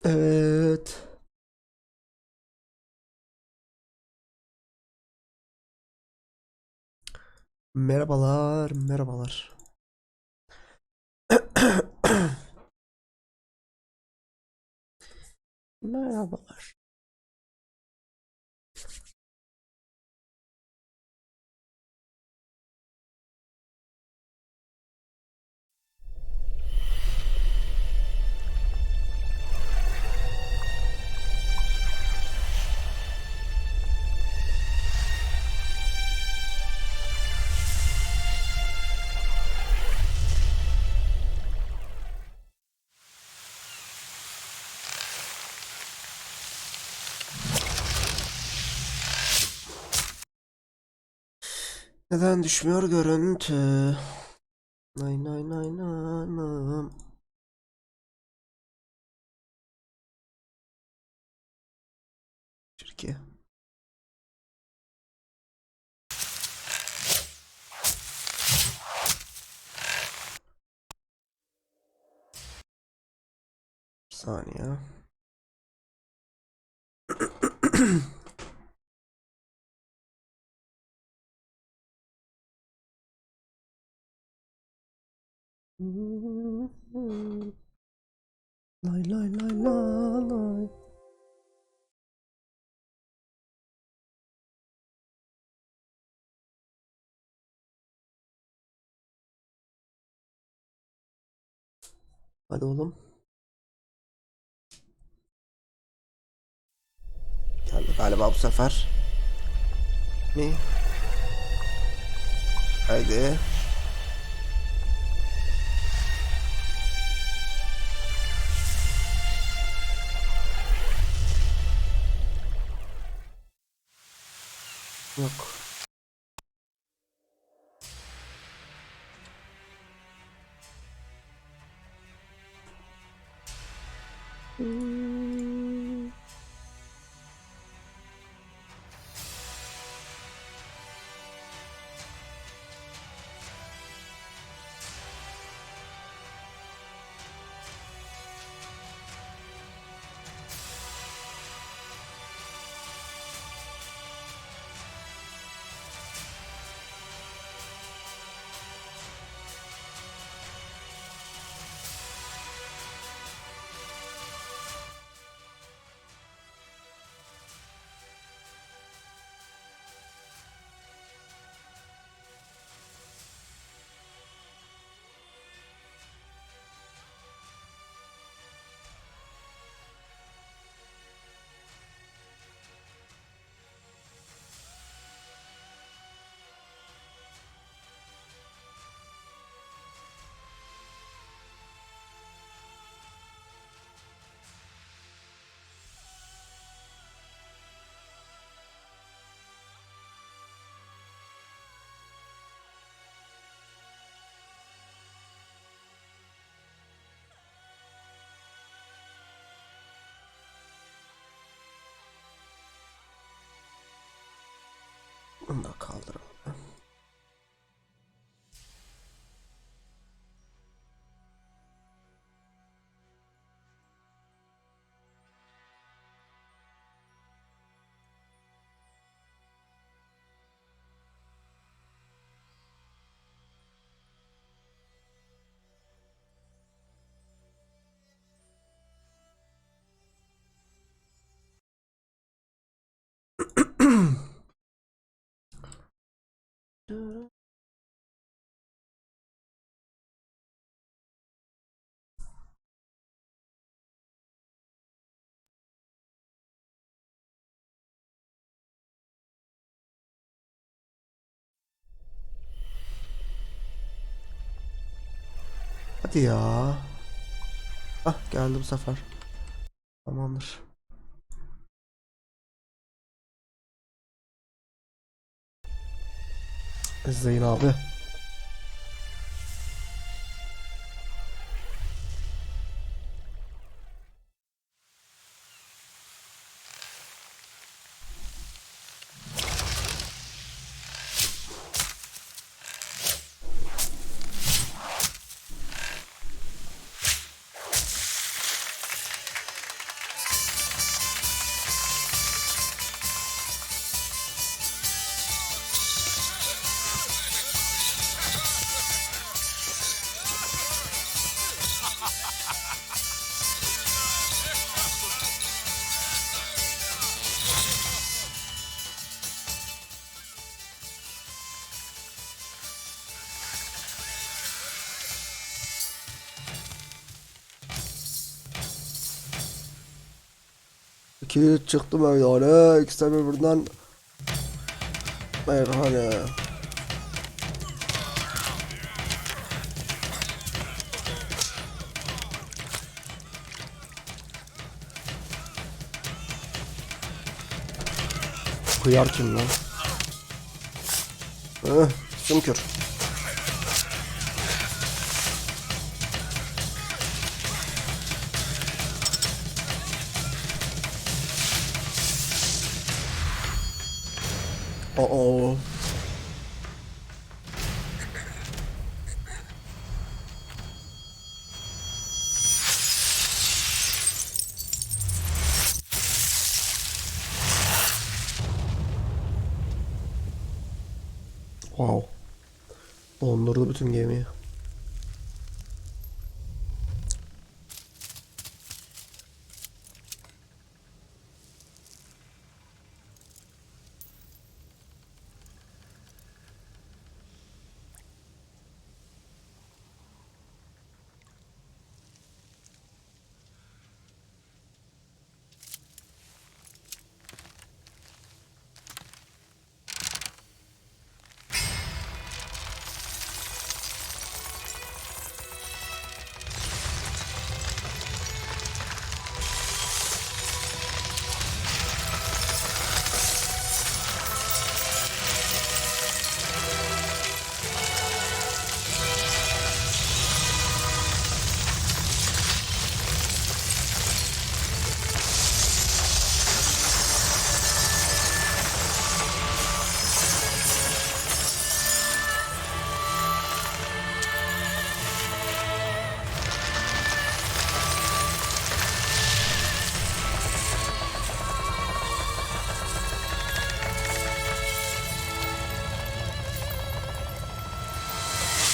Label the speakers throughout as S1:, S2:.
S1: Evet. Merhabalar, merhabalar. Merhabalar. Neden düşmüyor görüntü? Nay nay nay nay nay. Türkiye. Bir saniye. Lay lay lay lay lay. Hadi oğlum. Geldi galiba bu sefer. Mi? Haydi. Yok. Bunu da kaldıralım. Hadi ya. Ah, geldi bu sefer. Tamamdır. İzleyin abi. İki çıktı meydanı. İkisi de birbirinden meyhane. Kıyar kim lan? Sümkür. Oo. Wow. Dondurdu bütün gemiyi.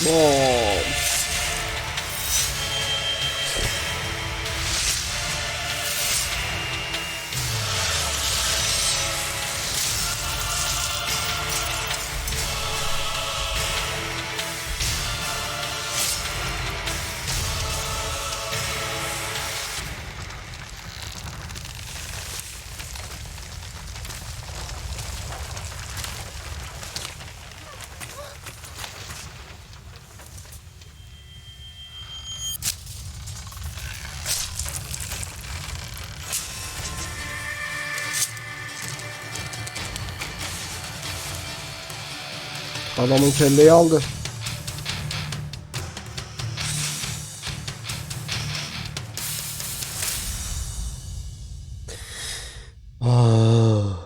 S1: Bom. Adamın kelleyi aldı. Ah.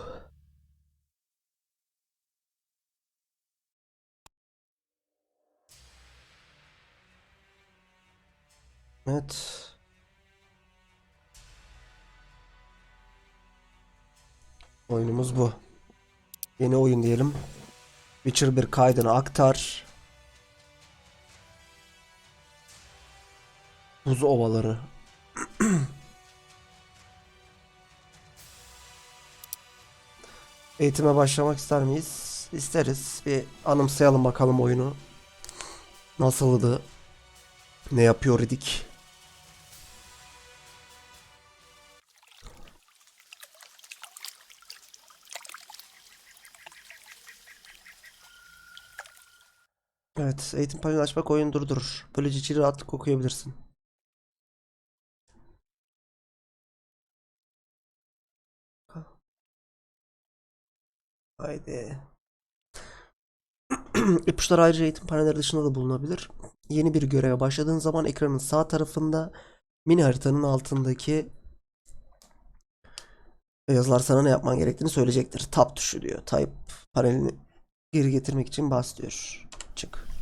S1: Evet. Oyunumuz bu. Yeni oyun diyelim. Witcher 1 kaydını aktar. Buz ovaları. Eğitime başlamak ister miyiz? İsteriz. Bir anımsayalım bakalım oyunu. Nasıldı? Ne yapıyor idik? Evet, eğitim paneli açmak oyun durdurur. Böylece içeri rahatlıkla okuyabilirsin. Haydi. İpuçları ayrıca eğitim panelleri dışında da bulunabilir. Yeni bir göreve başladığın zaman ekranın sağ tarafında mini haritanın altındaki yazılar sana ne yapman gerektiğini söyleyecektir. Tab tuşu diyor. Type panelini geri getirmek için bas diyor. Çık.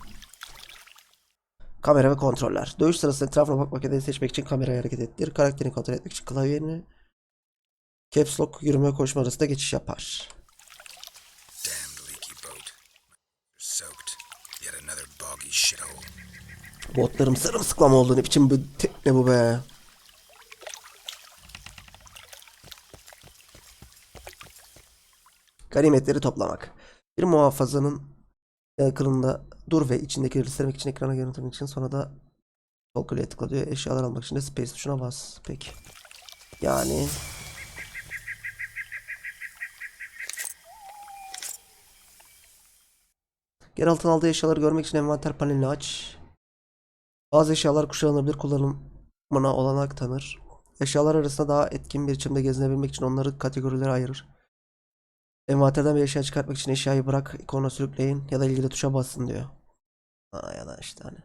S1: Kamera ve kontroller. Dövüş sırasında etrafına bakmak ya da seçmek için kamerayı hareket ettir. Karakterini kontrol etmek için klavyeni Caps Lock yürüme ve koşma arasında geçiş yapar. Botlarım sırılsıklam oldu. Ne biçim bir tekne bu be. Ganimetleri toplamak. Bir muhafazanın yakınında dur ve içindekileri listemek için ekrana görüntülemek için sonra da sol kliğe tıkla diyor. Eşyalar almak için de space tuşuna bas. Peki. Yani yer altına aldığı eşyaları görmek için envanter panelini aç. Bazı eşyalar kuşanılabilir kullanımına olanak tanır. Eşyalar arasında daha etkin bir biçimde gezinebilmek için onları kategorilere ayırır. Envanterden bir eşya çıkartmak için eşyayı bırak, ikonuna sürükleyin ya da ilgili tuşa basın diyor. Ya da işte hani.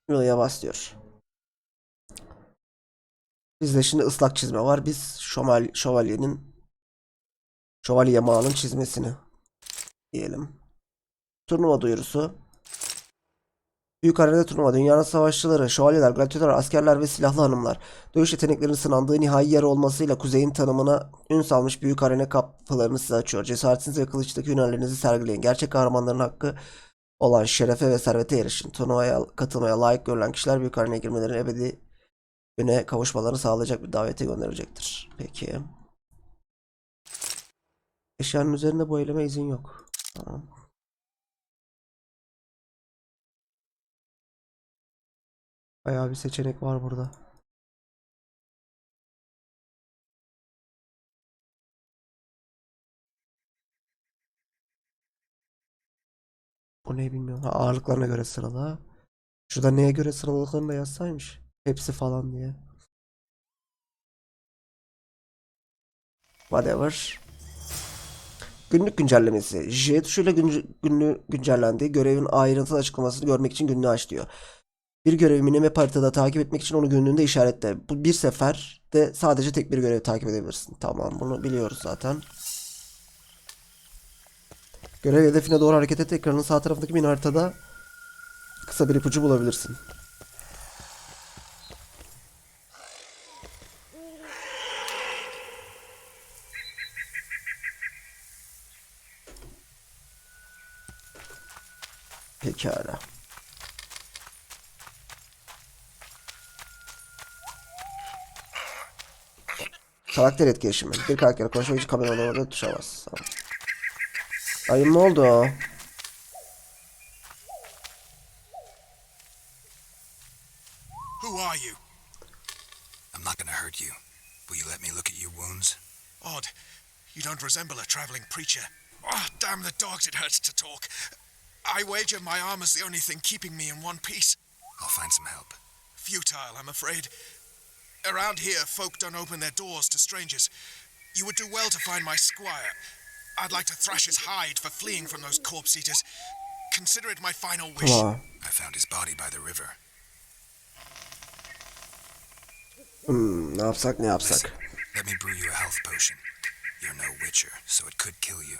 S1: Buraya bas diyor. Bizde şimdi ıslak çizme var. Biz şövalye mağının çizmesini diyelim. Turnuva duyurusu. Büyük arenada turnuva. Dünyanın savaşçıları, şövalyeler, gladyatörler, askerler ve silahlı hanımlar. Dövüş yeteneklerinin sınandığı nihai yer olmasıyla kuzeyin tanımına ün salmış büyük arena kapılarını size açıyor. Cesaretinizi ve kılıçtaki hünerlerinizi sergileyin. Gerçek kahramanların hakkı olan şerefe ve servete erişin. Turnuvaya katılmaya layık görülen kişiler büyük arenaya girmelerini ebedi güne kavuşmalarını sağlayacak bir davete gönderilecektir. Peki. Eşyanın üzerinde bu eyleme izin yok. Tamam. Bayağı bir seçenek var burada. Bu ne bilmiyorum. Ha, ağırlıklarına göre sırala. Şurada neye göre sıraladıklarını da yazsaymış. Hepsi falan diye. Whatever. Günlük güncellemesi. J tuşuyla günlüğü güncellendi. Görevin ayrıntılı açıklamasını görmek için günlüğü aç diyor. Bir görevi minimap haritada takip etmek için onu günlüğünde işaretle. Bu bir sefer de sadece tek bir görevi takip edebilirsin. Tamam, bunu biliyoruz zaten. Görev hedefine doğru hareket et. Ekranın sağ tarafındaki mini haritada kısa bir ipucu bulabilirsin. Pekala. Karakter etkileşimi. Bir karakter konuşmak için kamera odamında tuşa bas. Tamam. Ayım ne oldu?
S2: Who are you? I'm not gonna hurt you. Will you let me look at your wounds? Odd. You don't resemble a traveling preacher. Oh, damn the dogs, it hurts to talk. I wager my armor's the only thing keeping me in one piece. I'll find some help. Futile, I'm afraid. Around here, folk don't open their doors to strangers. You would do well to find my squire. I'd like to thrash his hide for fleeing from those corpse eaters. Consider it my final wish.
S1: Tamam.
S2: I found his body by the river.
S1: Ne yapsak ne yapsak.
S2: Let me brew you a health potion. You're no witcher, so it could kill you.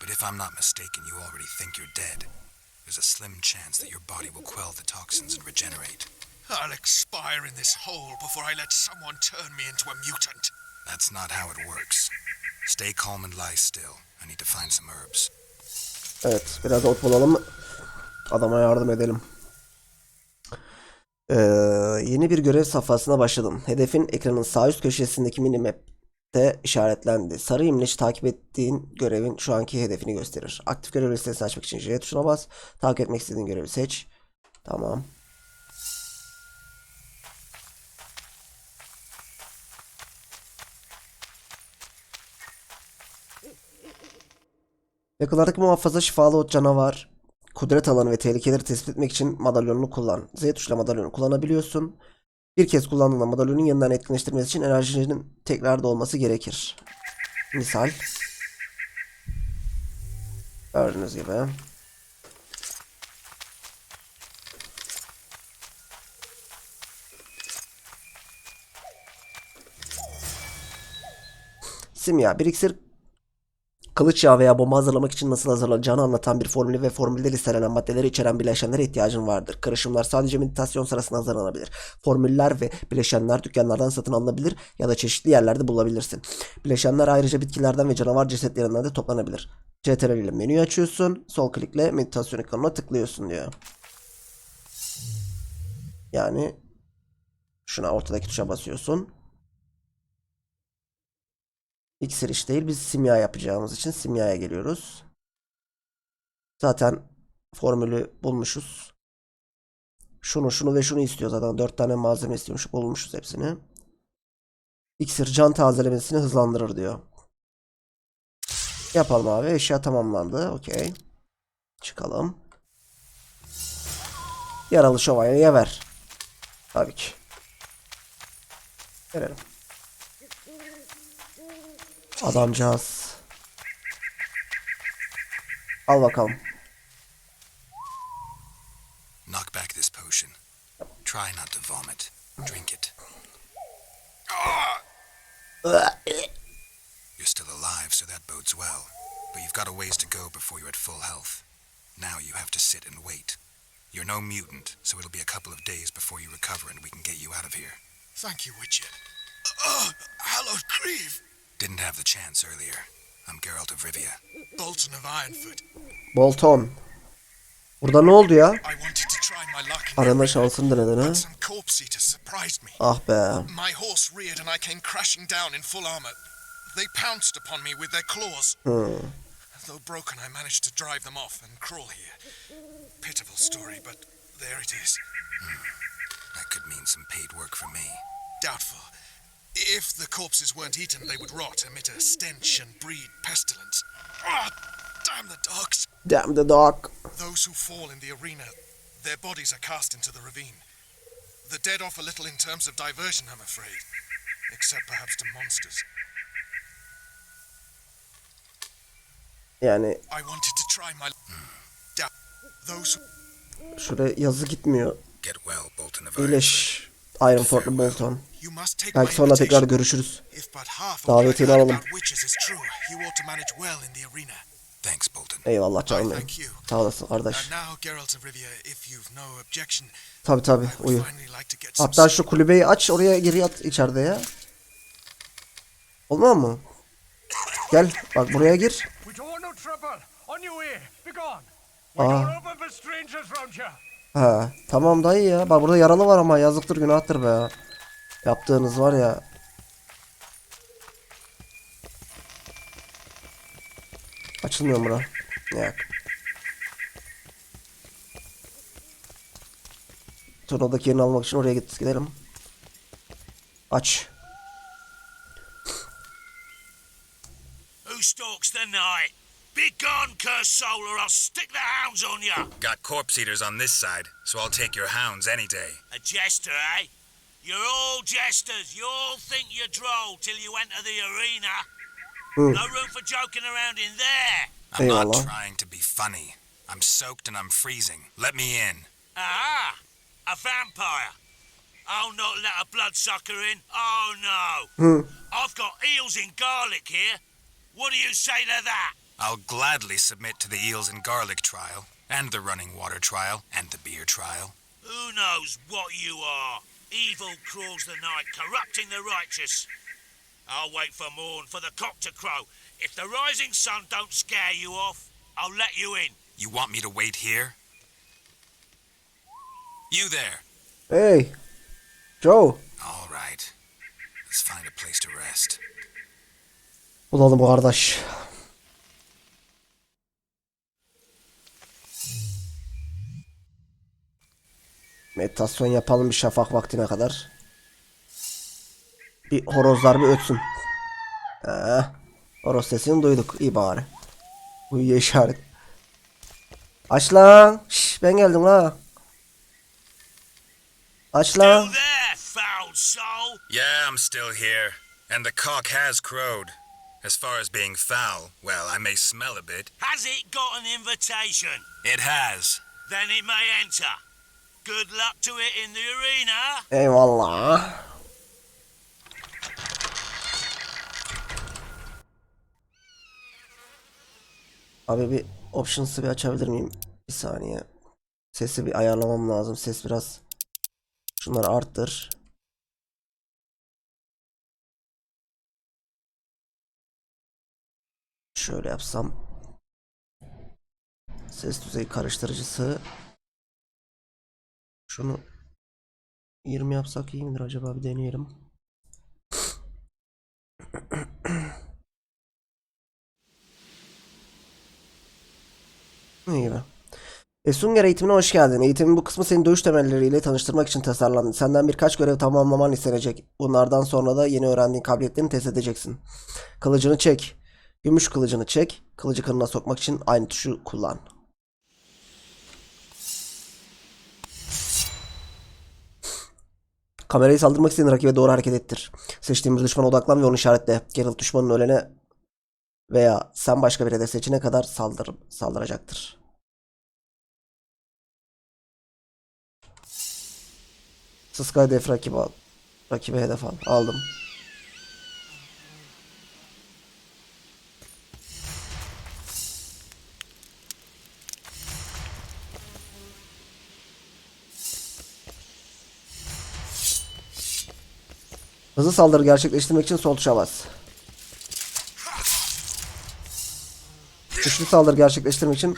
S2: But if I'm not mistaken, you already think you're dead. there's a slim chance that your body will quell the toxins and regenerate.
S3: I'll expire in this hole before I let someone turn me into a mutant.
S2: That's not how it works. Stay calm and lie still. I need to find some herbs.
S1: Evet, biraz ot bulalım. Adama yardım edelim. Yeni bir görev safhasına başladım. Hedefin ekranın sağ üst köşesindeki minimap'te işaretlendi. Sarı imleç takip ettiğin görevin şu anki hedefini gösterir. Aktif görev listesini açmak için J tuşuna bas. Takip etmek istediğin görevi seç. Tamam. Yakınlardaki muhafaza şifalı ot canavar, kudret alanı ve tehlikeleri tespit etmek için madalyonunu kullan. Z tuşuyla madalyonu kullanabiliyorsun. Bir kez kullandığında madalyonun yeniden etkinleştirmesi için enerjinin tekrar dolması gerekir. Misal. Gördüğünüz gibi. Simya. Bir iksir kılıç yağı veya bomba hazırlamak için nasıl hazırlanacağını anlatan bir formülü ve formülde listelenen maddeleri içeren bileşenlere ihtiyacın vardır. Karışımlar sadece meditasyon sırasında hazırlanabilir. Formüller ve bileşenler dükkanlardan satın alınabilir ya da çeşitli yerlerde bulabilirsin. Bileşenler ayrıca bitkilerden ve canavar cesetlerinden de toplanabilir. CTRL ile menüyü açıyorsun. Sol klikle meditasyon ikonuna tıklıyorsun diyor. Yani şuna ortadaki tuşa basıyorsun. İksir iş değil. Biz simya yapacağımız için simyaya geliyoruz. Zaten formülü bulmuşuz. Şunu ve şunu istiyor zaten. 4 tane malzeme istiyormuş. Bulmuşuz hepsini. İksir can tazelemesini hızlandırır diyor. Yapalım abi. Eşya tamamlandı. Okey. Çıkalım. Yaralı şövalyeye ver. Tabii ki. Verelim. Adamcağız. Al bakalım.
S2: Knock back this potion. Try not to vomit. Drink it. You're still alive, so that bodes well. But you've got a ways to go before you're at full health. Now you have to sit and wait. You're no mutant, so it'll be a couple of days before you recover and we can get you out of here.
S3: Thank you, Witcher. Hallowed Grieve.
S2: Didn't have the chance earlier. I'm Geralt of Rivia.
S3: Bolton of Ironfoot.
S1: Bolton. Burada ne oldu ya?
S3: I wanted to try my luck in
S1: Arama
S3: the
S1: şansın denedin ha?
S3: but some corpse eaters surprised me.
S1: Ah be.
S3: My horse reared and I came crashing down in full armor. They pounced upon me with their claws. Though broken, I managed to drive them off and crawl here. Pitiful story, but there it is.
S2: That could mean some paid work for me.
S3: Doubtful. If the corpses weren't eaten, they would rot, emit a stench, and breed pestilence. Ah, damn the dogs!
S1: Damn the dog.
S3: Those who fall in the arena, their bodies are cast into the ravine. The dead offer little in terms of diversion, I'm afraid. Except perhaps to monsters.
S1: Yani
S3: I wanted to try my... Those who...
S1: şuraya yazı gitmiyor.
S2: Get well, Bolton of
S1: İyileş. Ironfort'lu Bolton.
S3: You must take
S1: Belki
S3: my
S1: sonra tekrar
S3: invitation.
S1: görüşürüz.
S3: If but half of
S1: Davetini
S3: what I heard
S1: alalım.
S3: about witches is true, you ought to manage well in the arena.
S2: Thanks, Bolton.
S1: Eyvallah canım
S3: I
S1: benim.
S3: thank you.
S1: Sağ olasın kardeş.
S3: And now, Geralt of Rivia, if you've no objection,
S1: Tabi
S3: I would
S1: uyu.
S3: finally like to get some
S1: Hatta şu kulübeyi aç, oraya geri yat içeride ya. Olmaz mı? Gel bak buraya gir.
S4: We don't want no trouble. On your way. Be gone.
S1: Ah.
S4: We don't open for strangers round here.
S1: Ha, tamam dayı ya. Bak burada yaralı var ama yazıktır günahtır be. Yaptığınız var ya. Açılmıyor mu bura? Yok. Turnodaki yerini almak için oraya gidelim. Aç.
S5: Who stalks the night? Be gone, cursed soul, or I'll stick the hounds on you!
S2: Got corpse eaters on this side, so I'll take your hounds any day.
S5: A jester, eh? You're all jesters. You all think you're droll till you enter the arena. No room for joking around in there.
S2: I'm not
S1: Eyvallah.
S2: trying to be funny. I'm soaked and I'm freezing. Let me in.
S5: Ah, a vampire. I'll not let a bloodsucker in. Oh, no. I've got eels in garlic here. What do you say to that?
S2: I'll gladly submit to the eels and garlic trial. And the running water trial, and the beer trial.
S5: Who knows what you are? Evil crawls the night, corrupting the righteous. I'll wait for morn, for the cock to crow. If the rising sun don't scare you off, I'll let you in.
S2: You want me to wait here? You there.
S1: Hey. Joe.
S2: All right. Let's find a place to rest.
S1: Bulalım kardeş. Meditasyon yapalım bir şafak vaktine kadar. Bir horozlar bir ötsün. Horoz sesini duyduk. İyi bari. Uyuyor işaret. Aç lan. Şş, ben geldim la. Aç lan.
S5: Still there, foul soul.
S2: Yeah, I'm still here. And the cock has crowed. As far as being foul, well, I may smell a bit.
S5: Has it got an invitation?
S2: It has.
S5: Then it may enter. Good luck to it in the arena.
S1: Eyvallah. Abi bir options'ı bir açabilir miyim? Bir saniye. Sesi bir ayarlamam lazım. Ses biraz. Şunları arttır. Şöyle yapsam. Ses düzeyi karıştırıcısı. Şunu 20 yapsak iyi midir acaba, bir deneyelim. İyi be. Sunger eğitimine hoş geldin. Eğitimin bu kısmı seni dövüş temelleriyle tanıştırmak için tasarlandı. Senden birkaç görev tamamlaman istenecek. Bunlardan sonra da yeni öğrendiğin kabiliyetlerini test edeceksin. Kılıcını çek. Gümüş kılıcını çek. Kılıcı kınına sokmak için aynı tuşu kullan. Kamerayı saldırmak istediğin rakibe doğru hareket ettir. Seçtiğimiz düşmana odaklan ve onu işaretle. Geralt düşmanın ölene veya sen başka bir hedef seçene kadar saldıracaktır. Sıska hedef rakibi al. Rakibe hedef al. Aldım. Hızlı saldırı gerçekleştirmek için sol tuşa bas. Güçlü saldırı gerçekleştirmek için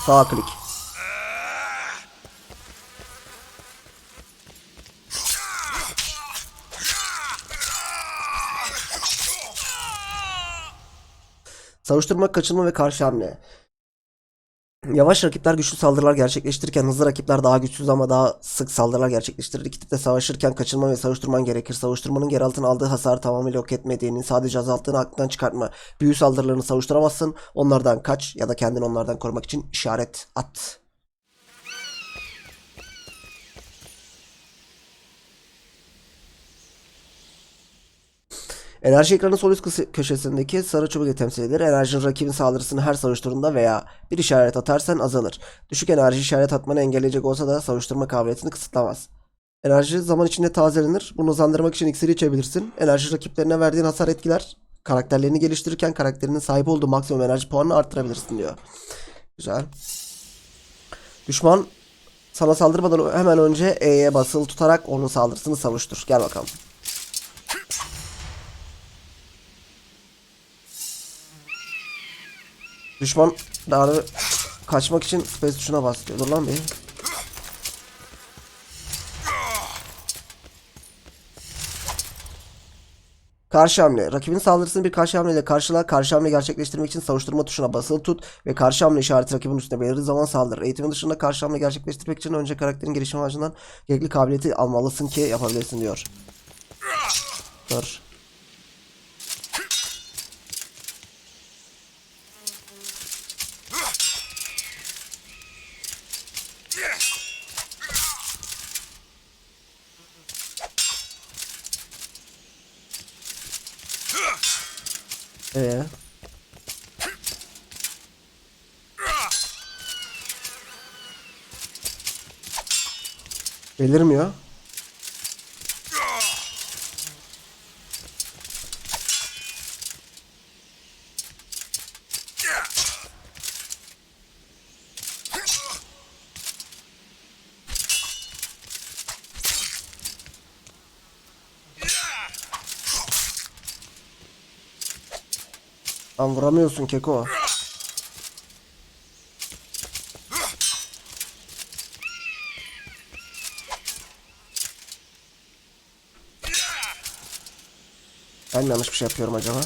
S1: sağ klik. Savuşturma, kaçınma ve karşı hamle. Yavaş rakipler güçlü saldırılar gerçekleştirirken hızlı rakipler daha güçsüz ama daha sık saldırılar gerçekleştirir. İki tipte savaşırken kaçınma ve savuşturman gerekir. Savuşturmanın Geralt'ın aldığı hasarı tamamıyla yok etmediğini, sadece azalttığını aklından çıkartma. Büyü saldırılarını savuşturamazsın. Onlardan kaç ya da kendini onlardan korumak için işaret at. Enerji ekranın sol üst köşesindeki sarı çubuğu temsil eder. Enerjinin rakibin saldırısını her savuşturduğunda veya bir işaret atarsan azalır. Düşük enerji işaret atmanı engelleyecek olsa da savuşturma kabiliyetini kısıtlamaz. Enerji zaman içinde tazelenir. Bunu hızlandırmak için iksiri içebilirsin. Enerji rakiplerine verdiğin hasar etkiler. Karakterlerini geliştirirken karakterinin sahip olduğu maksimum enerji puanını arttırabilirsin diyor. Güzel. Düşman sana saldırmadan hemen önce E'ye basılı tutarak onun saldırısını savuştur. Gel bakalım. Düşman daha kaçmak için space tuşuna bas diyor. Dur lan bir. Karşı hamle. Rakibin saldırısını bir karşı hamleyle karşıla. Karşı hamle gerçekleştirmek için savuşturma tuşuna basılı tut ve karşı hamle işareti rakibin üstüne belirli zaman saldır. Eğitimin dışında karşı hamle gerçekleştirmek için önce karakterin gelişim ağacından gerekli kabiliyeti almalısın ki yapabilirsin diyor. Dur. Belirmiyor. Lan vuramıyorsun Keko. Ben mi yanlış bir şey yapıyorum acaba?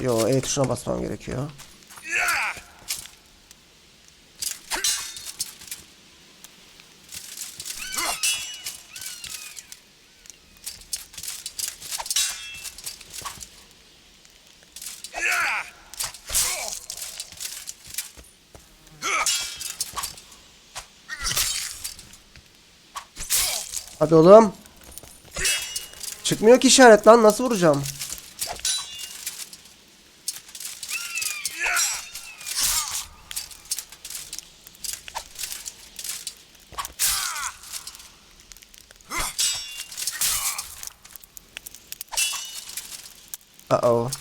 S1: Yo, E tuşuna basmam gerekiyor. Hadi oğlum. Çıkmıyor ki işaret lan, nasıl vuracağım? Uh-oh.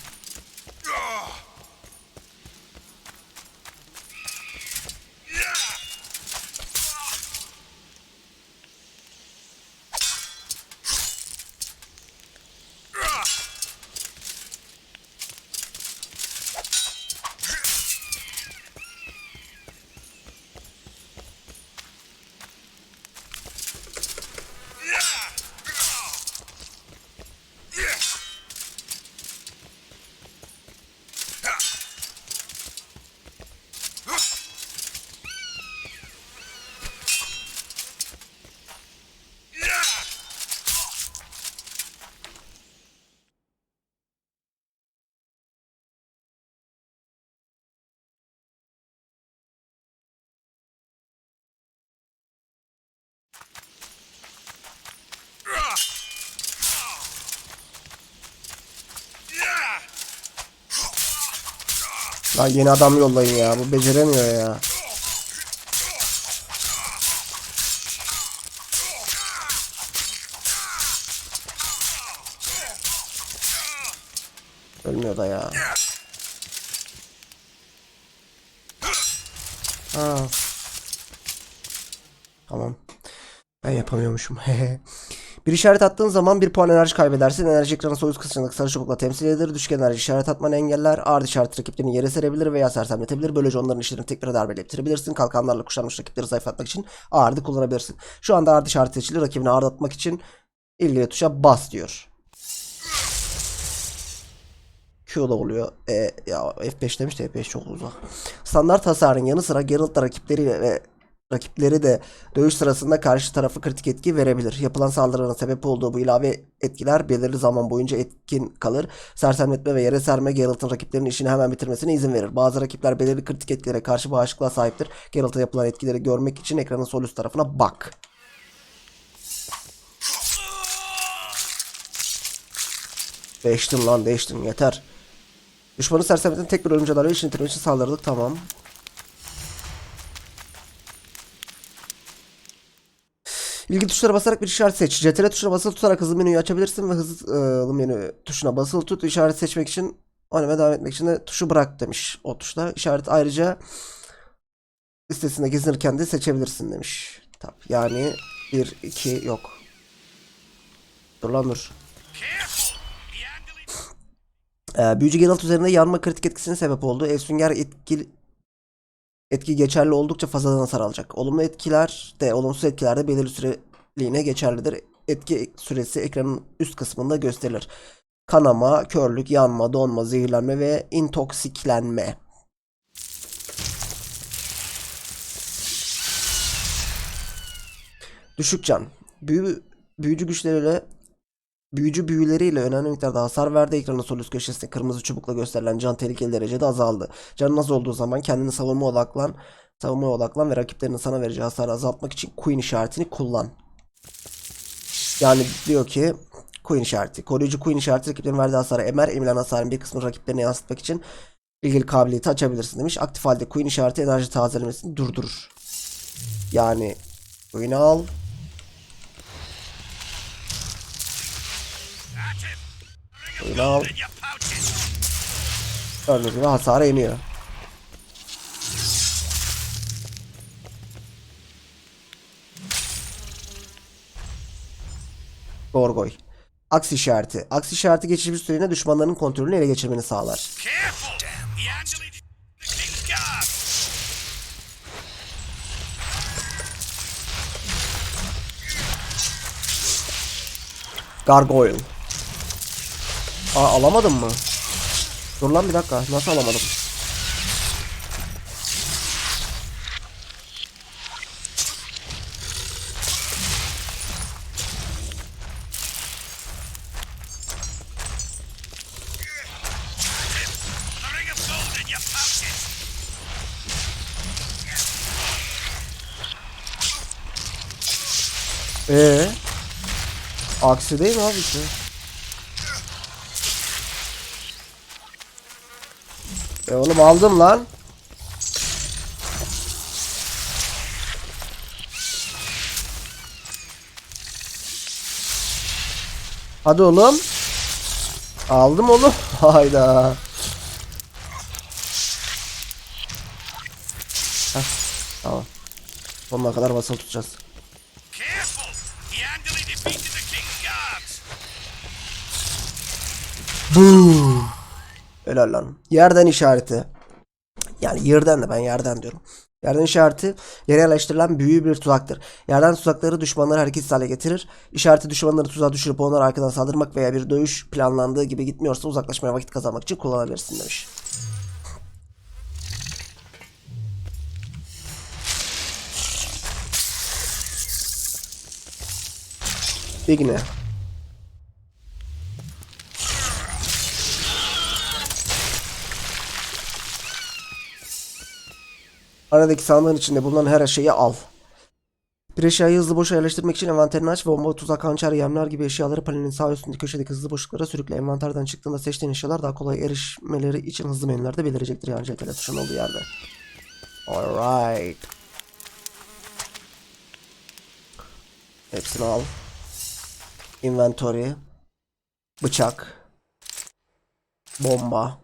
S1: Lan yeni adam yollayın ya. Bu beceremiyor ya. Ölmüyor da ya. Ha. Tamam. Ben yapamıyormuşum. Bir işaret attığın zaman 1 puan enerji kaybedersin. Enerji ekranın sol üst kısmındaki sarı çubukla temsil edilir. Düşük enerji işaret atmanı engeller. Ağır işaret rakiplerini yere serebilir veya sersemletebilir. Böylece onların işlerini tekrar darbeleyip bitirebilirsin. Kalkanlarla kuşanmış rakipleri zayıflatmak için ağırdı kullanabilirsin. Şu anda ağır işaret seçili. Rakibini ağırdatmak için ilgili tuşa bas diyor. Q'da oluyor. Ya F5 demiş de F5 çok uzak. Standart hasarın yanı sıra Geralt'la rakipleri de dövüş sırasında karşı tarafa kritik etki verebilir. Yapılan saldırının sebep olduğu bu ilave etkiler belirli zaman boyunca etkin kalır. Sersemletme ve yere serme Geralt'ın rakiplerinin işini hemen bitirmesine izin verir. Bazı rakipler belirli kritik etkilere karşı bağışıklığa sahiptir. Geralt'a yapılan etkileri görmek için ekranın sol üst tarafına bak. Değiştim lan, değiştim, yeter. Düşmanı sersemletin tek bir ölümcül darbe işini bitirmek için saldırdık, tamam. İlgili tuşlara basarak bir işaret seç. CTRL tuşuna basılı tutarak hızlı menüyü açabilirsin ve hızlı menü tuşuna basılı tut. İşaret seçmek için, oynamaya devam etmek için de tuşu bırak demiş o tuşla. İşaret ayrıca listesinde gezinirken de seçebilirsin demiş. Tamam. Yani 1, 2 yok. Dur lan dur. Büyücü Geralt üzerinde yanma kritik etkisine sebep oldu. Sünger etki geçerli oldukça fazladan hasar alacak. Olumlu etkiler de olumsuz etkiler de belirli süreliğine geçerlidir. Etki süresi ekranın üst kısmında gösterilir. Kanama, körlük, yanma, donma, zehirlenme ve intoksiklenme. Düşük can. Büyücü büyüleriyle önemli miktarda hasar verdi. Ekranın sol üst köşesinde kırmızı çubukla gösterilen can tehlikeli derecede azaldı. Canın az olduğu zaman kendini savunmaya odaklan ve rakiplerinin sana vereceği hasarı azaltmak için Queen işaretini kullan. Yani diyor ki Queen işareti. Koruyucu Queen işareti rakiplerin verdiği hasarı emer. Emilen hasarın bir kısmını rakiplerine yansıtmak için ilgili kabiliyeti açabilirsin demiş. Aktif halde Queen işareti enerji tazelemesini durdurur. Yani Queen'i al. Queen'i al. Gördüğünüz gibi hasarı emiyor. Gorgoy. Aksi işareti. Aksi işareti geçici bir süreliğine düşmanların kontrolünü ele geçirmeni sağlar. Gargoyle. Aa, alamadım mı? Dur lan bir dakika. Nasıl alamadım? Aksi değil mi abi işte? Oğlum aldım lan. Hadi oğlum. Aldım oğlum. Hayda. Heh, tamam. Sonuna kadar basılı tutacağız. Boom. Helal lan. Yerden işareti. Yani yerden de ben yerden diyorum. Yerden işareti yere yerleştirilen büyülü bir tuzaktır. Yerden tuzakları düşmanları hareketsiz hale getirir. İşareti düşmanları tuzağa düşürüp onları arkadan saldırmak veya bir dövüş planlandığı gibi gitmiyorsa uzaklaşmaya vakit kazanmak için kullanabilirsin demiş. İgne. Aradaki sandığın içinde bulunan her şeyi al. Bir eşyayı hızlı boşa yerleştirmek için envanterini aç ve bomba, tuzak, hançer, yemler gibi eşyaları panelin sağ üstündeki köşedeki hızlı boşluklara sürükle. Envanterden çıktığında seçtiğin eşyalar daha kolay erişmeleri için hızlı menülerde belirecektir. Yani CTRL tuşunun olduğu yerde. Alright. Hepsini al. Inventory. Bıçak. Bomba.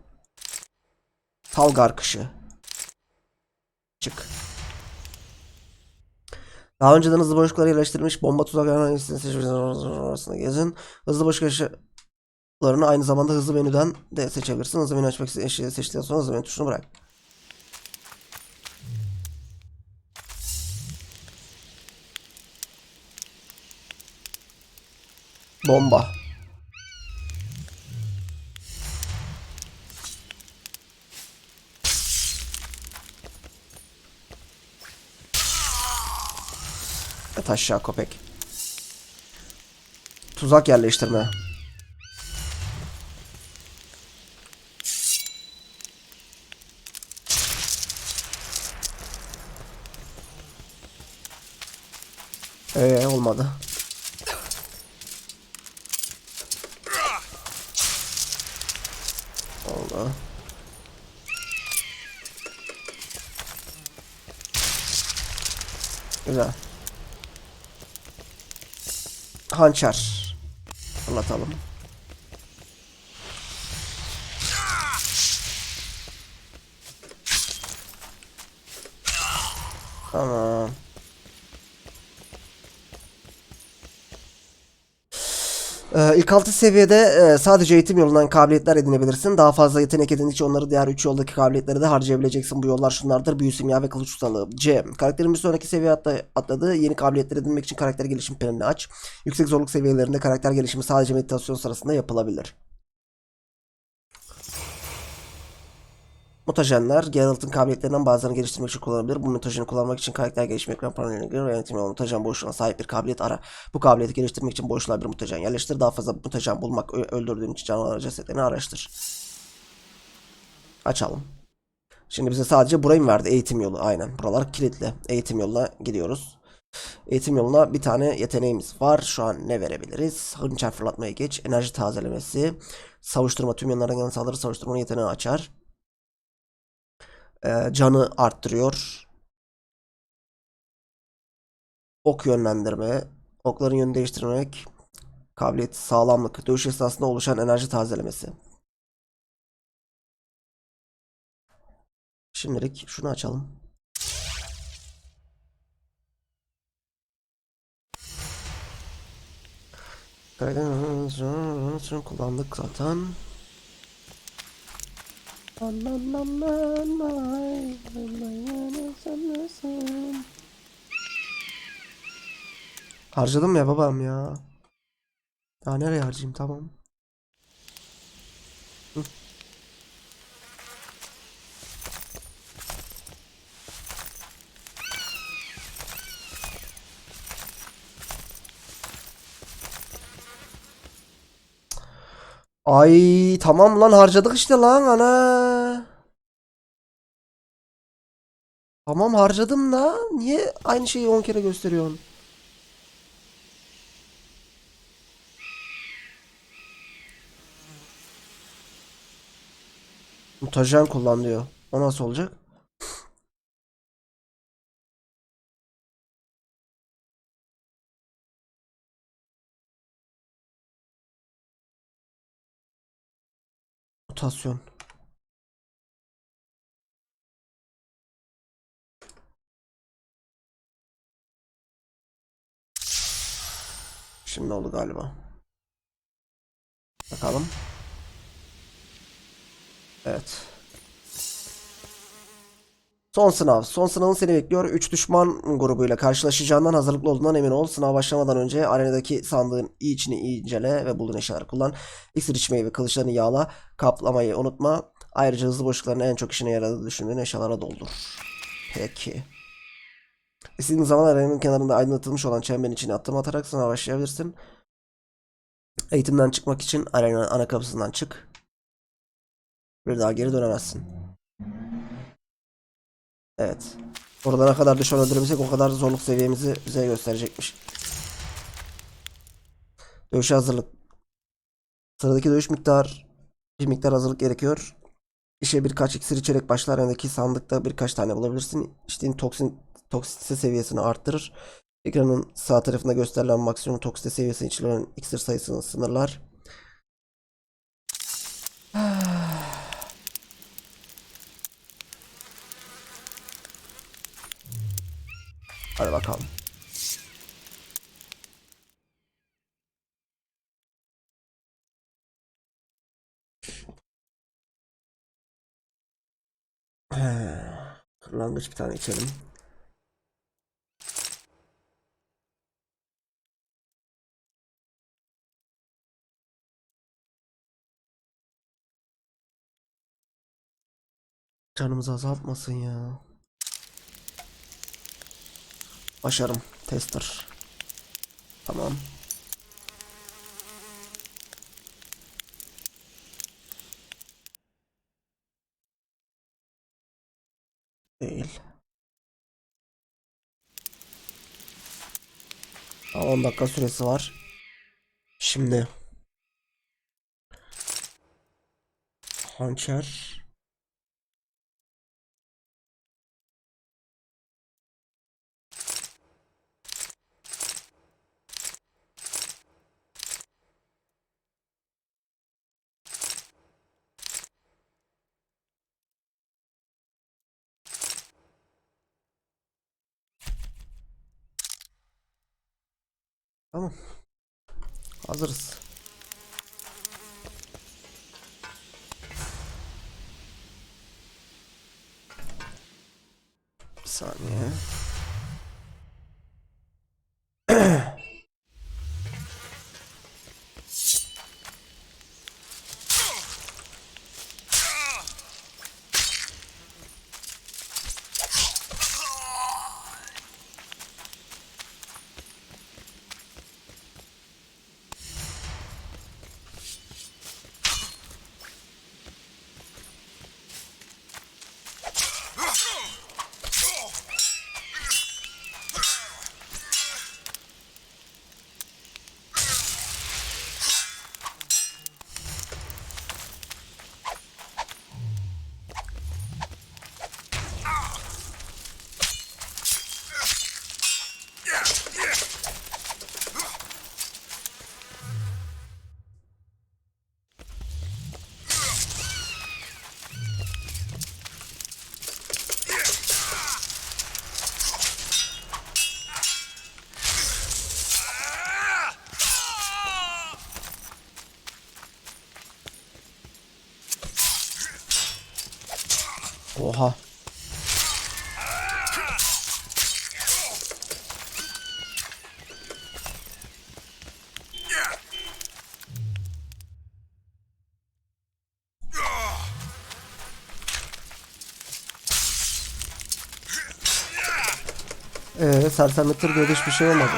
S1: Talgar kışı. Çık. Daha önceden hızlı boşlukları yerleştirilmiş bomba, tuzak arasında gezin. Hızlı boşluk eşyalarını aynı zamanda hızlı menüden de seçebilirsin. Hızlı menü açmak için eşyayı seçtikten sonra hızlı menü tuşunu bırak. Bomba. Yat aşağı köpek. Tuzak yerleştirme. Olmadı. Oldu. Güzel. Hançer. Fırlatalım. Tamam. İlk 6 seviyede sadece eğitim yolundan kabiliyetler edinebilirsin. Daha fazla yetenek edindikçe onları diğer 3 yoldaki kabiliyetleri de harcayabileceksin. Bu yollar şunlardır: büyü, simya ve kılıç ustalığı. C. Karakterin bir sonraki seviye atladığı yeni kabiliyetler edinmek için karakter gelişim panelini aç. Yüksek zorluk seviyelerinde karakter gelişimi sadece meditasyon sırasında yapılabilir. Mutajenler, Geralt'ın kabiliyetlerinden bazılarını geliştirmek için kullanılabilir. Bu mutajeni kullanmak için karakter gelişimi ekran paneline gir ve yönetim yolu mutajen boşluğuna sahip bir kabiliyet ara. Bu kabiliyeti geliştirmek için boşluğa bir mutajen yerleştir. Daha fazla mutajen bulmak, öldürdüğün için canavar cesetlerini araştır. Açalım. Şimdi bize sadece burayı mı verdi? Eğitim yolu. Aynen. Buralar kilitli. Eğitim yoluna gidiyoruz. Eğitim yoluna bir tane yeteneğimiz var. Şu an ne verebiliriz? Hançer fırlatmaya geç. Enerji tazelemesi. Savuşturma, tüm yanlardan gelen saldırı savuşturmanın yeteneğini açar. Canı arttırıyor. Ok yönlendirme. Okların yönünü değiştirmek. Kabiliyet, sağlamlık. Dövüş esnasında oluşan enerji tazelemesi. Şimdilik şunu açalım. Kullandık zaten. Harcadım ya babam ya. Daha nereye harcayayım? Tamam. Hı. Ay tamam lan, harcadık işte lan ana. Tamam harcadım da niye aynı şeyi 10 kere gösteriyorsun? Mutajen kullan diyor. O nasıl olacak? Mutasyon. Şimdi oldu galiba. Bakalım. Evet. Son sınav. Son sınavın seni bekliyor. 3 düşman grubuyla karşılaşacağından hazırlıklı olduğundan emin ol. Sınav başlamadan önce arenadaki sandığın içini incele ve bulduğun eşyaları kullan. İksir içmeyi ve kılıçlarını yağla. Kaplamayı unutma. Ayrıca hızlı boşlukların en çok işine yaradığı düşündüğün eşyalara doldur. Peki. İstediğin zaman arenanın kenarında aydınlatılmış olan çemberin içine attım atarak sınava başlayabilirsin. Eğitimden çıkmak için arenanın ana kapısından çık. Bir daha geri dönemezsin. Evet. Orada ne kadar düşman öldürebilsek o kadar zorluk seviyemizi bize gösterecekmiş. Dövüşe hazırlık. Sıradaki dövüş bir miktar hazırlık gerekiyor. İşe birkaç iksir içerek başla. Arenadaki sandıkta birkaç tane bulabilirsin. İçtiğin toksite seviyesini arttırır. Ekranın sağ tarafında gösterilen maksimum toksite seviyesine içilen iksir sayısını sınırlar. Hadi bakalım. Kırlangıç bir tane içelim. Canımızı azaltmasın ya. Başarım. Tester. Tamam. Değil. 10 dakika süresi var. Şimdi hançer. Tamam. Hazırız. Bir saniye. Oha. Sersemlettir diyordu, hiçbir şey olmadı.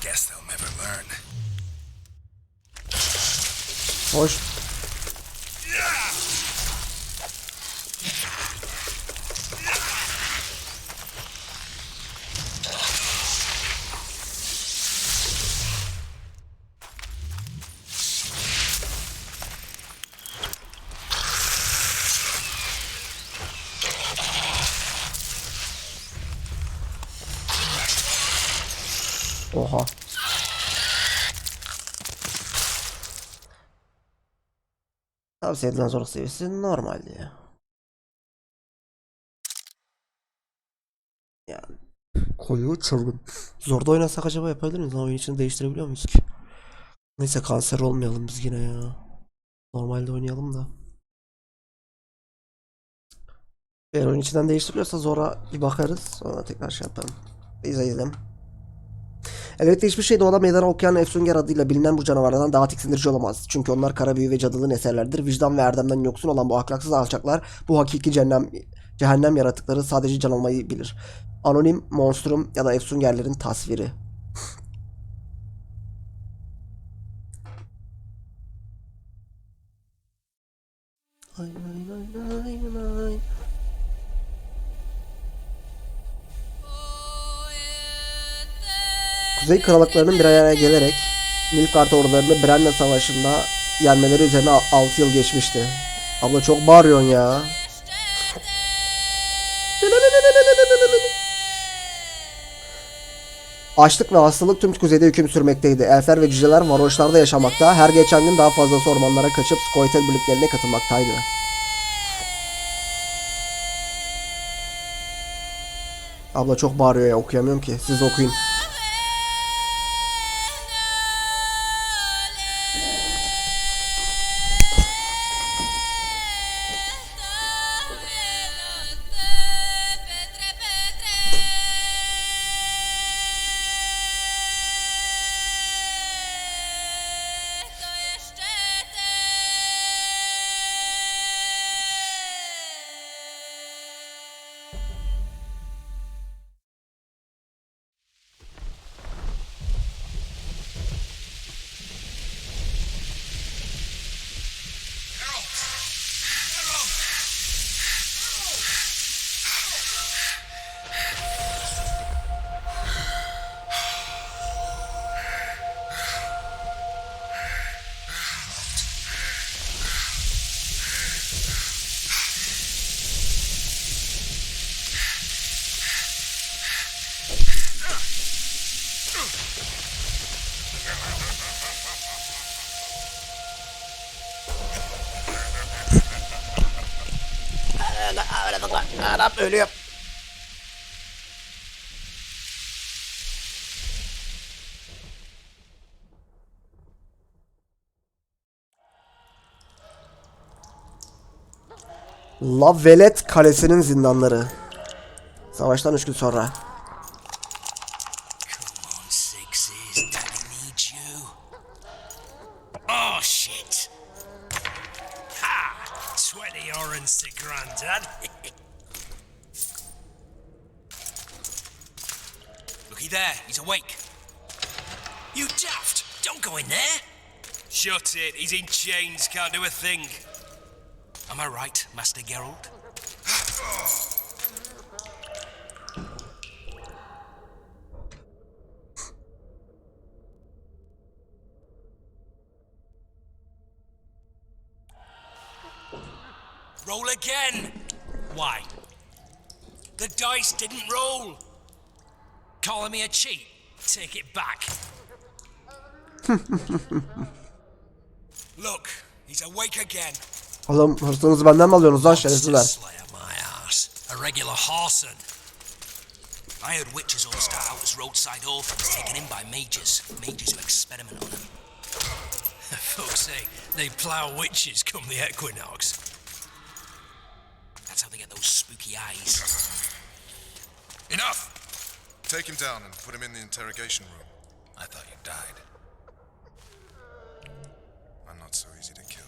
S2: Guess they'll never learn.
S1: Hoş. Oha. Tavsiye edilen zorluk seviyesi normaldi ya. Yani koyu çılgın. Zorda oynasak acaba yapabilir miyiz? Oyun içini değiştirebiliyor muyuz ki? Neyse, kanser olmayalım biz yine ya. Normalde oynayalım da. Eğer oyun içinden değiştiriliyorsa zora bir bakarız. Sonra tekrar şey yapalım. İzleyelim. Elbette hiçbir şey doğada meydana okuyan Efsunger adıyla bilinen bu canavarlardan daha tiksindirici olamaz. Çünkü onlar kara büyü ve cadılığın eserleridir. Vicdan ve erdemden yoksun olan bu ahlaksız alçaklar, bu hakiki cehennem yaratıkları sadece can almayı bilir. Anonim, monstrum ya da Efsungerlerin tasviri. Ay, ay, ay, ay, ay. Kuzey krallıklarının bir araya gelerek Nilfgaard ordularını Brenne Savaşı'nda yenmeleri üzerine 6 yıl geçmişti. Abla çok bağırıyorsun ya. Açlık ve hastalık tüm kuzeyde hüküm sürmekteydi. Elfler ve cüceler varoşlarda yaşamakta, her geçen gün daha fazla ormanlara kaçıp Scoia'tel birliklerine katılmaktaydı. Abla çok bağırıyor ya, okuyamıyorum ki. Siz okuyun. Adam ölüyor. La Velet Kalesi'nin zindanları. Savaştan 3 gün sonra.
S5: Come on, sixes. Daddy needs you. Oh, shit. Ha! 20 orange to Grandad. Looky there, he's awake. You daft! Don't go in there! Shut it, he's in chains, can't do a thing. Am I right, Master Geralt? Roll again! Why? The dice didn't roll! Calling me a cheat? Take it back. Look, he's awake again.
S1: Oğlum hırsınızı benden mi alıyorsunuz lan şerefsizler?
S5: Slayer my arse. A regular horson. I heard witches all start out as roadside orphans taken in by mages. Mages who experiment on them.
S6: Folks say they plough witches come the equinox. That's how they get those spooky eyes.
S3: Enough! Take him down and put him in the interrogation room.
S2: I thought you died.
S3: I'm not so easy to kill.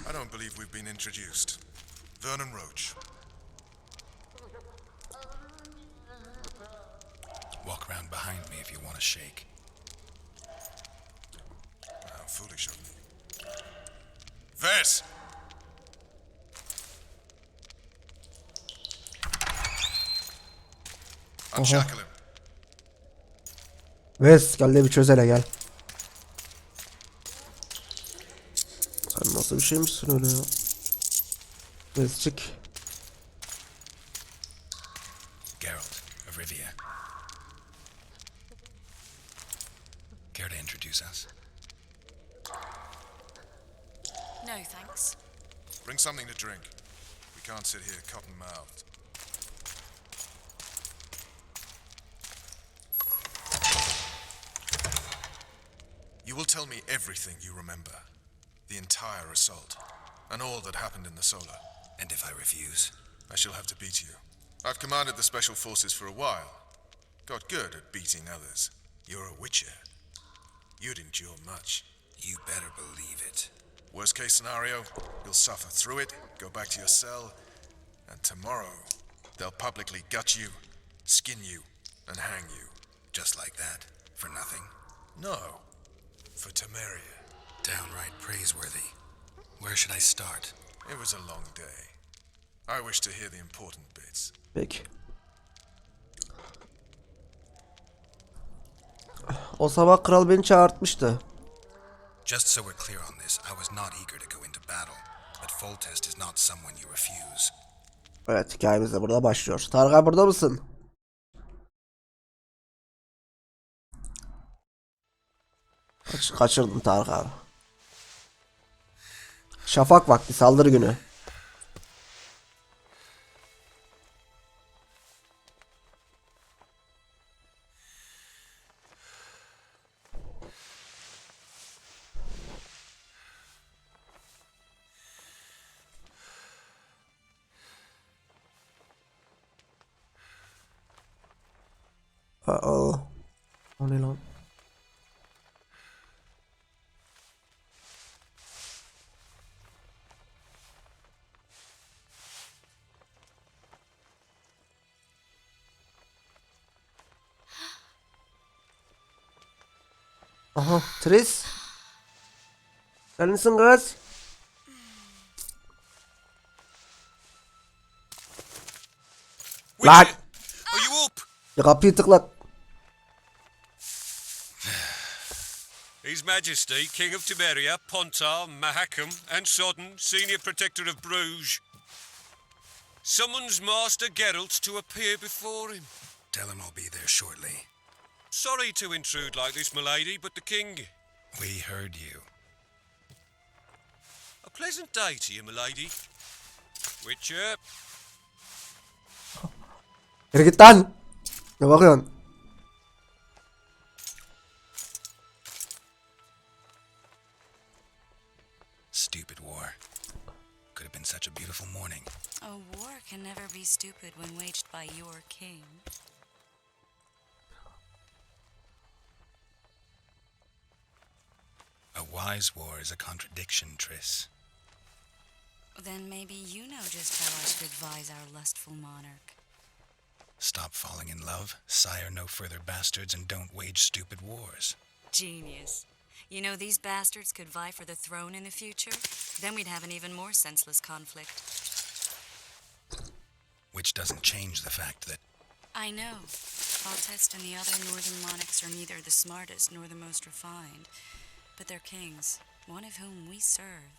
S3: I don't believe we've been introduced. Vernon Roach.
S2: Walk around behind me if you want to shake.
S3: How foolish of me. Vers! Unshackle him.
S1: Ves gel de bir çöz hele gel. Sen nasıl bir şeymişsin öyle ya? Vezcik.
S2: Geralt of Rivia. Care to introduce us?
S7: No, thanks.
S3: Bring something to drink. We can't sit here cotton-mouthed. You will tell me everything you remember. The entire assault. And all that happened in the Solar.
S2: And if I refuse?
S3: I shall have to beat you. I've commanded the Special Forces for a while. Got good at beating others. You're a witcher. You'd endure much.
S2: You better believe it.
S3: Worst case scenario, you'll suffer through it, go back to your cell, and tomorrow they'll publicly gut you, skin you, and hang you.
S2: Just like that? For nothing?
S3: No. For Temeria.
S2: Downright praiseworthy. Where should I start?
S3: It was a long day. I wish to hear the important bits.
S1: Peki. O sabah kral beni çağırtmıştı.
S2: Just so we're clear on this, I was not eager to go into battle, but Foltest is not someone you refuse.
S1: Evet, hikayemiz de burada başlıyor. Tarık burada mısın? Kaçırdım Tarık abi. Şafak vakti, saldırı günü. Uh-oh. O ne lan? Aha, Tris. Sen misin kız? Lan!
S6: Are you up?
S1: Ya kapıyı tıklat.
S8: His Majesty, King of Temeria, Pontar, Mahakam, and Sodden, Senior Protector of Bruges, summons Master Geralt to appear before him.
S2: Tell him I'll be there shortly.
S8: Sorry to intrude like this, milady, but the king...
S2: We heard you.
S8: A pleasant day to you, milady. Witcher.
S1: Yürü git lan. Ne bakıyorsun?
S2: Stupid war. Could have been such a beautiful morning.
S7: A war can never be stupid when waged by your king.
S2: A wise war is a contradiction, Triss.
S7: Then maybe you know just how I should advise our lustful monarch.
S2: Stop falling in love, sire no further bastards, and don't wage stupid wars.
S7: Genius. You know, these bastards could vie for the throne in the future. Then we'd have an even more senseless conflict.
S2: Which doesn't change the fact that...
S7: I know. Foltest and the other northern monarchs are neither the smartest nor the most refined. But they're kings, one of whom we serve.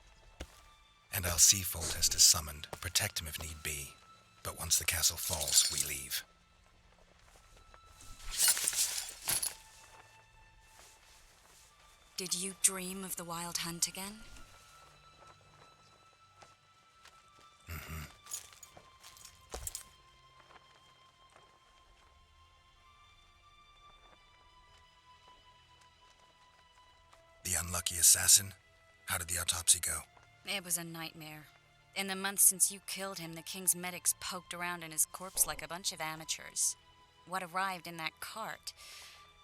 S2: And I'll see Foltest is summoned, protect him if need be. But once the castle falls, we leave.
S7: Did you dream of the wild hunt again?
S2: The unlucky assassin? How did the autopsy go?
S7: It was a nightmare. In the months since you killed him, the king's medics poked around in his corpse like a bunch of amateurs. What arrived in that cart?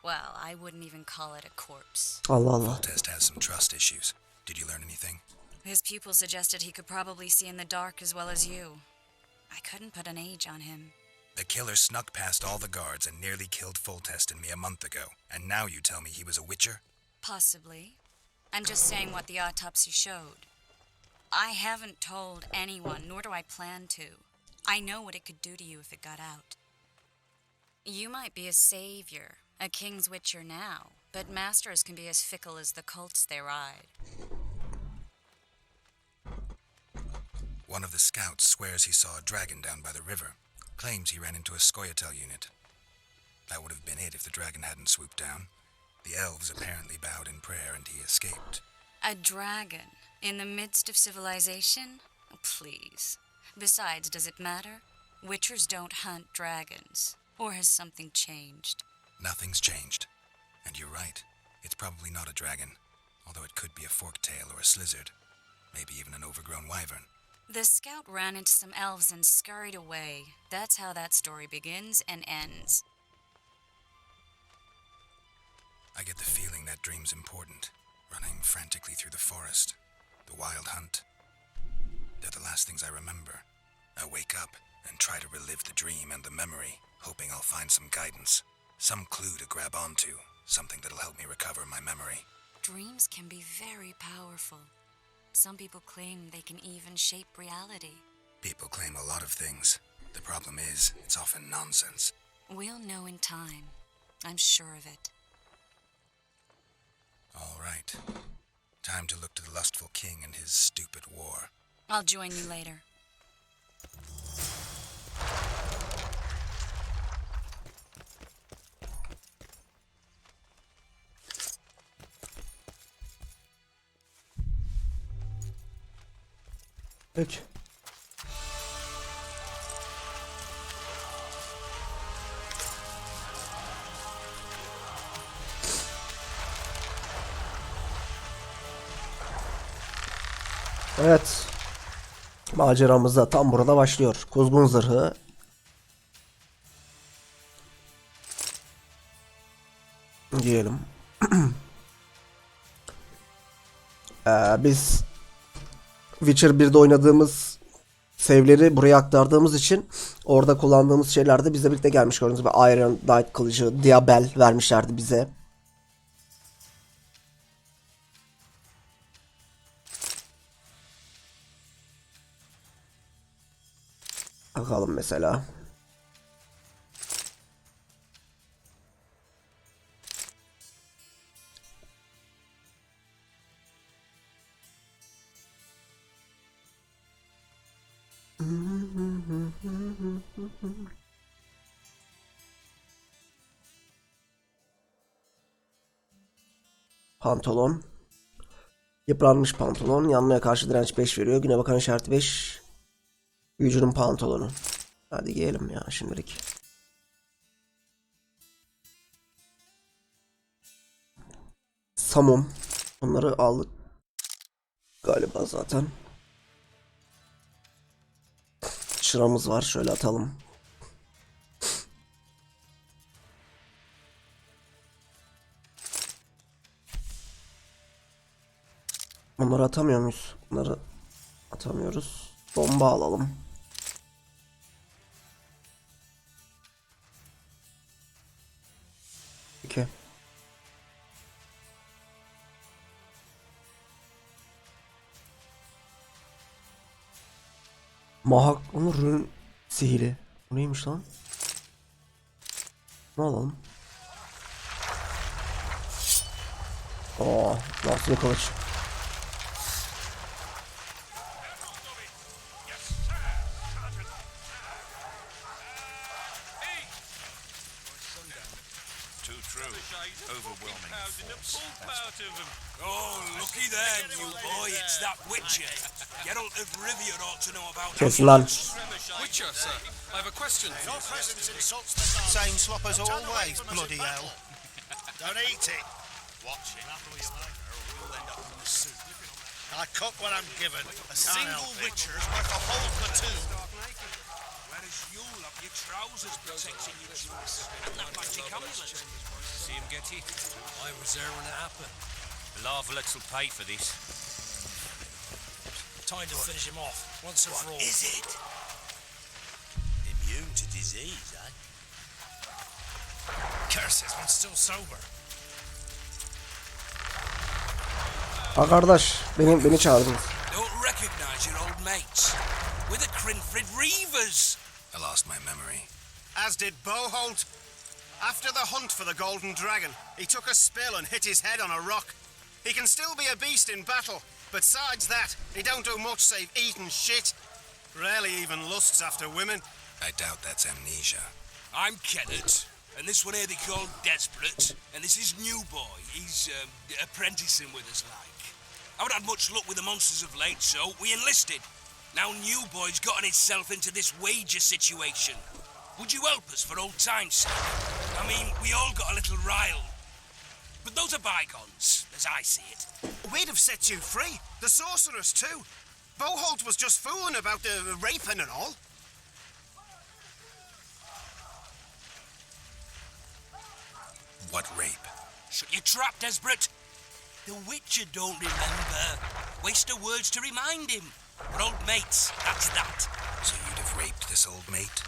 S7: Well, I wouldn't even call it a corpse.
S1: Allah Allah.
S2: Foltest has some trust issues. Did you learn anything?
S7: His pupils suggested he could probably see in the dark as well as you. I couldn't put an age on him.
S2: The killer snuck past all the guards and nearly killed Foltest and me a month ago. And now you tell me he was a witcher?
S7: Possibly. I'm just saying what the autopsy showed. I haven't told anyone, nor do I plan to. I know what it could do to you if it got out. You might be a savior, a king's witcher now, but masters can be as fickle as the colts they ride.
S2: One of the scouts swears he saw a dragon down by the river. Claims he ran into a Scoia'tael unit. That would have been it if the dragon hadn't swooped down. The elves apparently bowed in prayer and he escaped.
S7: A dragon in the midst of civilization? Oh, please. Besides, does it matter? Witchers don't hunt dragons. Or has something changed?
S2: Nothing's changed. And you're right. It's probably not a dragon. Although it could be a forktail or a slizzard. Maybe even an overgrown wyvern.
S7: The scout ran into some elves and scurried away. That's how that story begins and ends.
S2: I get the feeling that dream's important. Running frantically through the forest. The wild hunt. They're the last things I remember. I wake up and try to relive the dream and the memory, hoping I'll find some guidance. Some clue to grab onto. Something that'll help me recover my memory.
S7: Dreams can be very powerful. Some people claim they can even shape reality.
S2: People claim a lot of things. The problem is, it's often nonsense.
S7: We'll know in time. I'm sure of it.
S2: All right. Time to look to the lustful king and his stupid war.
S7: I'll join you later.
S1: Peki. Evet. Maceramız da tam burada başlıyor. Kuzgun zırhı. Diyelim. Biz Witcher 1'de oynadığımız save'leri buraya aktardığımız için orada kullandığımız şeyler de bizle birlikte gelmiş. Gördüğünüz gibi Iron Knight kılıcı, Diabel vermişlerdi bize. Bakalım mesela. Pantolon. Yıpranmış pantolon. Yanmaya karşı direnç 5 veriyor. Güne bakan işareti 5. Büyücünün pantolonu. Hadi giyelim ya şimdilik. Samum. Bunları aldık. Galiba zaten. Çıramız var. Şöyle atalım. Bunları atamıyor muyuz? Bunları atamıyoruz. Bomba alalım. Peki. Mahak onu rün sihiri. Bu neymiş lan? Ne alalım? Nasıl kılıç?
S8: out of them.
S5: Oh, looky there, new boy. It's that Witcher. Geralt of Rivia ought to know about
S1: Kes lan.
S6: Witcher, sir. I have a question.
S2: Your presence insults the gods. Same slop as always, bloody hell. Don't eat it. Watch it. You'll end up in the soup. I cook what I'm given. A single Witcher's worth a whole platoon.
S5: Whereas you'll have your trousers protecting your juice and that magic amulet.
S8: See him get it?
S6: I was there when it happened.
S8: The Larvalets will pay for this.
S6: Time to finish him off, once and for all.
S5: Is it?
S2: Immune to disease, eh?
S6: Curses, I'm still sober.
S1: Ha kardeş, beni çağırdınız.
S5: Don't recognize your old mates. We're the Crinfrid Reavers.
S2: I lost my memory. As did Boholt. After the hunt for the Golden Dragon, he took a spill and hit his head on a rock. He can still be a beast in battle, but besides that, he don't do much save eat and shit. Rarely even lusts after women. I doubt that's amnesia.
S5: I'm Kenneth, and this one here they call Desperate, and this is New Boy. He's apprenticing with us, like. I haven't had much luck with the monsters of late, so we enlisted. Now New Boy's gotten himself into this wager situation. Would you help us for old time's sake? I mean, we all got a little riled. But those are bygones, as I see it.
S2: We'd have set you free. The sorceress, too. Boholt was just fooling about the raping and all. What rape?
S5: Shut your trap, Desperate. The Witcher don't remember. Waste of words to remind him. We're old mates, that's that.
S2: So you'd have raped this old mate?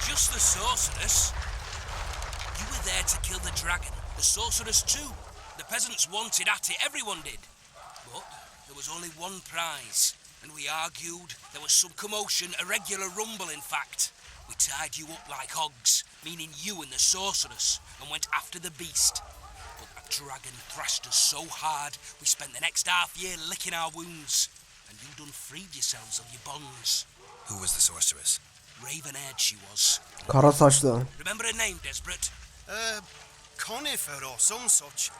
S5: Just the sorceress. You were there to kill the dragon. The sorceress too. The peasants wanted at it, everyone did. But there was only one prize. And we argued. There was some commotion, a regular rumble in fact. We tied you up like hogs, meaning you and the sorceress, and went after the beast. But that dragon thrashed us so hard, we spent the next half year licking our wounds. And you done freed yourselves of your bonds.
S2: Who was the sorceress?
S5: Raven-haired she was.
S1: Kara saçlı.
S5: Remember her name, Desperate?
S2: Conifer or some such.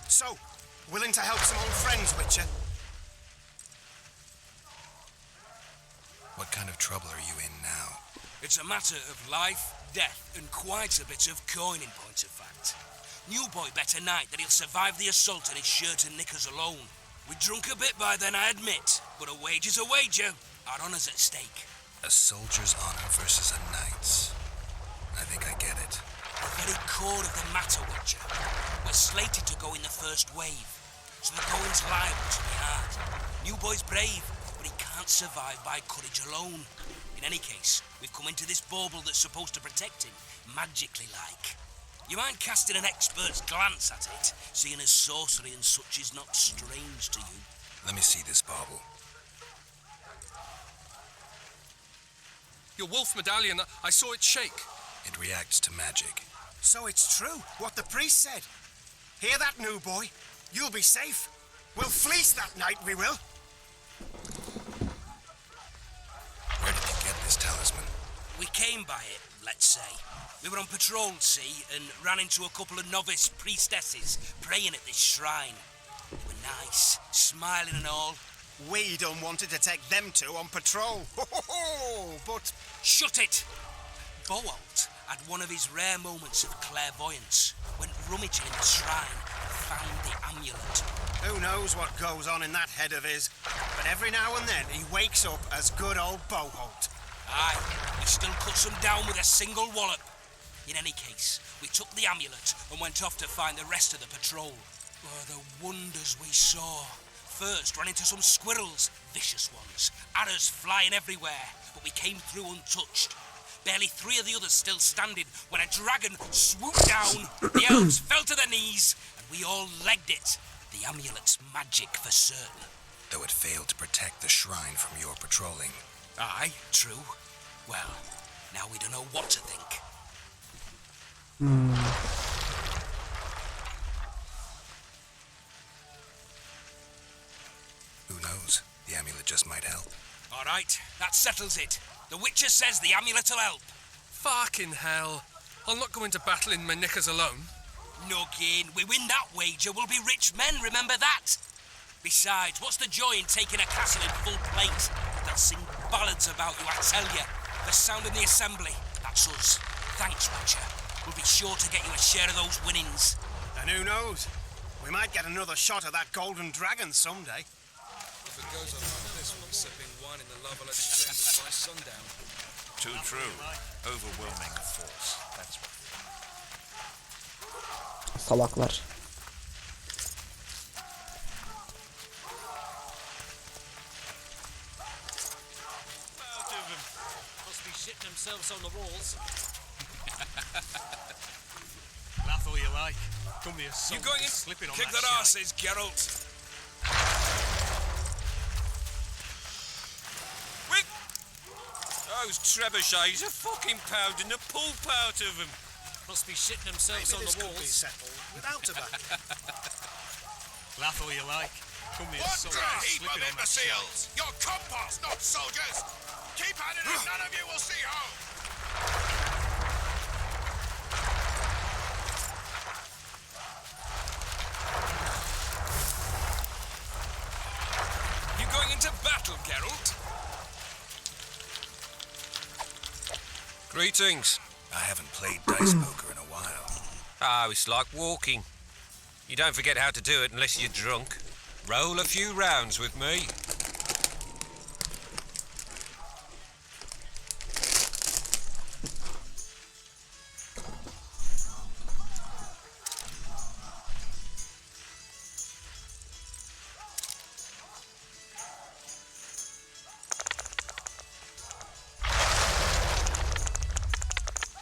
S2: So, willing to help some old friends, Witcher? What kind of trouble are you in now?
S5: It's a matter of life, death, and quite a bit of coin in point of fact. New Boy bet a night that he'll survive the assault in his shirt and knickers alone. We drunk a bit by then, I admit, but a wager's a wager. Our honour's at stake.
S2: A soldier's honor versus a knight's. I think I get it.
S5: The very core of the matter, Witcher. We're slated to go in the first wave, so the going's liable to be hard. New Boy's brave, but he can't survive by courage alone. In any case, we've come into this bauble that's supposed to protect him, magically like. You mind casting an expert's glance at it, seeing as sorcery and such is not strange to you?
S2: Let me see this bauble.
S6: Your wolf medallion, I saw it shake.
S2: It reacts to magic. So it's true, what the priest said. Hear that, New Boy? You'll be safe. We'll fleece that night, we will. Where did you get this talisman?
S5: We came by it, let's say. We were on patrol, see, and ran into a couple of novice priestesses praying at this shrine. They were nice, smiling and all.
S2: We done wanted to take them two on patrol. But
S5: Shut it! Boholt had one of his rare moments of clairvoyance, went rummaging in the shrine and found the amulet.
S2: who knows what goes on in that head of his? But every now and then he wakes up as good old Boholt.
S5: Aye, he still cuts them down with a single wallop. In any case, we took the amulet and went off to find the rest of the patrol. Oh, the wonders we saw. First, ran into some squirrels, vicious ones, arrows flying everywhere, but we came through untouched. Barely 3 of the others still standing when a dragon swooped down, the elves fell to their knees, and we all legged it. The amulet's magic for certain.
S2: Though it failed to protect the shrine from your patrolling.
S5: Aye, true. Well, now we don't know what to think.
S2: Who knows? The amulet just might help.
S5: All right, that settles it. The Witcher says the amulet'll help.
S6: Fucking hell. I'll not go into battle in my knickers alone. No gain. We win that wager, we'll be rich men, remember that? Besides, what's the joy in taking a castle in full plate? They'll sing ballads about you, I tell you. The sound in the assembly, that's us. Thanks, Roger. We'll be sure to get you a share of those winnings.
S3: And who knows? We might get another shot at that golden dragon someday.
S9: If it goes on like this, we'll be sipping wine in the lava-lit chambers by sundown.
S2: Too true. Overwhelming force. That's right.
S1: Salaklar.
S6: Must be shitting themselves on the walls.
S3: Laugh all you like. Come here,
S9: You going in?
S3: slipping on
S9: Kick
S3: that
S9: their
S3: shite.
S9: asses, Geralt.
S8: Quick! Those trebuchets are fucking pounding the pulp out of them.
S6: Must be shitting themselves
S3: Maybe
S6: on
S3: this
S6: the
S3: could be
S6: walls.
S3: settled without a battle. Laugh all you like. Come here,
S2: What
S3: soldier,
S2: a heap of
S3: slipping on that shite.
S2: imbeciles! You're compost, not soldiers! Keep at it and none of you will see home!
S9: You going into battle, Geralt?
S8: Greetings.
S2: I haven't played Dice Poker in a while.
S8: Oh, it's like walking. You don't forget how to do it unless you're drunk. Roll a few rounds with me.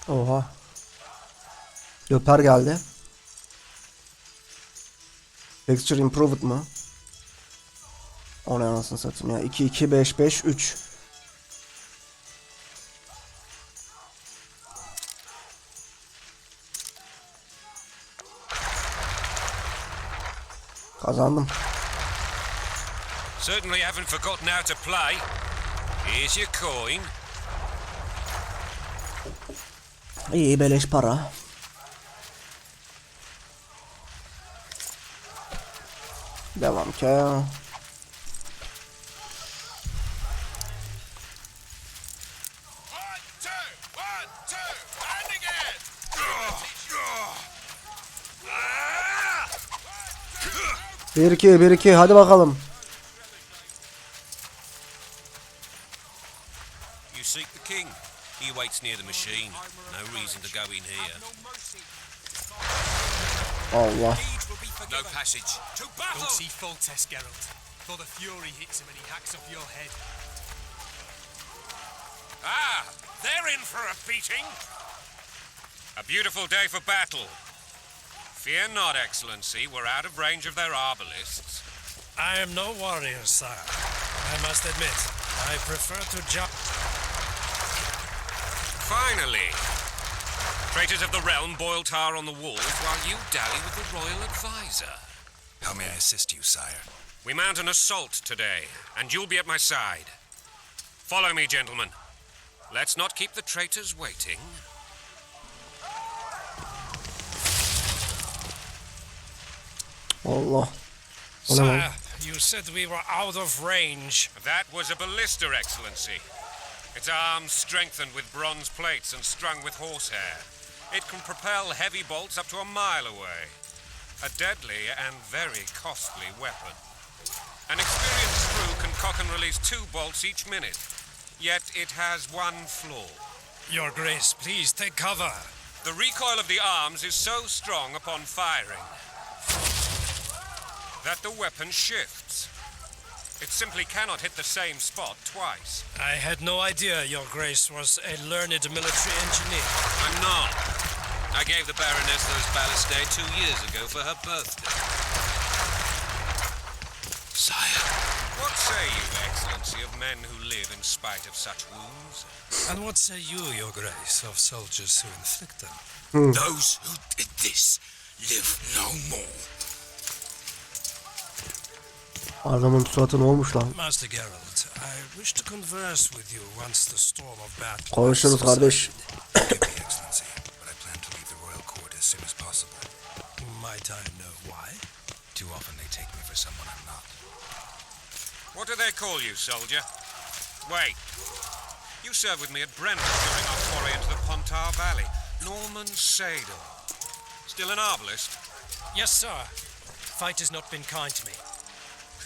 S1: Oha. Löper geldi. Texture Improved mı? O ne anasını satayım ya. 2 2 5 5 3. Kazandım.
S8: Certainly haven't forgotten how to play. Here's your coin.
S1: İyi beleş para. Devam ki. 1-2 1-2 hadi bakalım.
S8: You seek the king. He waits near the machine. No reason to go in here.
S1: Allah.
S8: No passage. To battle!
S3: Don't see full test, Geralt. For the fury hits him and he hacks off your head.
S8: Ah, they're in for a beating. A beautiful day for battle. Fear not, Excellency. We're out of range of their arbalists.
S6: I am no warrior, sire. I must admit, I prefer to jump.
S8: Finally. Traitors of the realm boil tar on the walls while you dally with the royal advisor.
S2: How may I assist you, sire?
S8: We mount an assault today, and you'll be at my side. Follow me, gentlemen. Let's not keep the traitors waiting.
S1: Allah. O ne lan?
S6: Sire, you said we were out of range.
S8: That was a ballista, Excellency. Its arms strengthened with bronze plates and strung with horsehair. It can propel heavy bolts up to a mile away. A deadly and very costly weapon. An experienced crew can cock and release 2 bolts each minute. Yet it has one flaw.
S6: Your Grace, please take cover.
S8: The recoil of the arms is so strong upon firing that the weapon shifts. It simply cannot hit the same spot twice.
S6: I had no idea Your Grace was a learned military engineer.
S8: I'm not. I gave the Baroness those ballistae 2 years ago for her birthday.
S2: Sire.
S8: What say you, Excellency, of men who live in spite of such wounds?
S6: And what say you, Your Grace, of soldiers who inflict them?
S2: Those who did this live no more.
S1: Adamın suratı ne olmuş lan?
S6: Master Geralt, I wish to converse with you once the storm of battle.
S1: Konuşuruz kardeş.
S2: Forgive me, Excellency, but I plan to leave the royal court as soon as possible.
S9: Might I know why?
S2: Too often they take me for someone I'm not.
S8: What do they call you, soldier? Wait. You served with me at Brennan during our foray into the Pontar Valley. Norman Sador. Still an arbalist?
S10: Yes, sir. Fate has not been kind to me.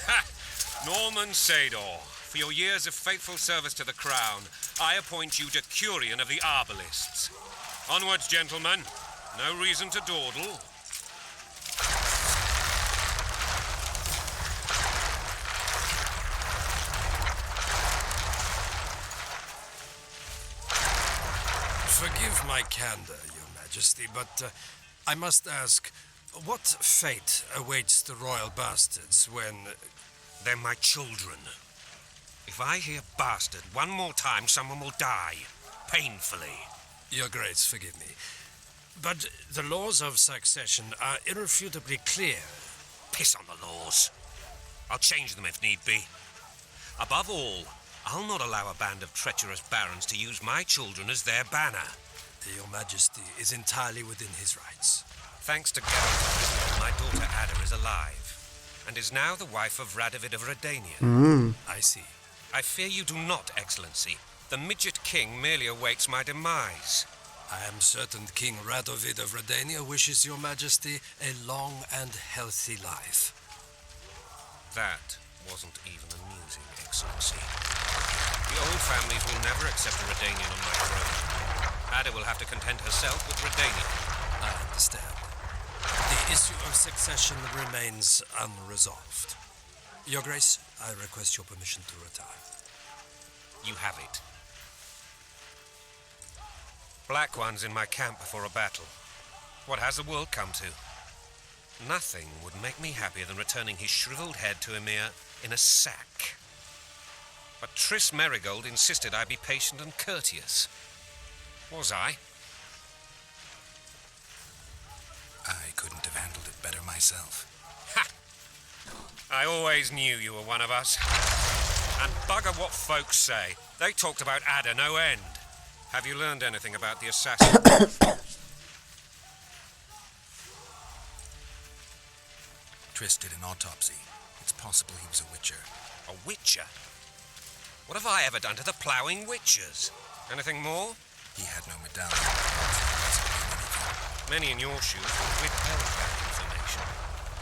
S8: Ha! Norman Sador. For your years of faithful service to the Crown, I appoint you Decurion of the Arbalists. Onwards, gentlemen. No reason to dawdle.
S10: Forgive my candor, Your Majesty, but I must ask, what fate awaits the royal bastards when...
S8: They're my children. If I hear bastard one more time, someone will die. Painfully.
S10: Your Grace, forgive me. But the laws of succession are irrefutably clear.
S8: Piss on the laws. I'll change them if need be. Above all, I'll not allow a band of treacherous barons to use my children as their banner.
S10: Your Majesty is entirely within his rights.
S8: Thanks to Gareth, my daughter Ada is alive, and is now the wife of Radovid of Redania.
S10: I see.
S8: I fear you do not, Excellency. The midget king merely awaits my demise.
S10: I am certain King Radovid of Redania wishes Your Majesty a long and healthy life.
S8: That wasn't even amusing, Excellency. The old families will never accept a Redanian on my throne. Ada will have to content herself with Redania.
S10: I understand. The issue of succession remains unresolved. Your Grace, I request your permission to retire.
S8: You have it. Black One's in my camp before a battle. What has the world come to? Nothing would make me happier than returning his shriveled head to Emir in a sack. But Triss Merigold insisted I be patient and courteous. Was I?
S2: I couldn't have handled it better myself.
S8: Ha! I always knew you were one of us. And bugger what folks say. They talked about Ada no end. Have you learned anything about the assassin?
S2: Triss did an autopsy. It's possible he was a witcher.
S8: A witcher? What have I ever done to the ploughing witchers? Anything more?
S2: He had no medallion. Possibly anything.
S8: Many in your shoes would withheld that information.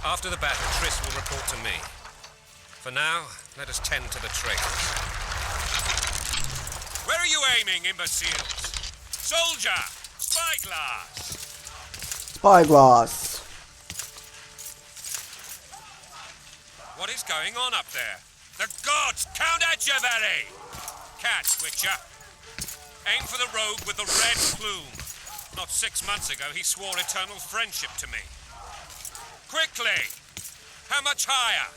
S8: After the battle, Triss will report to me. For now, let us tend to the traitors. Where are you aiming, imbeciles? Soldier! Spyglass!
S1: Spyglass.
S8: What is going on up there? The gods count at you, very! Catch, Witcher. Aim for the rogue with the red plume. Not 6 months ago, he swore eternal friendship to me. Quickly! How much higher?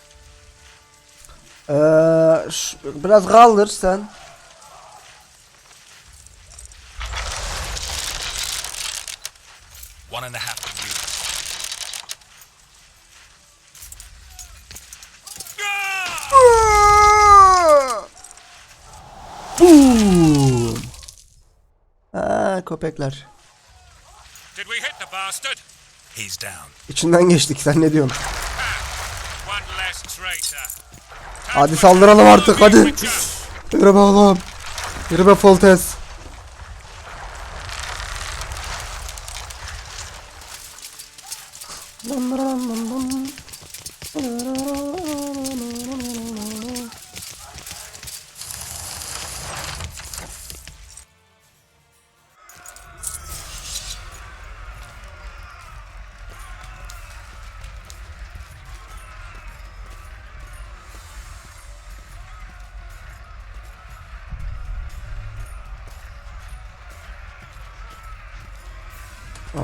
S1: Biraz kaldır sen.
S2: One and a half of you.
S1: Boom. Köpekler.
S8: Did we hit the bastard?
S2: He's down.
S1: İçinden geçtik, sen ne diyorsun?
S8: One less traitor.
S1: Hadi saldıralım artık, hadi. Yürü be oğlum. Yürü be Foltez.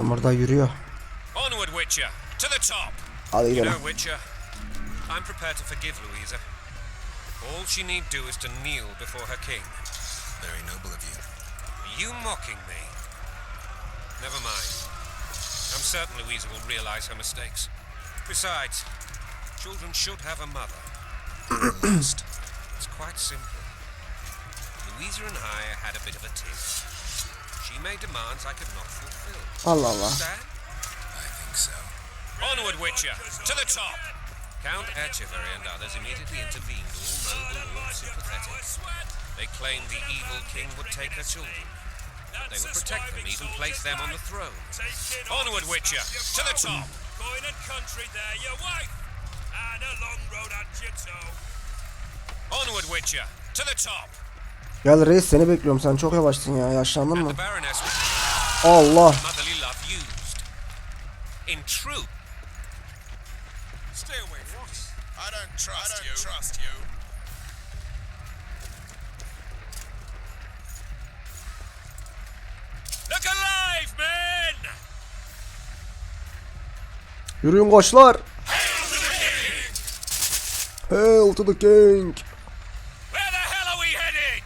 S1: Burada yürüyor.
S8: Onward, Witcher, to the top.
S1: Hadi
S8: You
S1: gidelim.
S8: know, Witcher, I'm prepared to forgive Louisa. All she need do is to kneel before her king.
S2: Very noble of you.
S8: Are you mocking me? Never mind. I'm certain Louisa will realize her mistakes. Besides, children should have a mother. Must. It's quite simple. Louisa and I had a bit of a tiff. She made demands I could not fulfill.
S1: Allah Allah.
S8: Understand?
S2: I think so.
S8: Onward, Witcher, to the top! Count Etchevery and others immediately intervened, all noble, all sympathetic. They claimed the evil king would take her children. They would protect them, even place them on the throne. Onward, Witcher, to the top!
S5: Going and country there, your wife, and a long road at Jitso.
S8: Onward, Witcher, to the top!
S1: Gel reis, seni bekliyorum. Sen çok yavaşsın ya. Yaşlandın
S8: And
S1: mı?
S8: the Baroness
S1: Allah.
S8: motherly love used. In truth,
S3: Stay away from me. I don't trust you.
S5: Look alive, men!
S1: Yürüyün koçlar. Hail to the king.
S5: Where the hell are we headed?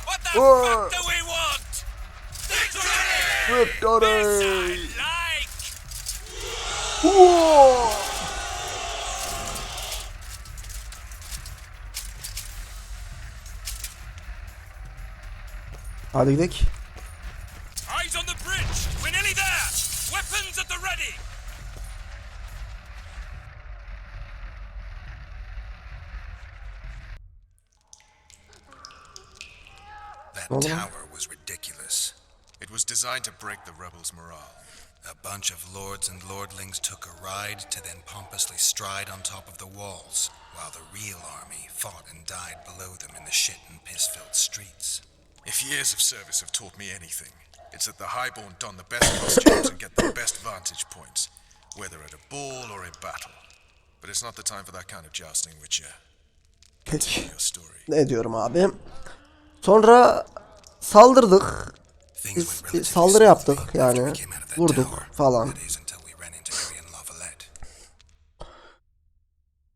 S5: What the
S1: Whoa.
S5: fuck do we want?
S1: Victory.
S5: This I like!
S1: Whoa. Hadi gidelim.
S5: Eyes on the bridge! We're nearly there! Weapons at the ready!
S3: That
S1: Oğlum.
S3: tower was ridiculous. It was designed to break the rebels' morale. A bunch of lords and lordlings took a ride to then pompously stride on top of the walls, while the real army fought and died below them in the shit and piss-filled streets. If years of service have taught me anything, it's that the highborn don the best costumes and get the best vantage points, whether at a ball or in battle. But it's not the time for that kind of jousting, Witcher. Continue your story.
S1: Ne diyorum abi? Sonra saldırdık.
S3: Things
S1: Biz
S3: went
S1: bir
S3: relatively
S1: saldırı yaptık
S3: smoothly after
S1: yani.
S3: we came out of that
S1: Vurduk
S3: tower.
S1: falan.
S3: That is until we ran into Arian Lavalette.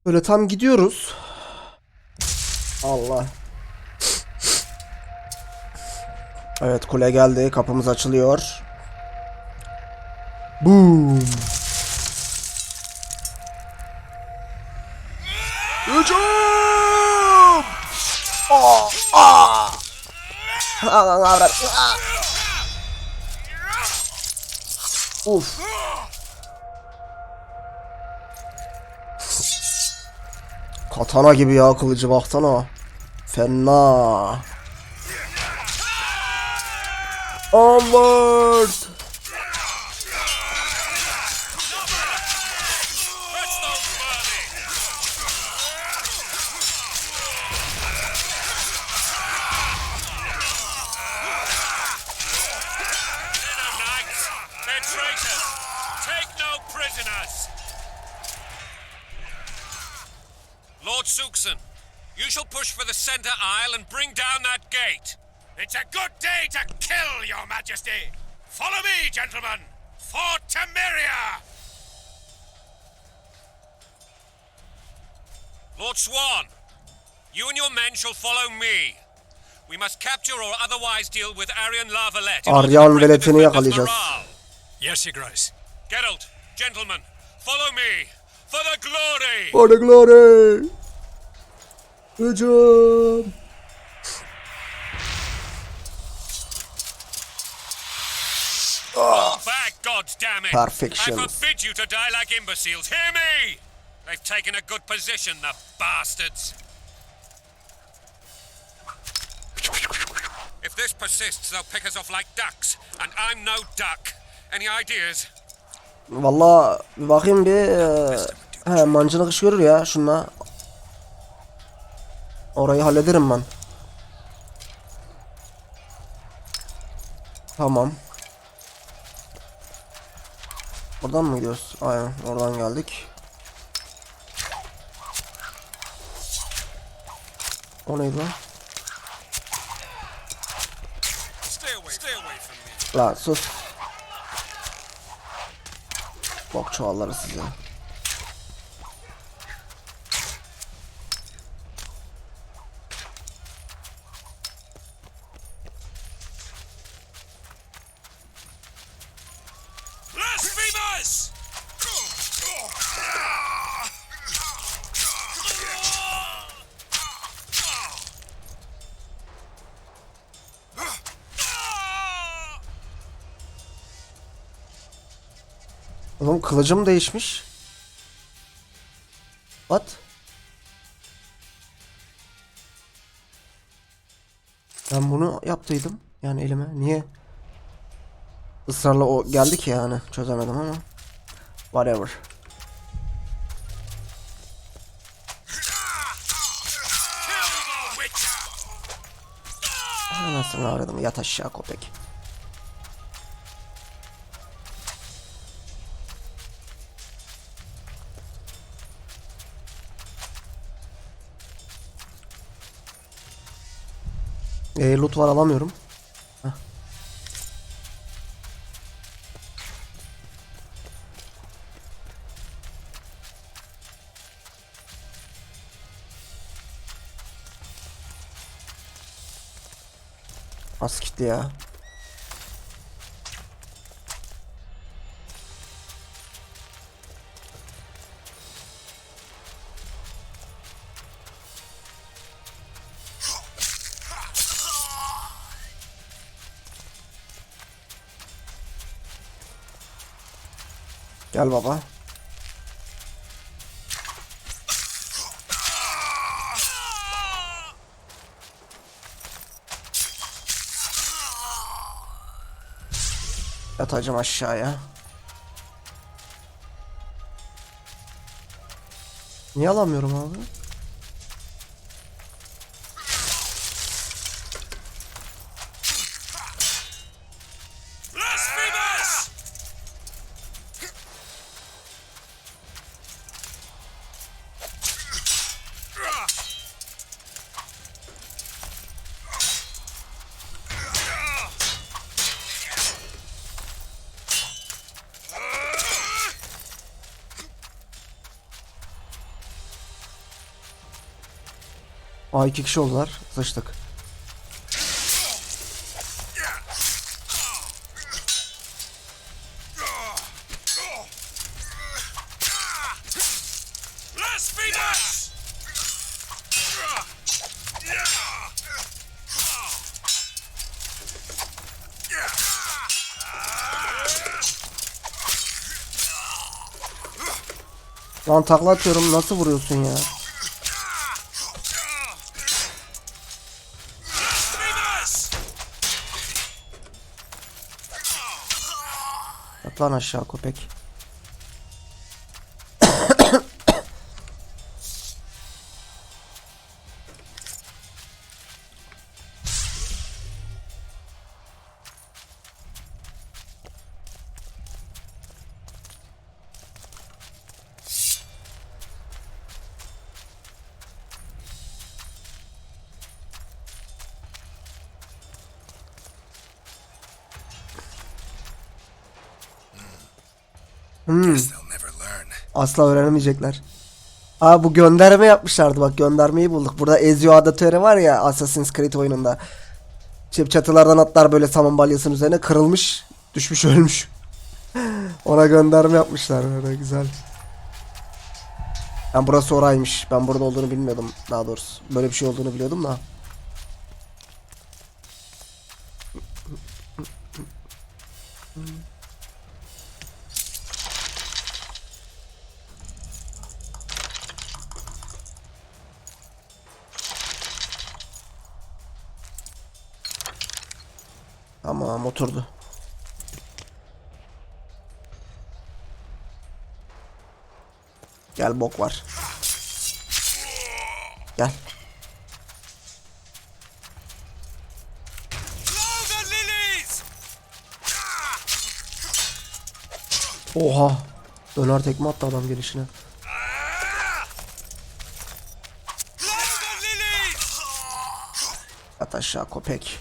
S1: Böyle tam gidiyoruz. Allah. Evet, kule geldi. Kapımız açılıyor. Boom. Hücum! Aa! Aa! Aman avrat. Aa! Uf. Katana gibi ya kılıcı, baksana. Fena. Onward.
S5: They're traitors! Take no prisoners!
S8: Lord Suxon, you shall push for the center aisle and bring down that gate.
S5: It's a good day to kill, your majesty! Follow me, gentlemen! For Temeria!
S8: Lord Swan, you and your men shall follow me. We must capture or otherwise deal with Arian Lavalette.
S1: Aryan veletini yakalayacağız.
S10: Yes, Your Grace.
S8: Geralt, gentlemen, follow me for the glory.
S1: For the glory. Hücum.
S8: Fall back, goddammit!
S1: Perfection.
S8: I forbid you to die like imbeciles. Hear me! They've taken a good position, the bastards. If this persists, they'll pick us off like ducks, and I'm no duck. Any ideas?
S1: Vallahi bir bakayım bir. Mancınık iş görür ya şunla. Orayı hallederim ben. Tamam. Buradan mı gidiyoruz? Aynen, oradan geldik. O neydi lan?
S3: Stay away from me.
S1: Lan sus. Bak çuvalları size.
S5: Blasphemers!
S1: Oğlum kılıcım değişmiş. What? Ben bunu yaptıydım. Yani elime. Niye? Israrla o geldi ki yani. Çözemedim ama. Whatever. Anasını aradım. Yat aşağı köpek. Loot var, alamıyorum. Heh. Az gitti ya. Gel baba. Yatacağım aşağıya. Niye alamıyorum abi? Aa, 2 kişi oldular. Sıçtık. Lan takla atıyorum, nasıl vuruyorsun ya? Yat lan aşağı köpek. Asla öğrenemeyecekler. Aa, bu gönderme yapmışlardı, bak göndermeyi bulduk. Burada Ezio Auditore var ya Assassin's Creed oyununda. Çatılardan atlar böyle saman balyasının üzerine, kırılmış, düşmüş, ölmüş. Ona gönderme yapmışlar böyle, güzel. Yani burası oraymış. Ben burada olduğunu bilmiyordum daha doğrusu. Böyle bir şey olduğunu biliyordum da. Tamam, oturdu. Gel, bok var. Gel. Oha. Döner tekme attı adam gelişine. At aşağı köpek.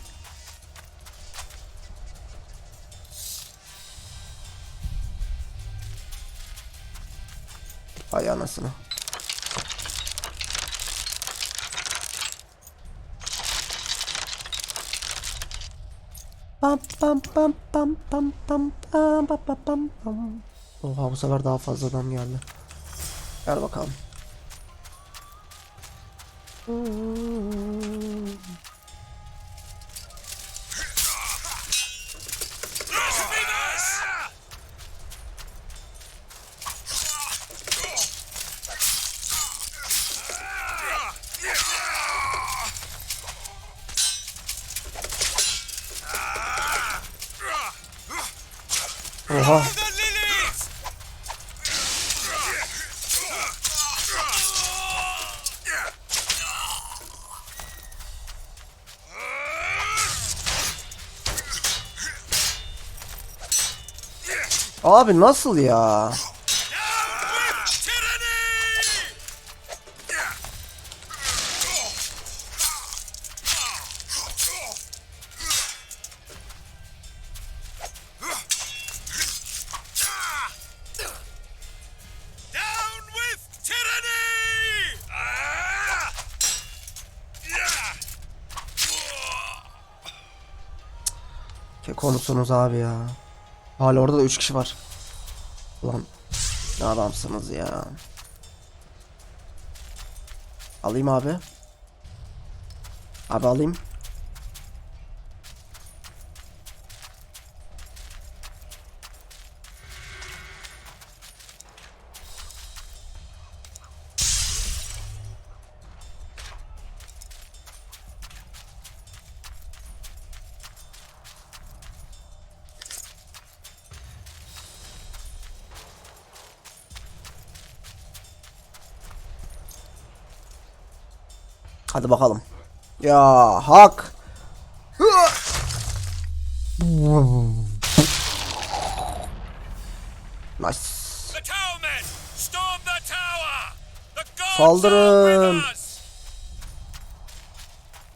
S1: Ay anasını. Pam pam pam pam pam pam pam pam pam pam. Oha, bu sefer daha fazla adam geldi. Gel bakalım. Oha. Abi nasıl ya? Konusunuz abi ya. Hala orada da 3 kişi var. Ulan ne adamsınız ya. Alayım abi. Abi alayım. Hadi bakalım. Ya hak. Nice. Saldırın.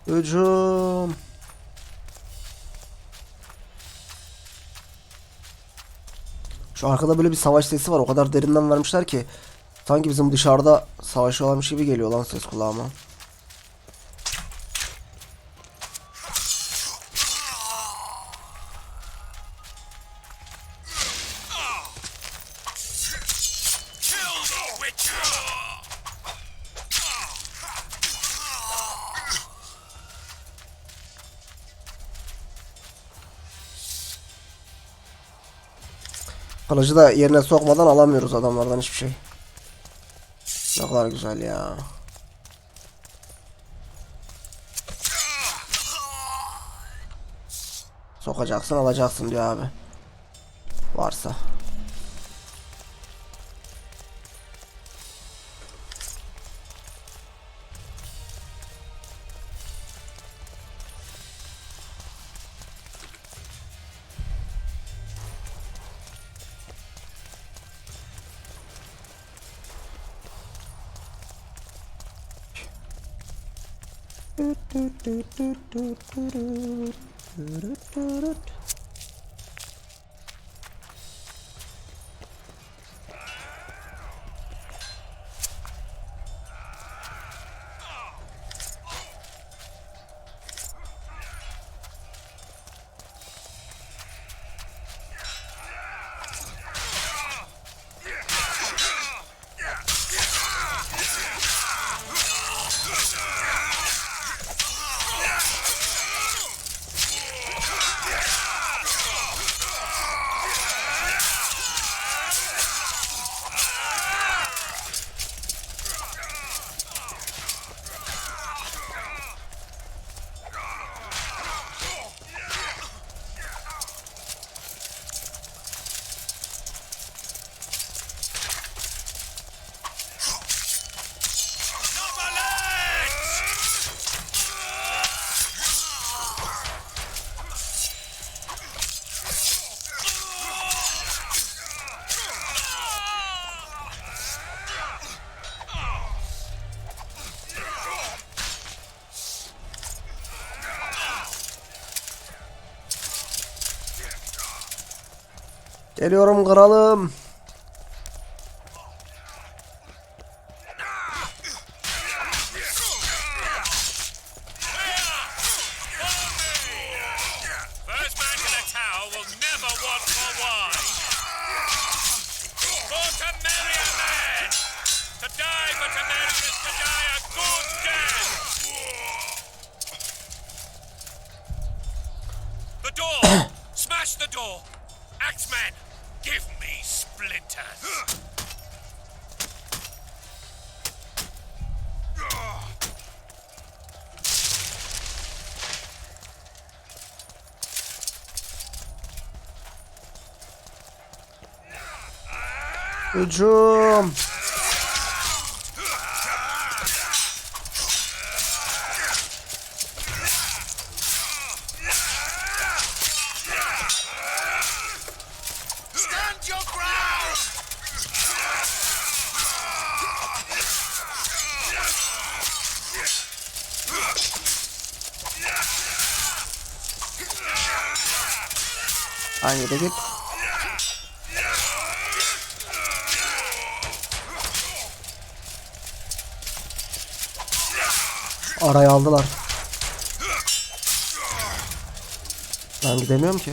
S1: Hücum. Şu arkada böyle bir savaş sesi var. O kadar derinden vermişler ki sanki bizim dışarıda savaşıyorlarmış gibi geliyor lan ses kulağıma. Kılıcı da yerine sokmadan alamıyoruz adamlardan hiçbir şey. Ne kadar güzel ya. Sokacaksın alacaksın diyor abi. Varsa. Geliyorum kralım.
S8: Smash the door! Axeman, give me splinters!
S1: Hücum.
S2: Stand your ground!
S1: Aynı da git. Arayı aldılar. Ben gidemiyorum ki.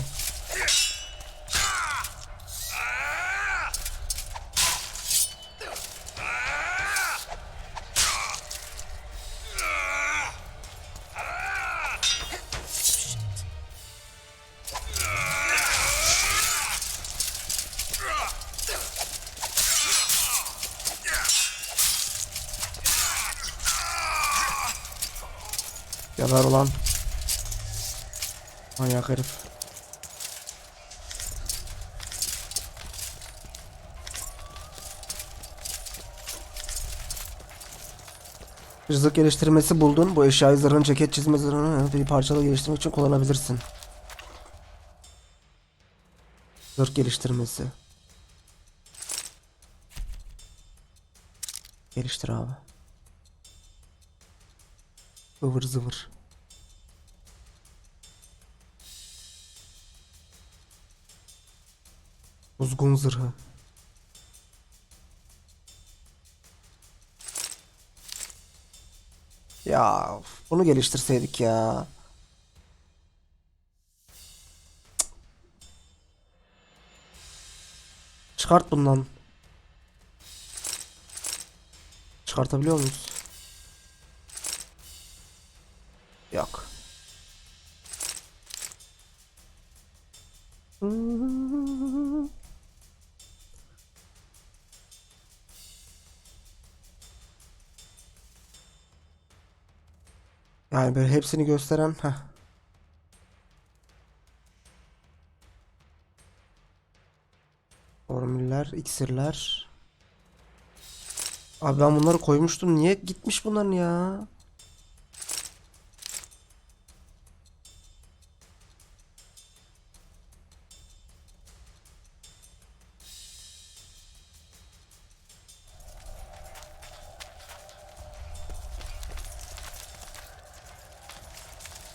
S1: Geber ulan. Manyak herif. Zırh geliştirmesi buldun. Bu eşyayı zırhın, ceket, çizme zırhını bir parçalı geliştirmek için kullanabilirsin. Zırh geliştirmesi. Geliştir abi. Ivır zıvır. Uzgun zırhı. Ya bunu geliştirseydik ya. Çıkart bundan. Çıkartabiliyor muyuz? Yok. Yani böyle hepsini gösteren formüller, iksirler. Abi ben bunları koymuştum. Niye gitmiş bunların ya?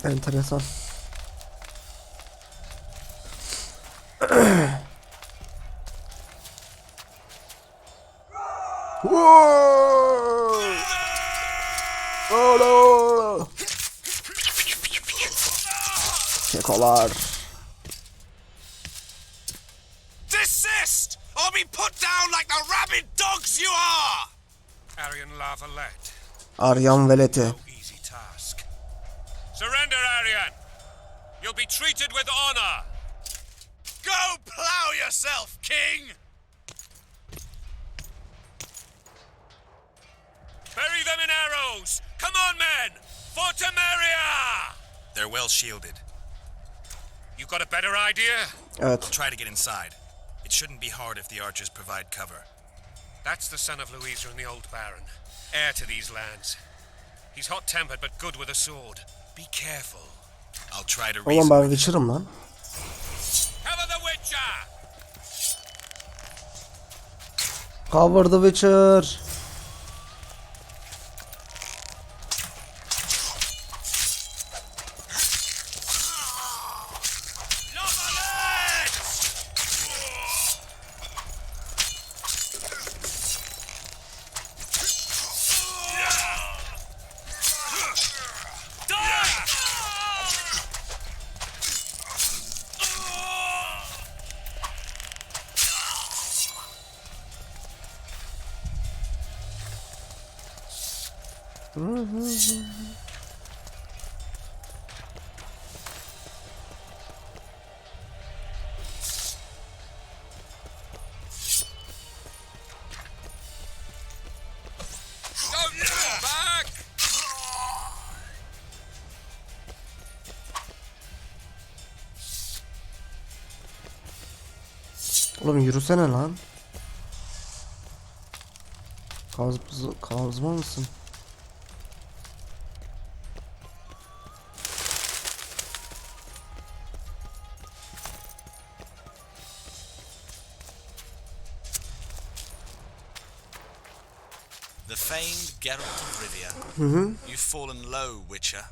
S1: Enteresan. Kekolar.
S2: Desist, or be put down like the rabid dogs you are!
S8: Aryan Lavalette.
S1: Aryan veleti.
S8: No easy task. Surrender, Aryan. You'll be treated with honor.
S2: Go plow yourself, King!
S8: Bury them in arrows. Come on, men. For Temeria!
S2: They're well shielded.
S8: You got a better idea?
S1: Evet.
S2: Try to get inside. It shouldn't be hard if the archers provide cover.
S8: That's the son of Louisa and the old Baron, heir to these lands. He's hot-tempered but good with a sword. Be careful.
S2: I'll try to
S1: Oğlum
S2: reason.
S1: ben Witcher'ım lan.
S8: Cover the Witcher!
S1: Cover the Witcher.
S8: Don't go back!
S1: Oğlum yürüsene lan. Kazma mısın?
S11: The famed Geralt of Rivia. You've fallen low, Witcher.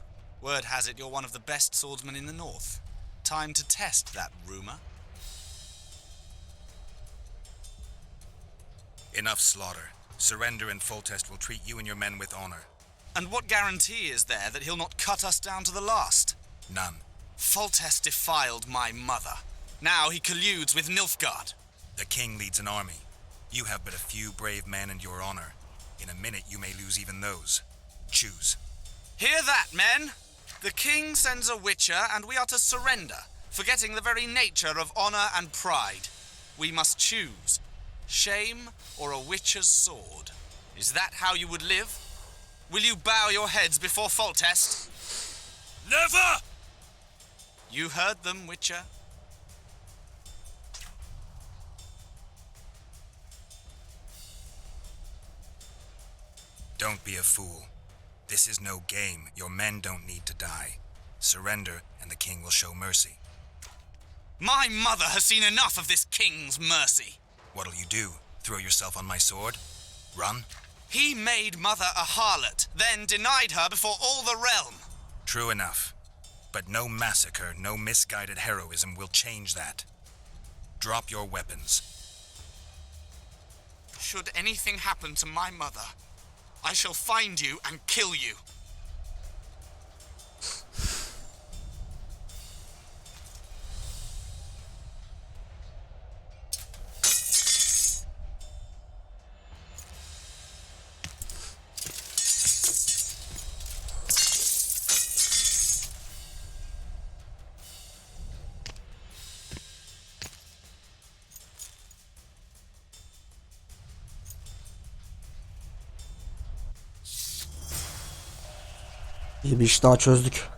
S11: Word has it you're one of the best swordsmen in the north. Time to test that rumor.
S2: Enough slaughter. Surrender and Foltest will treat you and your men with honor.
S11: And what guarantee is there that he'll not cut us down to the last?
S2: None.
S11: Foltest defiled my mother. Now he colludes with Nilfgaard.
S2: The king leads an army. You have but a few brave men and your honor. In a minute you may lose even those. Choose.
S11: Hear that, men? The king sends a witcher and we are to surrender, forgetting the very nature of honor and pride. We must choose. Shame or a witcher's sword? Is that how you would live? Will you bow your heads before Foltest?
S5: Never!
S11: You heard them, Witcher.
S2: Don't be a fool. This is no game. Your men don't need to die. Surrender and the king will show mercy.
S11: My mother has seen enough of this king's mercy.
S2: What'll you do? Throw yourself on my sword? Run?
S11: He made mother a harlot, then denied her before all the realm.
S2: True enough. But no massacre, no misguided heroism will change that. Drop your weapons.
S11: Should anything happen to my mother, I shall find you and kill you.
S1: İyi bir iş daha çözdük.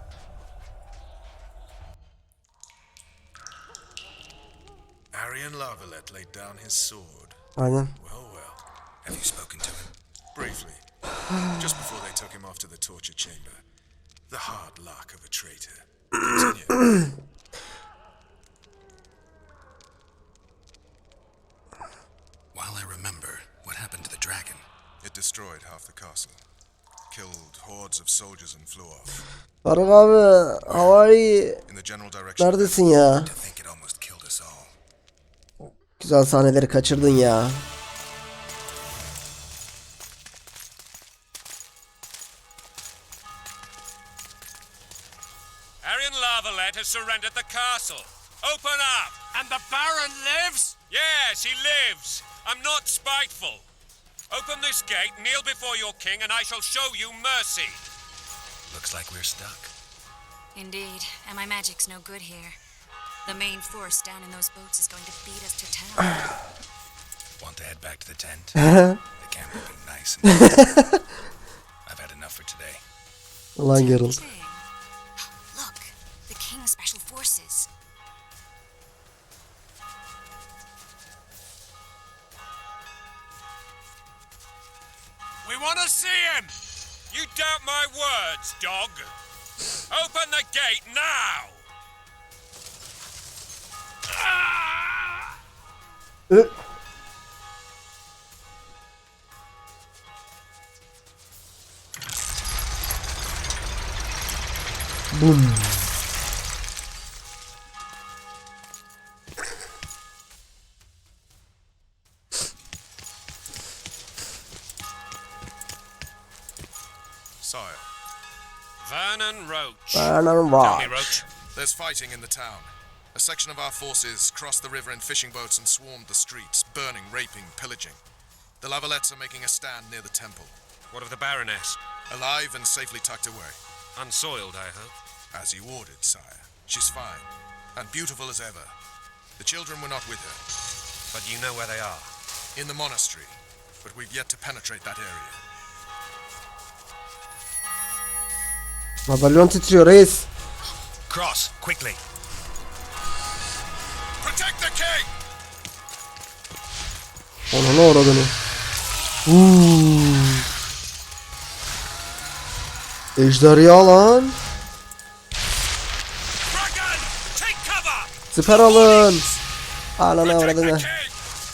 S3: Arian Lavalette laid down his sword.
S1: Aynen.
S3: Well, well.
S2: Have you spoken to him?
S3: Briefly. Just before they took him off to the torture chamber. The hard luck of a traitor. Continue.
S2: While I remember, what happened to the dragon?
S3: It destroyed half the castle. Killed hordes of soldiers and flew off.
S1: Faruk abi, how are you?
S3: In the general direction.
S1: Neredesin ya?
S2: To think it almost killed us all.
S1: Güzel sahneleri kaçırdın ya.
S8: Arian Lavalette has surrendered the castle. Open up!
S10: And the Baron lives?
S8: Yes, he lives. I'm not spiteful. Open this gate, kneel before your king, and I shall show you mercy.
S2: Looks like we're stuck.
S7: Indeed, and my magic's no good here. The main force down in those boats is going to beat us to town.
S2: Want to head back to the tent? The camp will be nice and I've had enough for today.
S1: Ulan Geralt.
S7: Look, the King's special forces.
S8: We want to see him! You doubt my words, dog. Open the gate now!
S1: Boom.
S3: Sire,
S8: Vernon Roach.
S1: Vernon
S8: Tell me,
S1: Roach.
S8: Roach.
S3: there's fighting in the town. A section of our forces crossed the river in fishing boats and swarmed the streets, burning, raping, pillaging. The Lavalettes are making a stand near the temple.
S8: What of the Baroness?
S3: Alive and safely tucked away.
S8: Unsoiled, I hope.
S3: As you ordered, sire. She's fine, and beautiful as ever. The children were not with her.
S8: But you know where they are.
S3: In the monastery, but we've yet to penetrate that area.
S1: Madalyon titriyor reis.
S2: Cross, quickly.
S3: Protect the king!
S1: Ona ne uğradığını. Ejderha lan. Siper alın. Ananı avradını.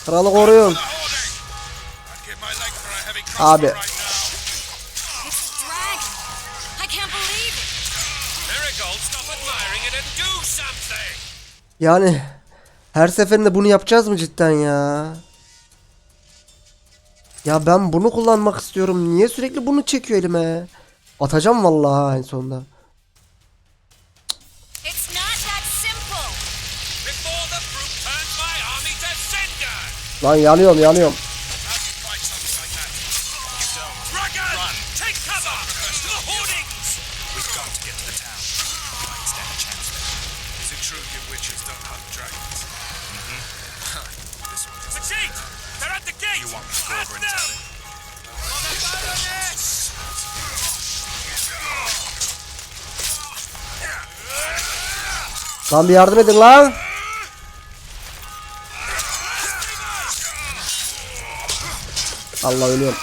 S1: Kralı koruyun. Abi.
S7: It's a dragon. I can't believe it.
S8: Marigold, stop admiring it and do something.
S1: Yani her seferinde bunu yapacağız mı cidden ya? Ya ben bunu kullanmak istiyorum. Niye sürekli bunu çekiyor elime? Atacağım vallahi en sonunda.
S7: It's not that simple.
S8: Before the brute turns my army to cinder.
S1: Lan yanıyorum.
S3: How do you fight something like that? You don't.
S8: Dragon, take cover. To the hoardings.
S3: We've got to get to the town. Might stand a chance there. Is it true you witches don't hunt dragons? This one doesn't.
S8: Succeed. They're at the gate.
S3: You want me to go over and tell him?
S1: Lan bir yardım edin lan. Allah ölüyorum.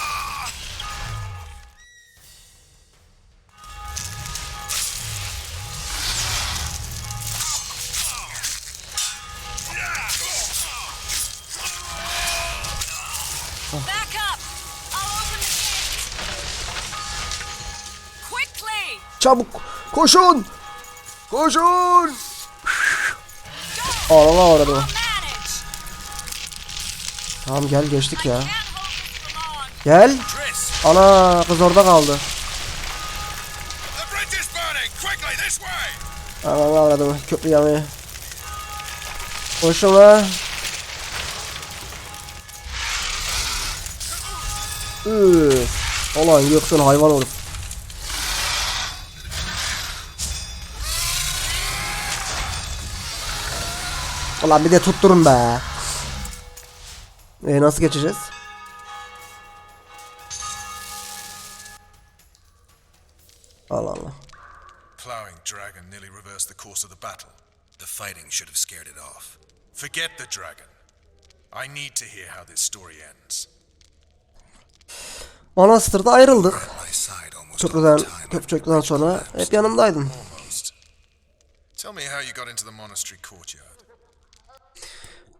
S7: Back up. I'll open the gate. Quickly.
S1: Çabuk koşun. Koşun. Allah orada.
S7: Manage.
S1: Tamam gel geçtik ya.
S7: Can't hold this for long.
S1: Gel. Ana kız orada kaldı.
S3: The bridge is burning! Quickly, this way!
S1: Ana orada köprü yanıyor. Koşun la. Ulan yoksun hayvan olur. Ulan bir de tutturun be. Nasıl geçeceğiz? Allah Allah.
S3: Plowing dragon nearly reversed the course of the battle. The fighting should have scared it off. Forget the dragon. I need to hear how this story ends.
S1: Manastırda ayrıldık.
S3: My side almost
S1: Köprüden, köprüden sonra hep yanımdaydın.
S3: almost. Tell me how you got into the monastery courtyard.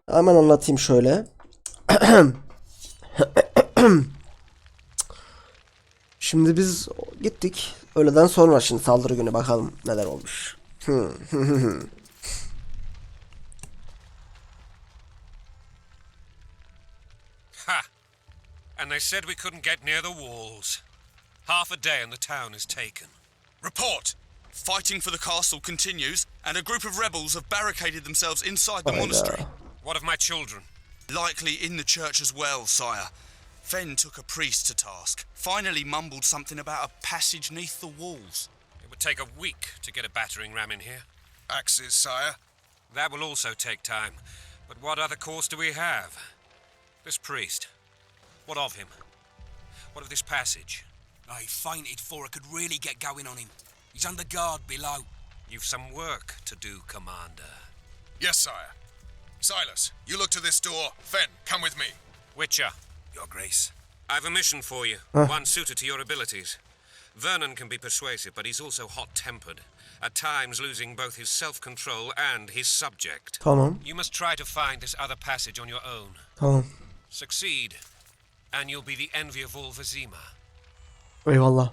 S1: Hemen anlatayım şöyle. Şimdi biz gittik. Öğleden sonra şimdi saldırı günü bakalım neler olmuş.
S8: Ha! And they said we couldn't get near the walls. Half a day and the town is taken.
S11: Report! Fighting for the castle continues, and a group of rebels have barricaded themselves inside the monastery.
S8: What of my children?
S11: Likely in the church as well, sire. Fen took a priest to task. Finally mumbled something about a passage neath the walls.
S8: It would take a week to get a battering ram in here.
S3: Axes, sire.
S8: That will also take time. But what other course do we have? This priest. What of him? What of this passage?
S6: I fainted before I could really get going on him. He's under guard below.
S8: You've some work to do, Commander.
S3: Yes, sire. Silas, you look to this door. Fen, come with me.
S8: Witcher,
S3: Your Grace.
S8: I've a mission for you. One suited to your abilities. Vernon can be persuasive, but he's also hot-tempered. At times losing both his self-control and his subject.
S1: Tamam.
S8: You must try to find this other passage on your own.
S1: Tamam.
S8: Succeed, and you'll be the envy of all Vizima.
S1: Eyvallah.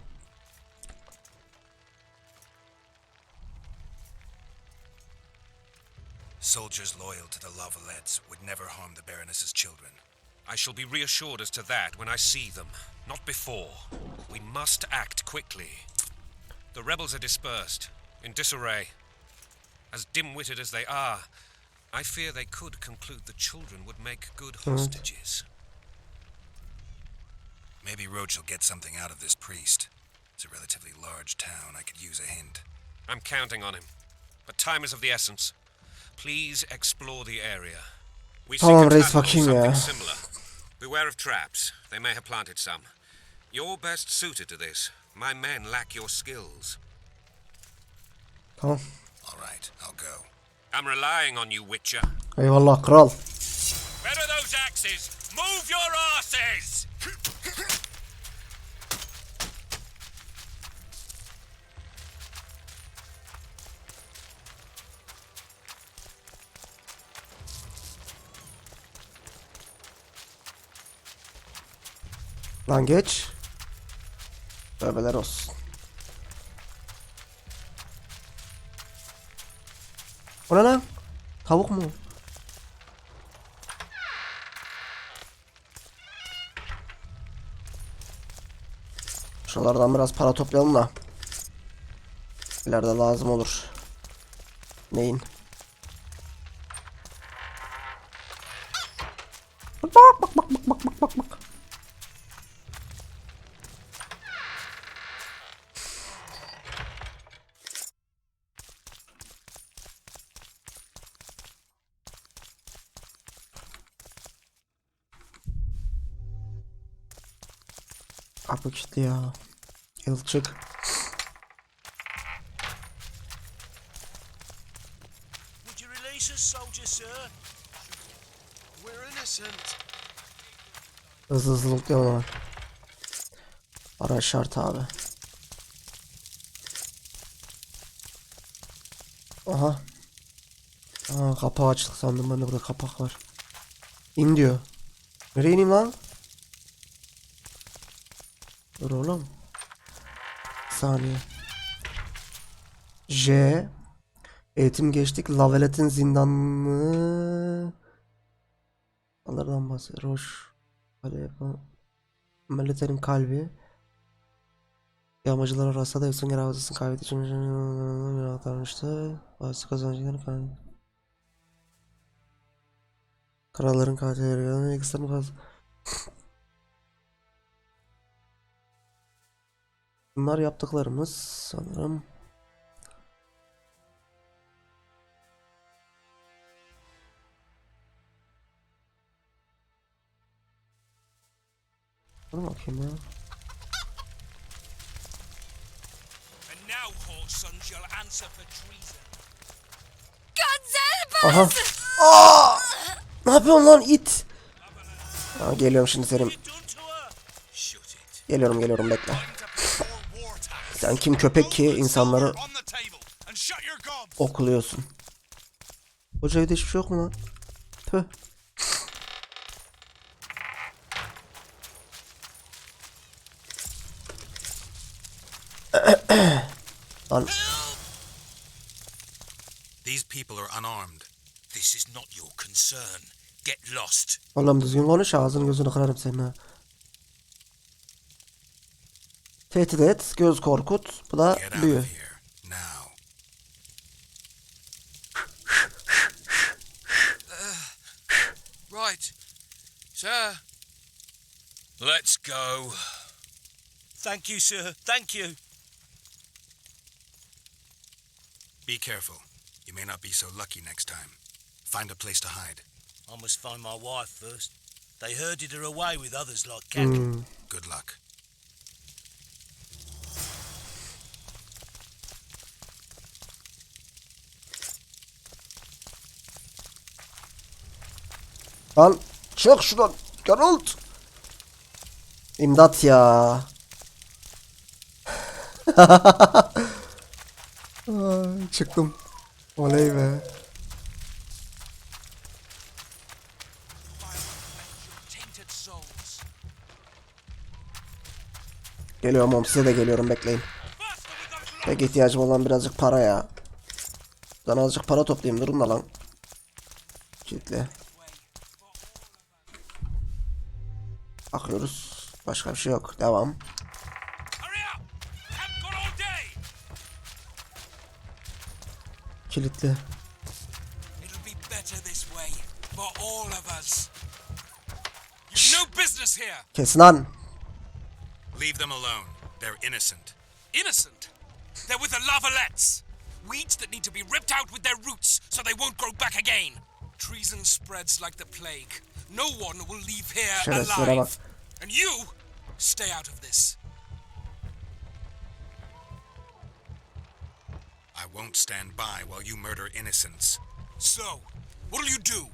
S3: Soldiers loyal to the Lavalettes would never harm the Baroness's children.
S8: I shall be reassured as to that when I see them, not before. We must act quickly. The rebels are dispersed, in disarray. As dim-witted as they are, I fear they could conclude the children would make good hostages.
S3: Maybe Roach will get something out of this priest. It's a relatively large town. I could use a hint.
S8: I'm counting on him. But time is of the essence. Please explore the area. We seek
S1: Tamam
S8: a
S1: reis,
S8: tunnel or
S1: bakayım
S8: something
S1: ya.
S8: similar. Beware of traps. They may have planted some. You're best suited to this. My men lack your skills.
S1: Tamam.
S3: All right, I'll go.
S8: I'm relying on you, Witcher.
S1: Eyvallah kral.
S8: Where are those axes? Move your asses!
S1: Lan geç. Tövbeler olsun. O ne lan? Tavuk mu? Şuralardan biraz para toplayalım da ileride lazım olur. Neyin? Bak bak bak bak bak bak bak. Kapı kilitli ya. Yılçık.
S5: Would you release us, soldier, sir?
S9: We're innocent.
S1: Hızlı hızlı lootlayalım hemen. Ara şart abi. Aha. Aa, kapağı açtık sandım ben de, burada kapak var. İn diyor. Nereye ineyim lan? Dur oğlum. Bir saniye. J. Eğitim geçtik. Lavaletin zindanı. Allah'tan bahsediyor. Roş. Hadi yapalım. Milletin kalbi. Yağmacılar arasında da Efsun Geravazısını kaybetti. Çünkü bir aktarmıştı. Bazı kazancıların kaybetti. Kralların katilleri. İkisinden fazla. Bunlar yaptıklarımız sanırım. Dur bakayım ya.
S6: And now, whore sons, you'll answer for treason.
S1: Aha. Aa! Ne yapıyorsun lan it? Aa, geliyorum şimdi Selim. Geliyorum bekle. Sen kim köpek ki insanları okuluyorsun? Hoca evde hiçbir şey yok mu lan? Tüh. Lan.
S2: These people are unarmed.
S5: This is not your concern. Get lost.
S1: Oğlum düzgün konuş, ağzını gözünü kırarım senin ha. Tehdit et, göz korkut. Bu da
S2: Get out
S1: büyü.
S2: of here now.
S9: Right. Sir.
S5: Let's go. Thank you, sir. Thank you.
S2: Be careful. You may not be so lucky next time. Find a place to hide.
S5: I must find my wife first. They herded her away with others like cattle.
S2: Good luck.
S1: Lan çık şuradan. Geralt. İmdat ya. Ay, çıktım. Oley be.
S6: Tainted souls.
S1: Geliyorum oğlum, size de geliyorum, bekleyin. Tek ihtiyacım olan birazcık para ya. Ben azıcık para toplayayım, durun da lan. Kilitle. Bakıyoruz. Başka bir şey yok. Devam.
S6: Hurry up! Haven't got all day.
S1: Kilitli.
S6: It'll be better this way for all of us. You've no business here.
S1: Kes lan.
S2: Leave them alone. They're innocent.
S6: Innocent. They're with the lavalettes. Weeds that need to be ripped out with their roots so they won't grow back again. Treason spreads like the plague. No one will leave here
S1: Şerefsizlere bak.
S6: alive. And you, stay out of this.
S2: I won't stand by while you murder innocents.
S6: So, what'll you do?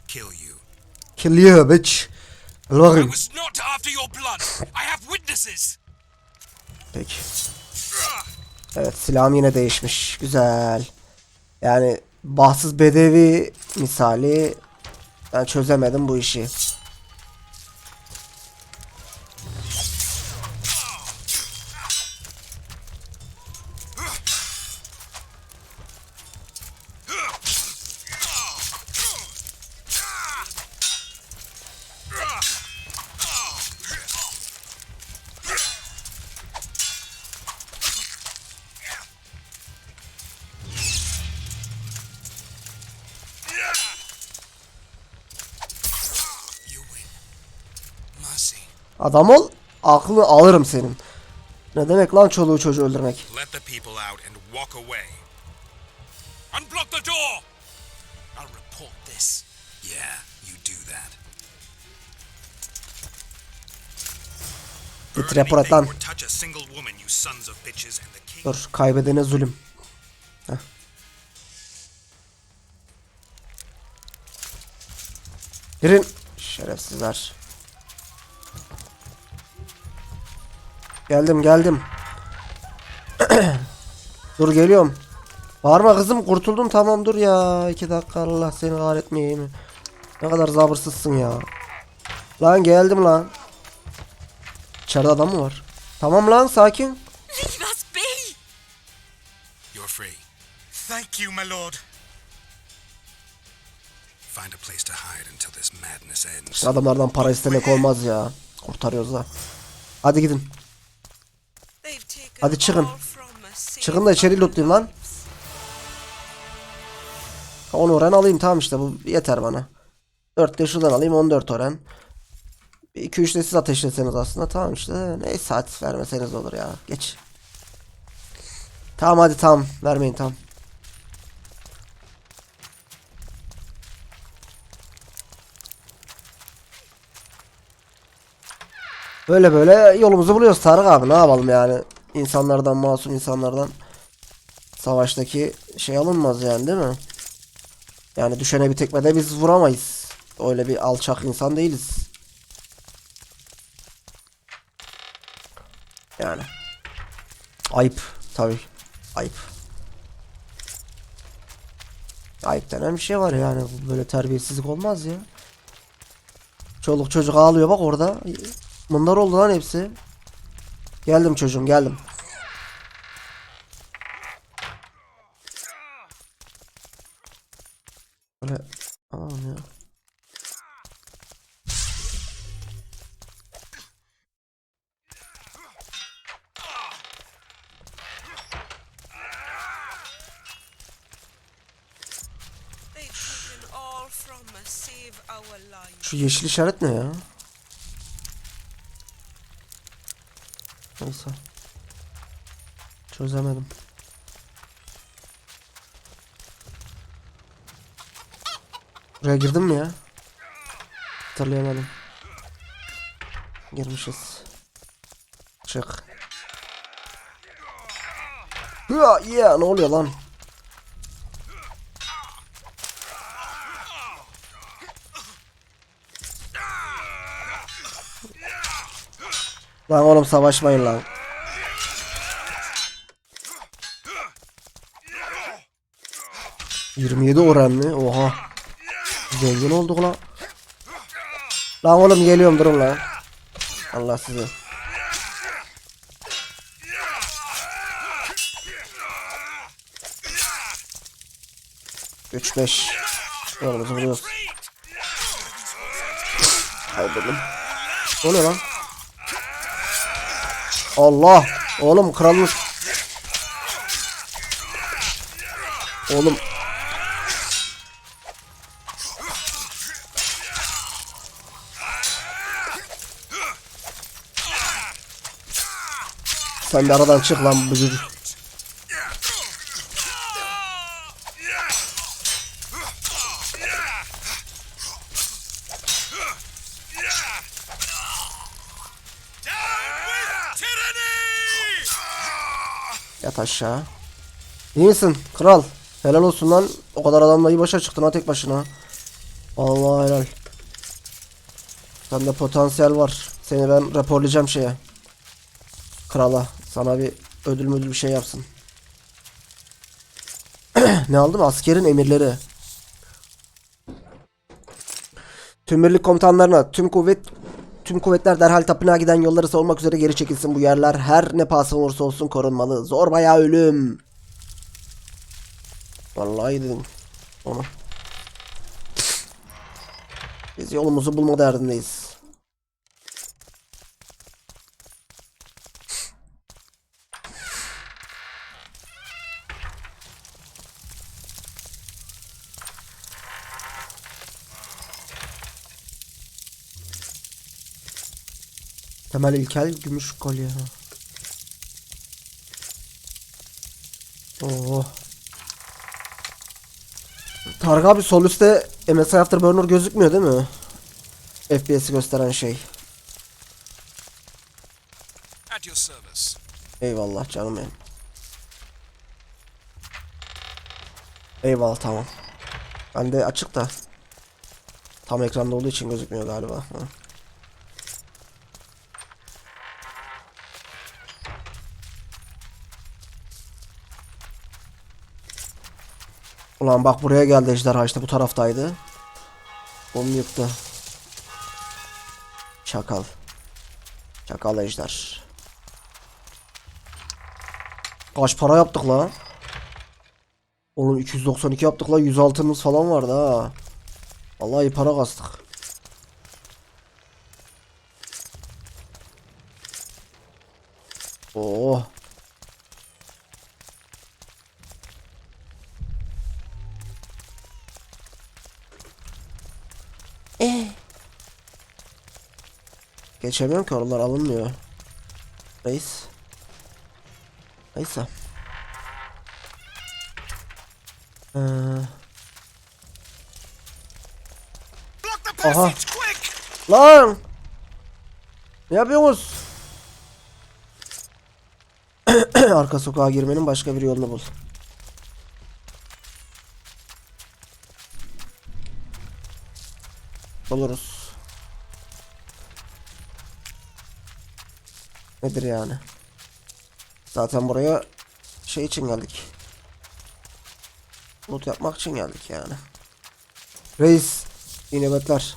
S2: Kill you.
S1: Kill you bitch. Hadi
S6: I
S1: bakayım.
S6: was not after your blood. I have witnesses.
S1: Peki. Evet, silahım yine değişmiş. Güzel. Yani bahtsız bedevi misali. Ben çözemedim bu işi. Adam ol, aklını alırım senin. Ne demek lan çoluğu çocuğu öldürmek?
S9: Let the people out and walk away.
S6: Unblock the door! I'll report this.
S2: Yeah, you do that.
S1: Git rapor et lan.
S9: Or touch a single woman, you sons of bitches, and the king.
S1: Dur, kaybedene zulüm. Heh. Girin. Şerefsizler. Geldim. Dur geliyorum. Bağırma kızım, kurtuldum tamam, dur ya. 2 dakika, Allah seni kahretmeyeyim. Ne kadar sabırsızsın ya. Lan geldim lan. İçeride adam mı var? Tamam lan, sakin.
S7: Leave us be!
S9: You're free.
S3: Thank you, my lord.
S2: Find a place to hide until this madness ends.
S1: İşte adamlardan para istemek olmaz ya. Kurtarıyoruz da. Hadi gidin. Hadi çıkın. Çıkın da içeri lootlayayım lan. 10 oran alayım, tamam işte bu yeter bana. 4 de şuradan alayım, 14 oran. 2-3 de siz ateşleseniz aslında tamam işte. Neyse, saat vermeseniz olur ya. Geç. Tamam hadi, tamam vermeyin, tamam. Böyle yolumuzu buluyoruz Tarık abi, ne yapalım yani. İnsanlardan, masum insanlardan savaştaki şey alınmaz yani, değil mi? Yani düşene bir tekmede biz vuramayız. Öyle bir alçak insan değiliz. Yani. Ayıp tabii. Ayıp. Ayıp denen bir şey var yani. Böyle terbiyesizlik olmaz ya. Çoluk çocuk ağlıyor bak orada. Bunlar oldu lan hepsi. Geldim çocuğum, geldim. Böyle aman ya. Şu yeşil işaret ne ya? Neyse. Çözemedim. Buraya girdim mi ya? Hatırlayamadım. Girmişiz. Çık. Ya ne oluyor lan? Lan oğlum savaşmayın lan. ...27 oran mı? Oha. Zengin olduk lan. Lan oğlum geliyorum, durun lan. Allah sizi. Üç beş. Yolumuzu buluyoruz. Kayboldum. Ne oluyor lan? Allah. Oğlum kralımız. Oğlum. Sen bir aradan çık lan bücür. Yat aşağı. İyi misin kral? Helal olsun lan. O kadar adamla iyi başa çıktın ha tek başına. Vallahi helal. Sende potansiyel var. Seni ben raporlayacağım şeye. Krala. Sana bir ödül bir şey yapsın. Ne aldım? Askerin emirleri. Tüm birlik komutanlarına tüm kuvvetler derhal tapınağa giden yolları savunmak üzere geri çekilsin. Bu yerler her ne pahasına olursa olsun korunmalı. Zor bayağı ölüm. Vallahi dedim onu. Biz yolumuzu bulma derdindeyiz. Temel ilkel gümüş kolye. Oo. Tarık abi sol üstte MSI Afterburner gözükmüyor değil mi? FPS'i gösteren şey.
S9: At your service.
S1: Eyvallah canım benim. Eyvallah tamam. Ben de açık da tam ekranda olduğu için gözükmüyor galiba. Ha. Ulan bak buraya geldi ejderha, işte bu taraftaydı. Onu yıktı. Çakal. Çakal ejder. Kaç para yaptık la? Oğlum 292 yaptık la, 100 altınımız falan vardı ha. Vallahi iyi para kastık. Oo. Geçemiyorum ki, oralar alınmıyor. Reis. Neyse. Aha. Lan. Ne yapıyorsunuz? Arka sokağa girmenin başka bir yolunu bul. Buluruz. Nedir yani? Zaten buraya şey için geldik. Loot yapmak için geldik yani. Reis, iyi nöbetler.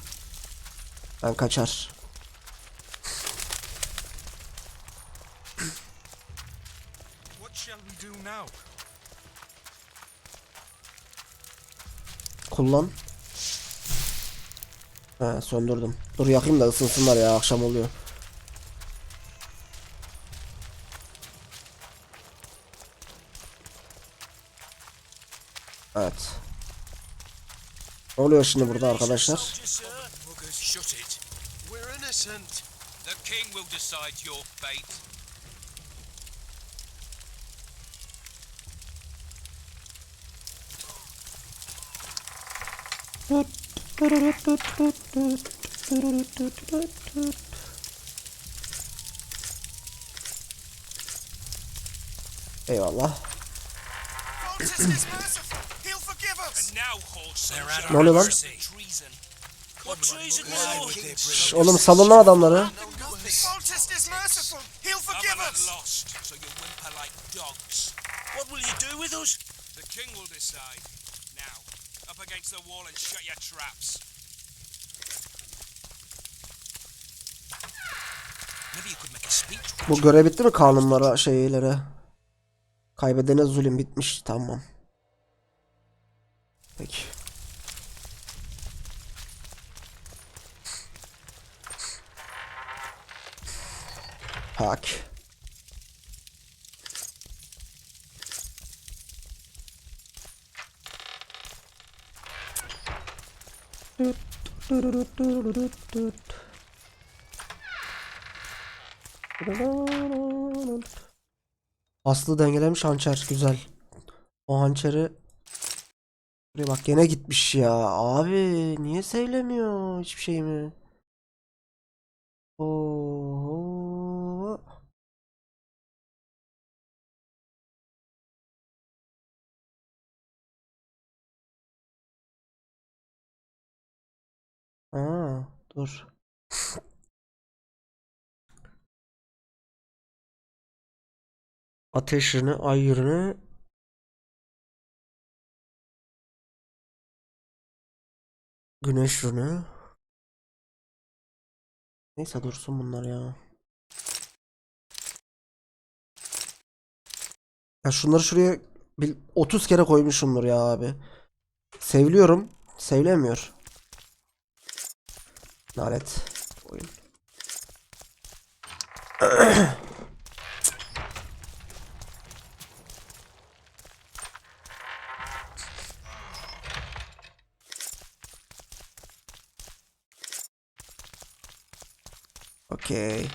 S1: Ben kaçar.
S9: What shall we do now?
S1: Kullan. He, söndürdüm. Dur yakayım da ısınsınlar ya, akşam oluyor. Evet. Ne oluyor şimdi burada arkadaşlar?
S8: Shut it. We're innocent. The king will decide your fate.
S1: Eyvallah.
S3: He'll forgive us.
S6: And now, horse,
S1: Ne oluyor lan?
S6: treason.
S5: What treason for?
S1: Şş, oğlum salın lan adamları.
S3: Foltest is merciful. He'll forgive
S6: Government
S3: us.
S6: lost, so you whimper like dogs.
S5: What will you do with us?
S6: The king will decide. Now, up against the wall and shut your traps. Maybe you could make a speech.
S1: Bu görev bitti mi, kanunlara, şeylere? Kaybedene zulüm bitmiş, tamam. Peki. Hak. Aslı dengelemiş hançer, güzel. O hançeri buraya bak, gene gitmiş ya. Abi niye sevlemiyor hiçbir şey mi? Oo. Aa, dur. Ateş yönü, ay yönü. Güneş yönü. Neyse dursun bunlar ya. Ya şunları şuraya 30 kere koymuşumdur ya abi. Sevliyorum. Sevlemiyor. Lanet oyun. Okey.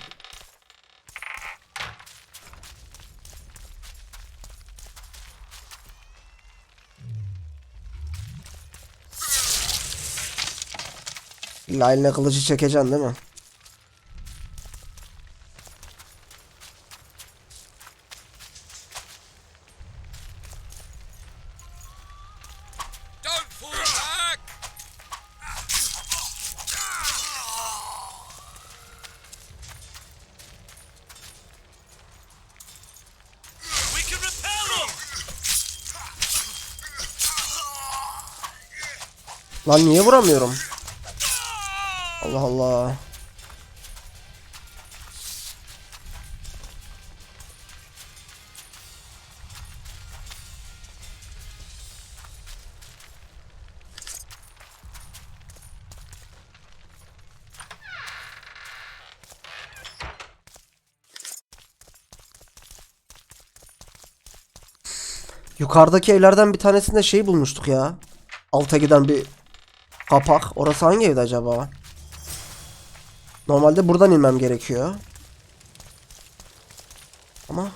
S1: İlla eline kılıcı çekeceksin değil mi?
S8: Don't fall back!
S5: We can repel them!
S1: Lan niye vuramıyorum? Allah Allah. Yukarıdaki evlerden bir tanesinde şey bulmuştuk ya. Alta giden bir kapak. Orası hangi evde acaba? Normalde buradan inmem gerekiyor. Ama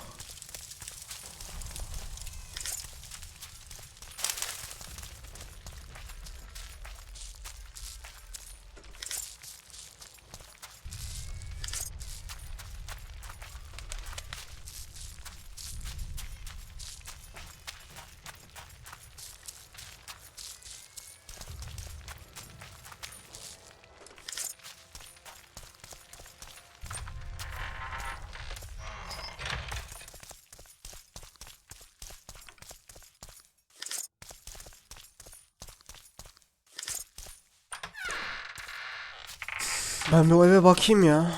S1: ben bir o eve bakayım ya.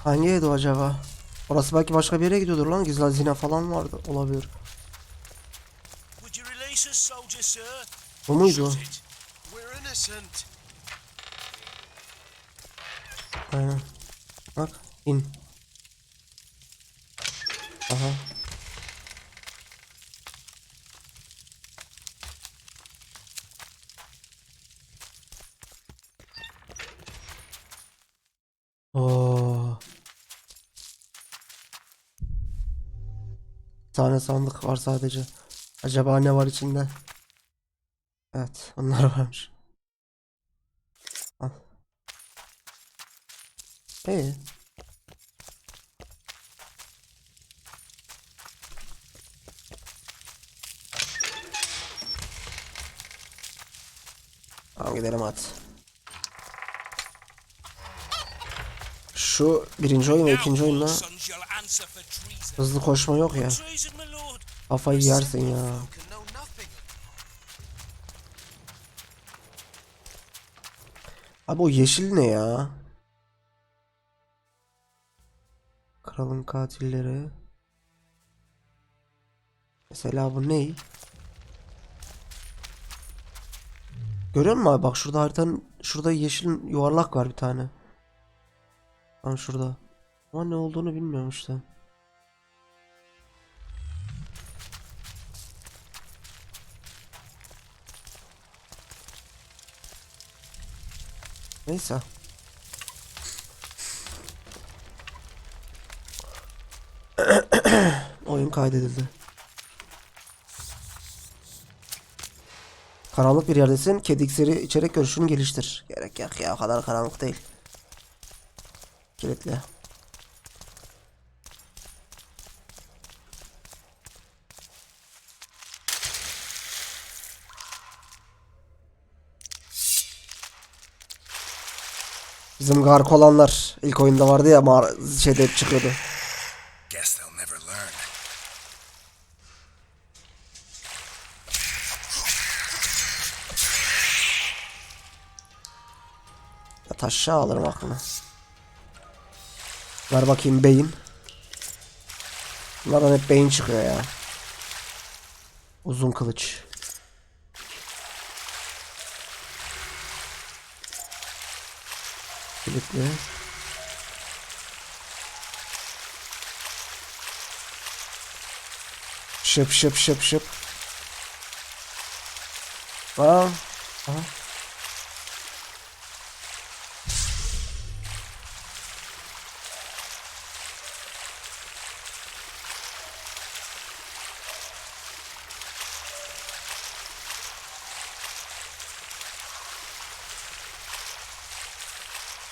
S1: Hangi evde o acaba? Orası belki başka bir yere gidiyordur lan. Gizli hazine falan vardı. Olabilir.
S5: Would you release us, soldier, sir?
S1: Bu muydu?
S5: Shut it.
S9: We're innocent.
S1: Aynen. Bak in. Aha. Oo. Bir tane sandık var sadece. Acaba ne var içinde? Evet, onlar varmış. Al. İyi. Tamam gidelim hadi. Şu birinci oyun ve ikinci oyunda
S6: Sons, you'll answer for treason.
S1: hızlı koşma yok ya.
S5: Treason, my lord.
S1: Kafayı yersin ya.
S9: Can know nothing.
S1: Abi o yeşil ne ya? Kralın katilleri. Mesela bu ne? Görüyor musun abi? Bak şurada haritanın şurada yeşil yuvarlak var bir tane. Tam şurada. Ama ne olduğunu bilmiyorum işte. Neyse. Oyun kaydedildi. Karanlık bir yerdesin. Kedi iksiri içerek görüşünü geliştir. Gerek yok ya, o kadar karanlık değil. Kilitli. Bizim gark olanlar ilk oyunda vardı ya, şeyde hep çıkıyordu.
S2: Guess they'll never learn.
S1: Ya taşağı alırım aklına. Ver bakayım beyin. Bunlardan hep beyin çıkıyor ya. Uzun kılıç. Kilitli. Şıp şıp şıp şıp. Aa. Aha.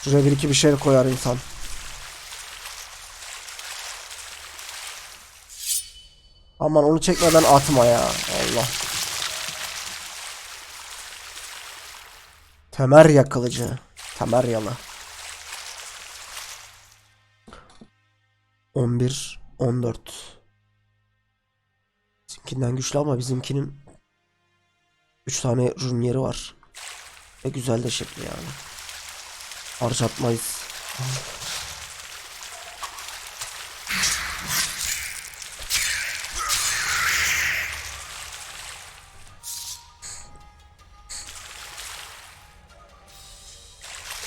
S1: Şuraya bir iki bir şey koyar insan. Aman onu çekmeden atma ya. Allah. Temerya kılıcı. Temeryalı. 11, 14. Bizimkinden güçlü ama bizimkinin 3 tane run yeri var. Ve güzel de şekli yani. Harcatmayız.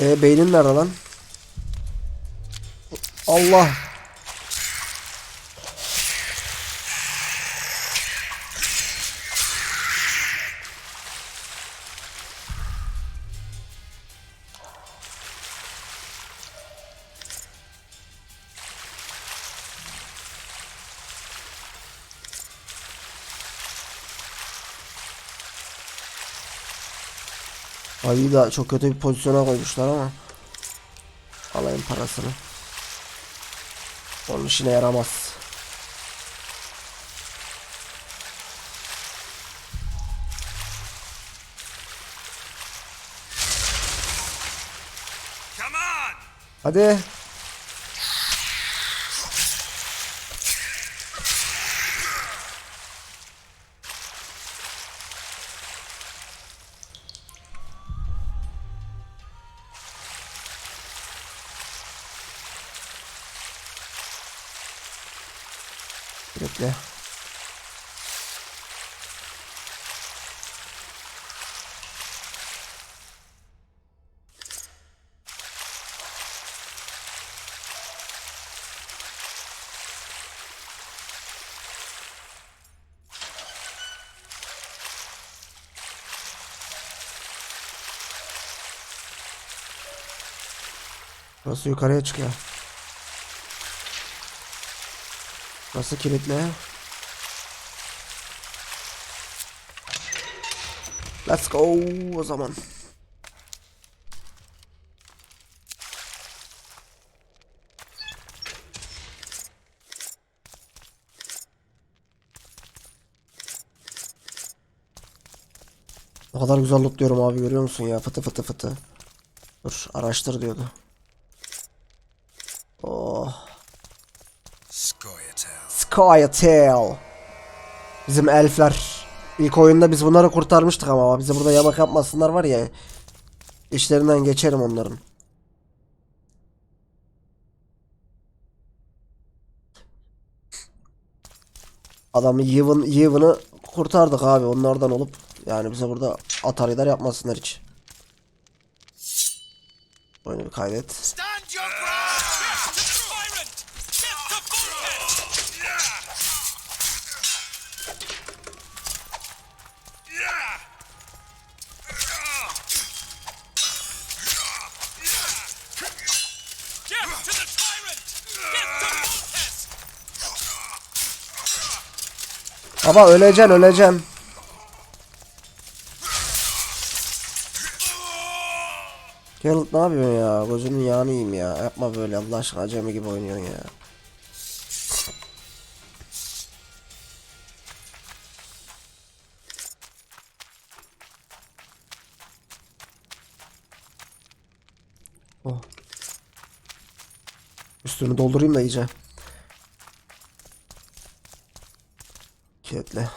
S1: Beynin nerede lan? Allah. Ayı da çok kötü bir pozisyona koymuşlar ama alayım parasını. Onun işine yaramaz. Hadi. Bekle. Burası yukarıya çıkıyor. Burası kilitli. Let's go o zaman. O kadar güzel lootluyorum abi, görüyor musun ya? Fıtı fıtı fıtı. Dur, araştır diyordu. Oh. Skytail. Bizim elfler. İlk oyunda biz bunları kurtarmıştık ama bize burada yamak yapmasınlar var ya. İşlerinden geçerim onların. Adamı Yıvın'ı kurtardık abi onlardan olup. Yani bize burada Atari'ler yapmasınlar hiç. Oyunu bir kaydet. Baba öleceksin. Geralt ne yapıyorsun ya? Gözünün yağını yiyeyim ya. Yapma böyle Allah aşkına, acemi gibi oynuyorsun ya. Oh. Üstünü doldurayım da iyice. Kilitle.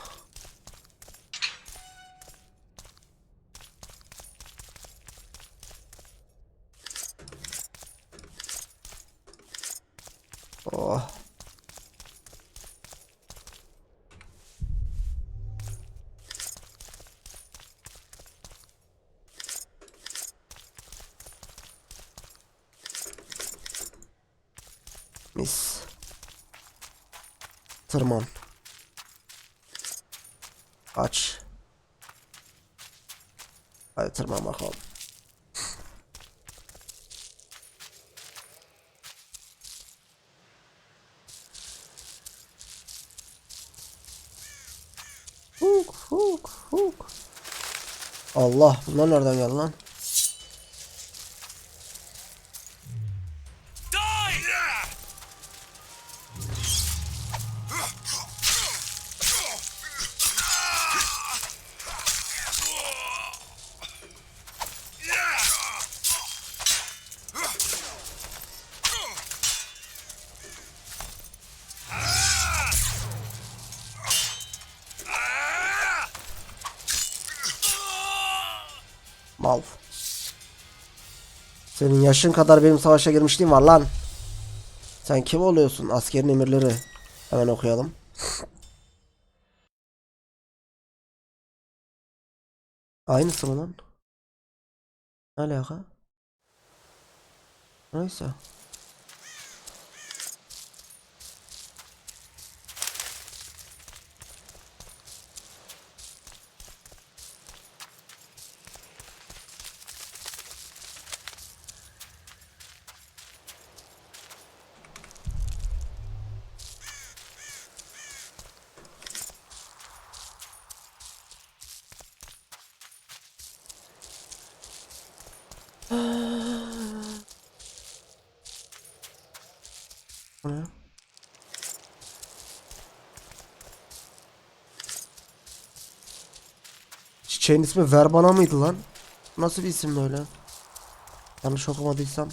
S1: Oh. Mis. Tırman. Aç. Hadi tırman bakalım. Huk. Allah, bunlar nereden geldi lan? Mal. Senin yaşın kadar benim savaşa girmişliğim var lan. Sen kim oluyorsun? Askerin emirleri. Hemen okuyalım. Aynısı mı lan? Ne alaka? Neyse. Bu ne? Çiçeğin ismi Verbana mıydı lan? Nasıl bir isim böyle? Yanlış okumadıysam.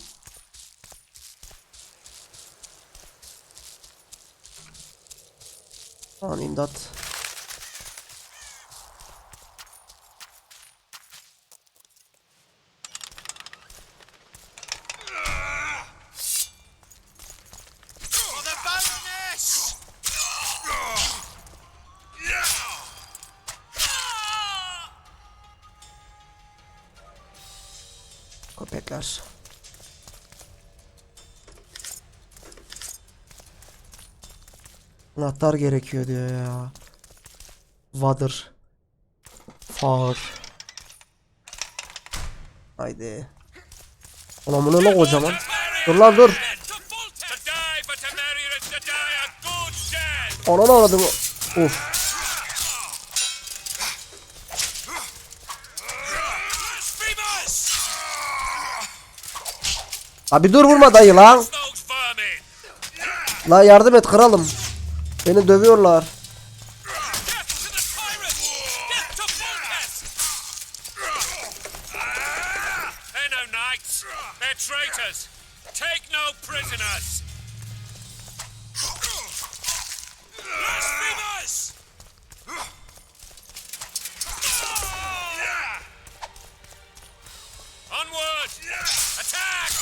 S1: Aman imdat.
S11: For the Baroness!
S1: Köpekler. Anahtar gerekiyor diyor ya. Water. Far. Haydi. Ulan bu ne lan kocaman? Dur lan dur. Ona ne aradım? Of. Abi dur vurma dayı lan. La yardım et kralım. Beni dövüyorlar.
S8: Traitors! Take no prisoners! Blasphemers! Onward! Attack!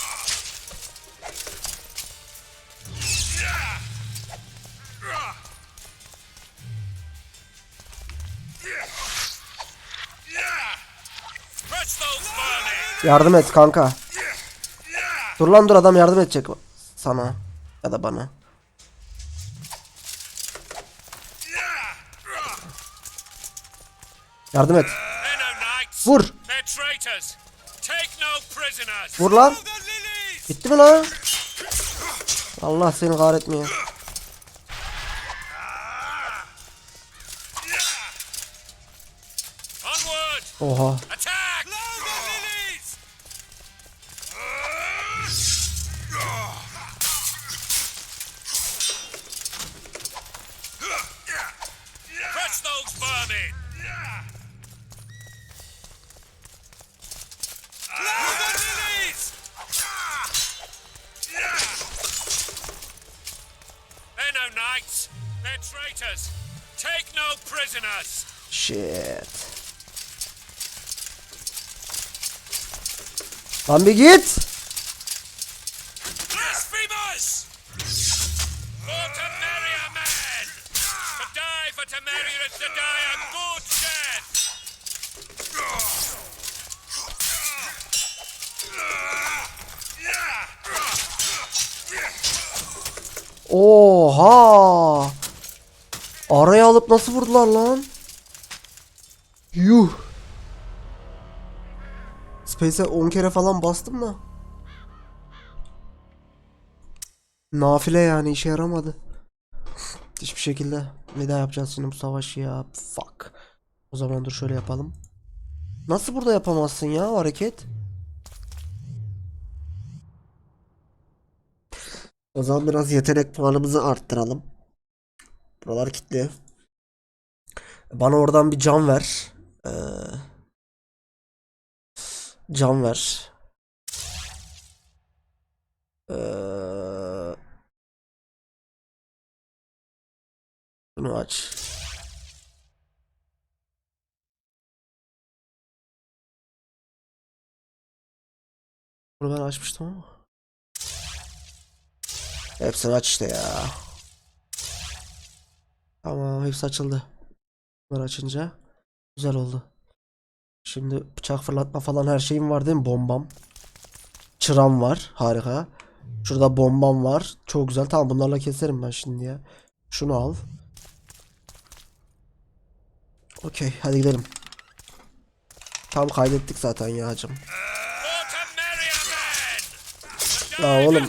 S8: Press those vermin!
S1: Yardım et kanka. Dur lan dur, adam yardım edecek sana ya da bana. Yardım et. Vur. Vur lan. Bitti mi lan? Allah seni kahretmeye. Oha.
S8: Take no prisoners.
S1: Shit. Lan bir git.
S8: Blasphemers! For to marry a man! To die for to marry is to die a good death!
S1: Oha. Araya alıp nasıl vurdular lan? Yuh. Space'e 10 kere falan bastım da. Nafile yani, işe yaramadı. Hiçbir şekilde. Bir daha yapacağız şimdi bu savaşı ya. Fuck. O zaman dur şöyle yapalım. Nasıl burada yapamazsın ya o hareket? O zaman biraz yetenek puanımızı arttıralım. Buralar kilitli. Bana oradan bir can ver. Can ver. Bunu aç. Bunu ben açmıştım ama. Hepsini aç işte ya. Tamam, hepsi açıldı. Bunları açınca güzel oldu. Şimdi bıçak fırlatma falan her şeyim var değil mi? Bombam. Çıram var. Harika. Şurada bombam var. Çok güzel. Tamam, bunlarla keserim ben şimdi ya. Şunu al. Okey, hadi gidelim. Tam kaydettik zaten ya hacım. Ya oğlum.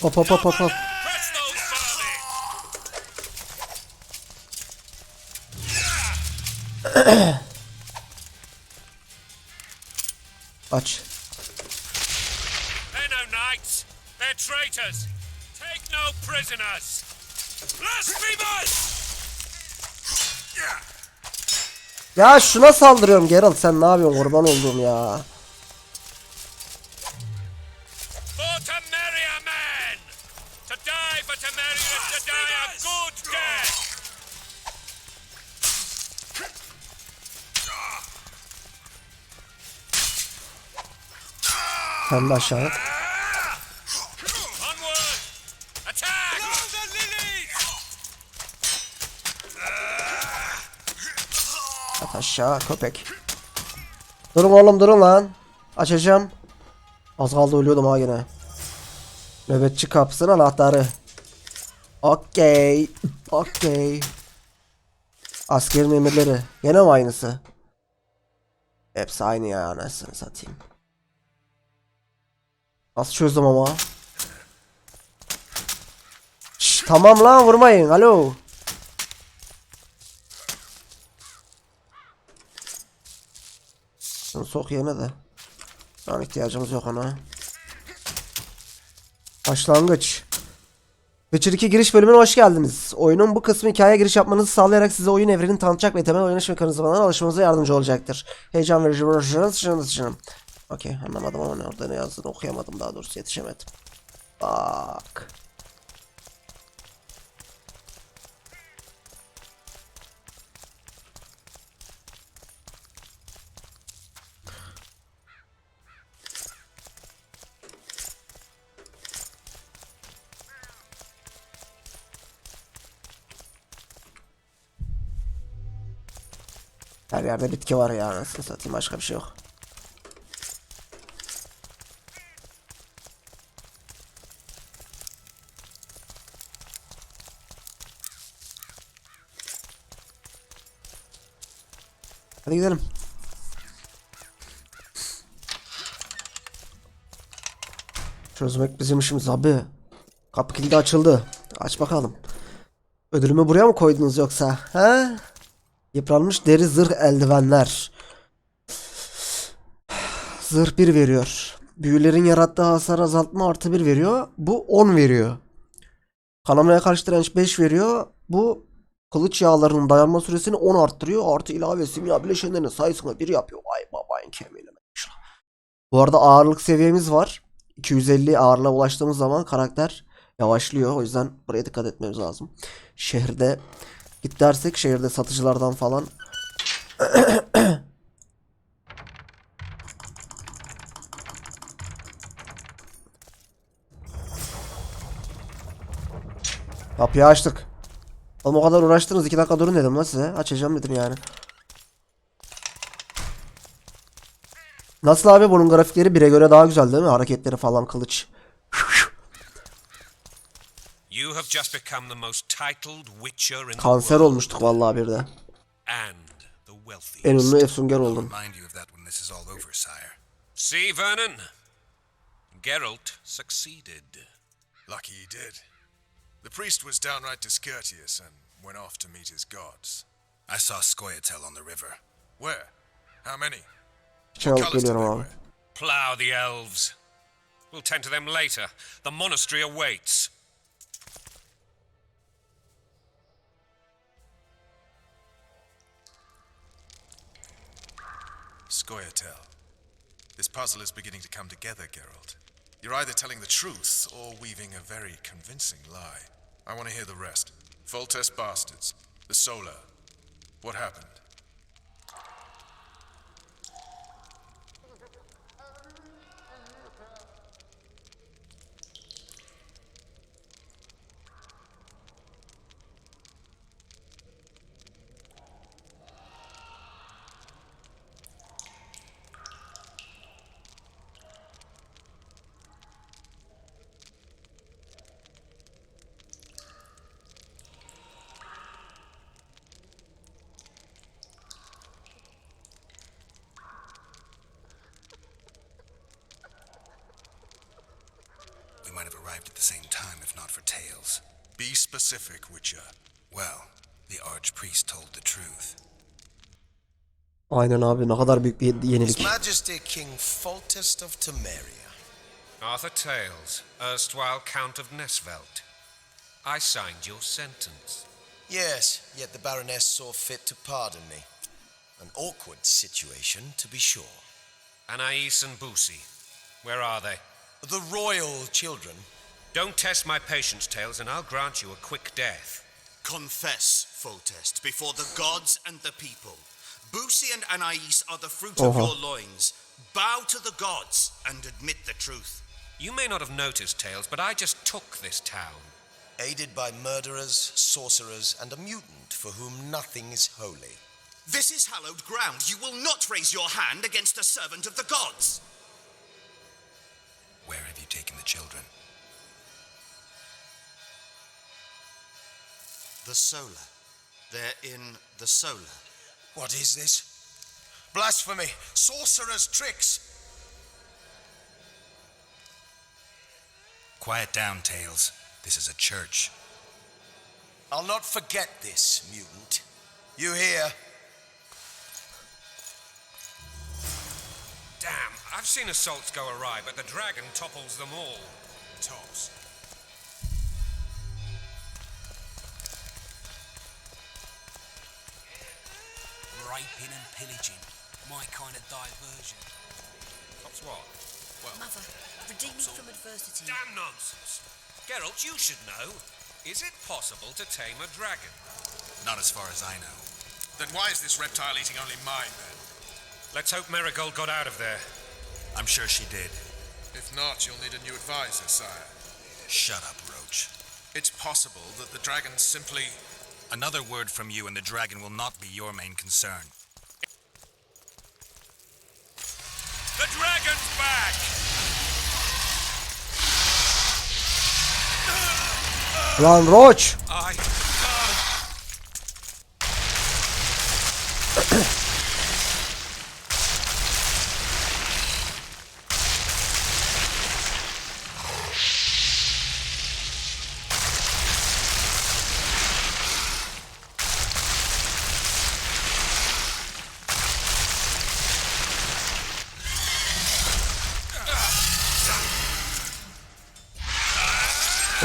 S1: Hop hop hop hop hop. Aç.
S8: They're no knights. They're traitors. Take no prisoners. Blasphemers!
S1: Ya şuna saldırıyorum Geralt, sen ne yapıyorsun kurban olduğum ya.
S8: For Temeria men! To die for Temeria is to die a good death!
S1: Sen de aşağı.
S8: Onward! Attack!
S1: At aşağı köpek. Durun oğlum, durun lan. Açacağım. Az kaldı ölüyordum ha gene. Nöbetçi kapısının anahtarı. Okey. Okey. Askerin emirleri. Gene mi aynısı? Hepsi aynı ya, anasını satayım. Nasıl çözdüm ama? Şş, tamam lan, vurmayın. Alo. Şunu sok yerine de. Şu an ihtiyacımız yok ona. Başlangıç. Witcher 2 giriş bölümüne hoş geldiniz. Oyunun bu kısmı hikayeye giriş yapmanızı sağlayarak size oyun evrenini tanıtacak ve temel oynanış mekanizmalarına alışmanıza yardımcı olacaktır. Heyecan verici bir. Okey, anlamadım ama orada ne yazdığını okuyamadım, daha doğrusu yetişemedim. Bak. Her yerde bitki var ya, anasını satayım, başka bir şey yok. Hadi gidelim. Çözmek bizim işimiz abi. Kapı kilidi açıldı. Aç bakalım. Ödülümü buraya mı koydunuz yoksa? He? Yıpranmış deri zırh eldivenler. Zırh 1 veriyor. Büyülerin yarattığı hasar azaltma artı 1 veriyor. Bu 10 veriyor. Kanamaya karşı direnç 5 veriyor. Bu kılıç yağlarının dayanma süresini 10 arttırıyor. Artı ilave simya bileşenlerinin sayısını 1 yapıyor. Vay babayın kemiğine. Bu arada ağırlık seviyemiz var. 250 ağırlığa ulaştığımız zaman karakter yavaşlıyor. O yüzden buraya dikkat etmemiz lazım. Şehirde git dersek, şehirde satıcılardan falan kapıyı açtık. Oğlum o kadar uğraştınız, 2 dakika durun dedim lan size. Açacağım dedim yani. Nasıl abi, bunun grafikleri 1'e göre daha güzel değil mi? Hareketleri falan, kılıç.
S8: You have just become the most titled witcher in the
S1: Kanser
S8: world.
S1: olmuştuk vallahi bir de.
S8: And the wealthiest.
S1: En ünlü efsunger oldum.
S2: Remind you of that when this is all over, sire.
S8: See, Vernon? Geralt succeeded.
S2: Lucky he did. The priest was downright discourteous and went off to meet his gods. I saw Scoia'tael on the river. Where? How many?
S1: İçine alıp geliyorum abi.
S8: Plough the elves. We'll tend to them later. The monastery awaits.
S2: Scoia'tael. This puzzle is beginning to come together, Geralt.
S3: You're either telling the truth or weaving a very convincing lie. I want to hear the rest. Full test bastards. The solar. What happened?
S2: We might have arrived at the same time if not for tales.
S3: Be specific, Witcher.
S2: Well, the archpriest told the truth.
S1: Aynen abi, ne kadar büyük bir yenilik.
S12: His Majesty King Foltest of Temeria.
S8: Arthur Tales, erstwhile Count of Nesvelt. I signed your sentence.
S12: Yes, yet the Baroness saw fit to pardon me. An awkward situation, to be sure.
S8: Anais and Boosie, where are they?
S12: The royal children.
S8: Don't test my patience, Tales, and I'll grant you a quick death.
S13: Confess, Foltest, before the gods and the people. Boosie and Anais are the fruit of your loins. Bow to the gods and admit the truth.
S8: You may not have noticed, Tales, but I just took this town.
S12: Aided by murderers, sorcerers, and a mutant for whom nothing is holy.
S13: This is hallowed ground. You will not raise your hand against a servant of the gods.
S2: Where have you taken the children?
S13: The solar. They're in the solar.
S12: What is this? Blasphemy! Sorcerers' tricks!
S2: Quiet down, Tales. This is a church.
S12: I'll not forget this, mutant. You hear?
S8: Damn, I've seen assaults go awry, but the dragon topples them all.
S3: Tops.
S6: Raping and pillaging. My kind of diversion.
S8: Tops what?
S7: Mother, redeem me from adversity.
S8: Damn nonsense. Geralt, you should know. Is it possible to tame a dragon?
S2: Not as far as I know.
S3: Then why is this reptile eating only mine, then?
S8: Let's hope Marigold got out of there.
S2: I'm sure she did.
S3: If not, you'll need a new advisor, sire.
S2: Shut up, Roach.
S3: It's possible that the dragon simply...
S2: Another word from you and the dragon will not be your main concern.
S8: The dragon's back!
S1: Lan Roach!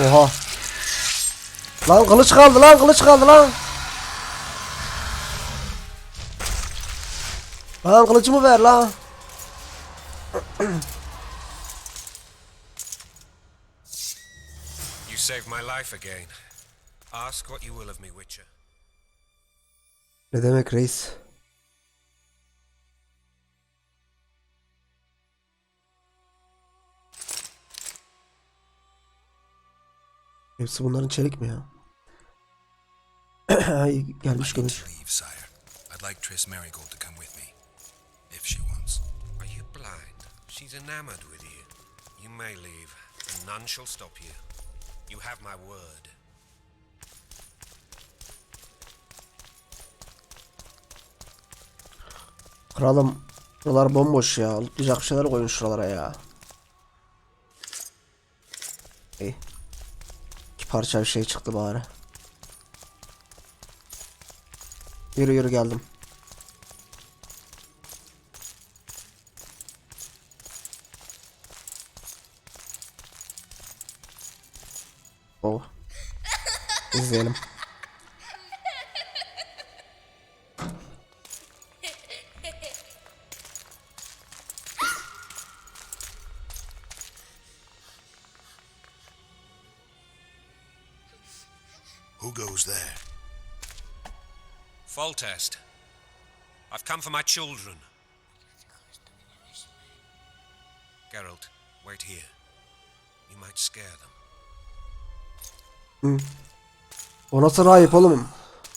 S1: Oha. Lan kılıç kaldı lan, kılıç kaldı lan. Lan kılıcımı ver lan.
S8: You saved my life again. Ask what you will of me, Witcher.
S1: Ne demek reis? Hepsi bunların çelik mi ya? Ay, gelmiş gümüş.
S2: Leave, sire. I'd like Triss Marigold to come with me, if she wants.
S8: Are you blind? She's enamored with you. You may leave, and none shall stop you. You have my word.
S1: Kralım, buralar bomboş ya. Lootlayacak bir şeyler koyun şuralara ya. İyi. İki parça bir şey çıktı bari. Yürü yürü geldim. Oh. İzleyelim.
S2: Who goes there?
S8: Foltest. I've come for my children. Geralt, wait here. You might scare them.
S1: O nasıl rahip oğlum?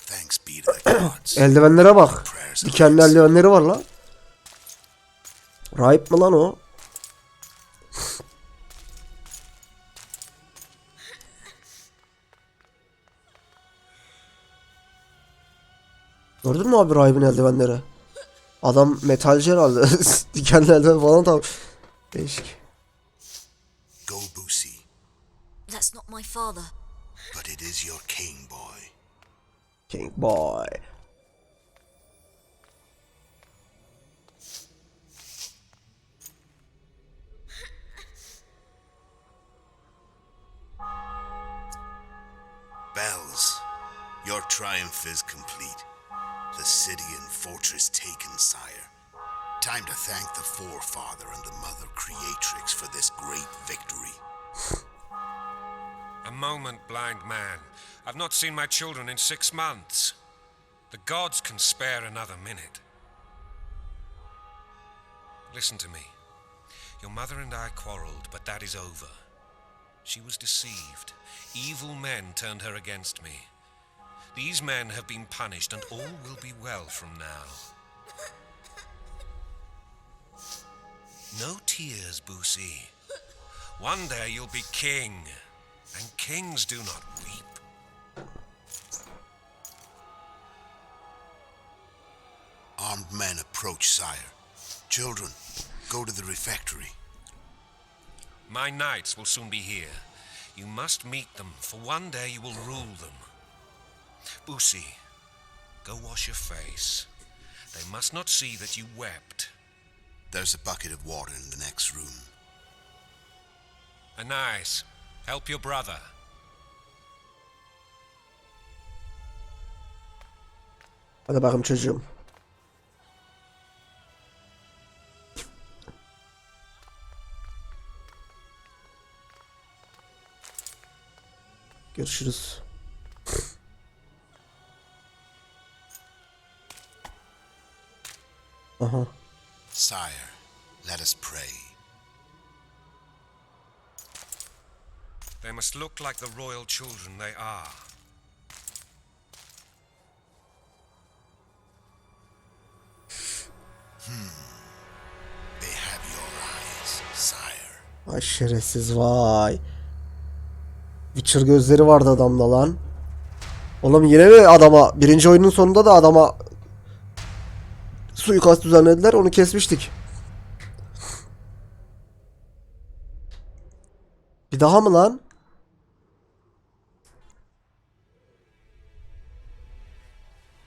S2: Thanks be to the gods.
S1: Eldivenlere bak. Dikenli eldivenleri var lan. Rahip mi lan o? Gördün mü abi rahibin eldivenleri? Adam metalci herhalde. Dikenli eldiven falan tam. Değişik.
S2: Go, Boosie.
S14: That's not my father.
S2: But it is your king, boy.
S1: King boy.
S2: Bells, your triumph is complete. The city and fortress taken, sire. Time to thank the forefather and the mother creatrix for this great victory.
S8: A moment, blind man. I've not seen my children in 6 months. The gods can spare another minute. Listen to me. Your mother and I quarreled, but that is over. She was deceived. Evil men turned her against me. These men have been punished, and all will be well from now. No tears, Boosie. One day you'll be king, and kings do not weep.
S2: Armed men approach, sire. Children, go to the refectory.
S8: My knights will soon be here. You must meet them, for one day you will rule them. Boosie, go wash your face. They must not see that you wept.
S2: There's a bucket of water in the next room.
S8: Nice. Help your brother.
S1: Hadi bakayım çocuğum. Görüşürüz. Aha.
S2: Sire, let us pray.
S8: They must look like the royal children they are.
S2: They have your eyes, sire.
S1: Vay şerefsiz vay. Witcher gözleri vardı adamda lan. Oğlum yine mi adama birinci oyunun sonunda da adama suikast düzenlediler, onu kesmiştik. Bir daha mı lan?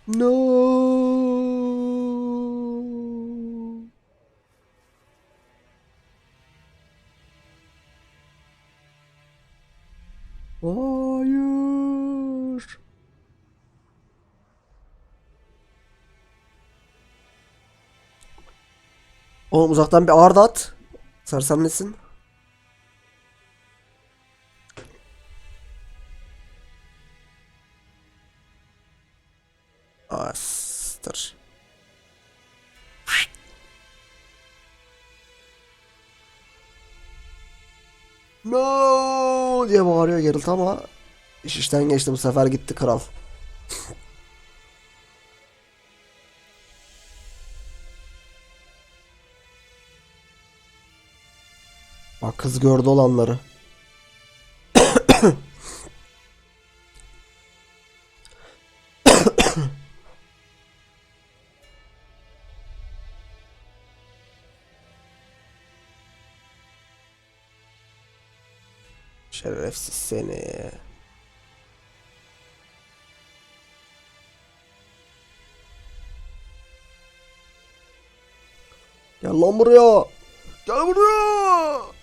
S1: No. Hayır. Oğlum uzaktan bir arda at. Sersemlesin. Astır. No diye bağırıyor Geralt ama iş işten geçti, bu sefer gitti kral. Bak kız gördü olanları. Şerefsiz seni. Gel lan buraya. Gel buraya.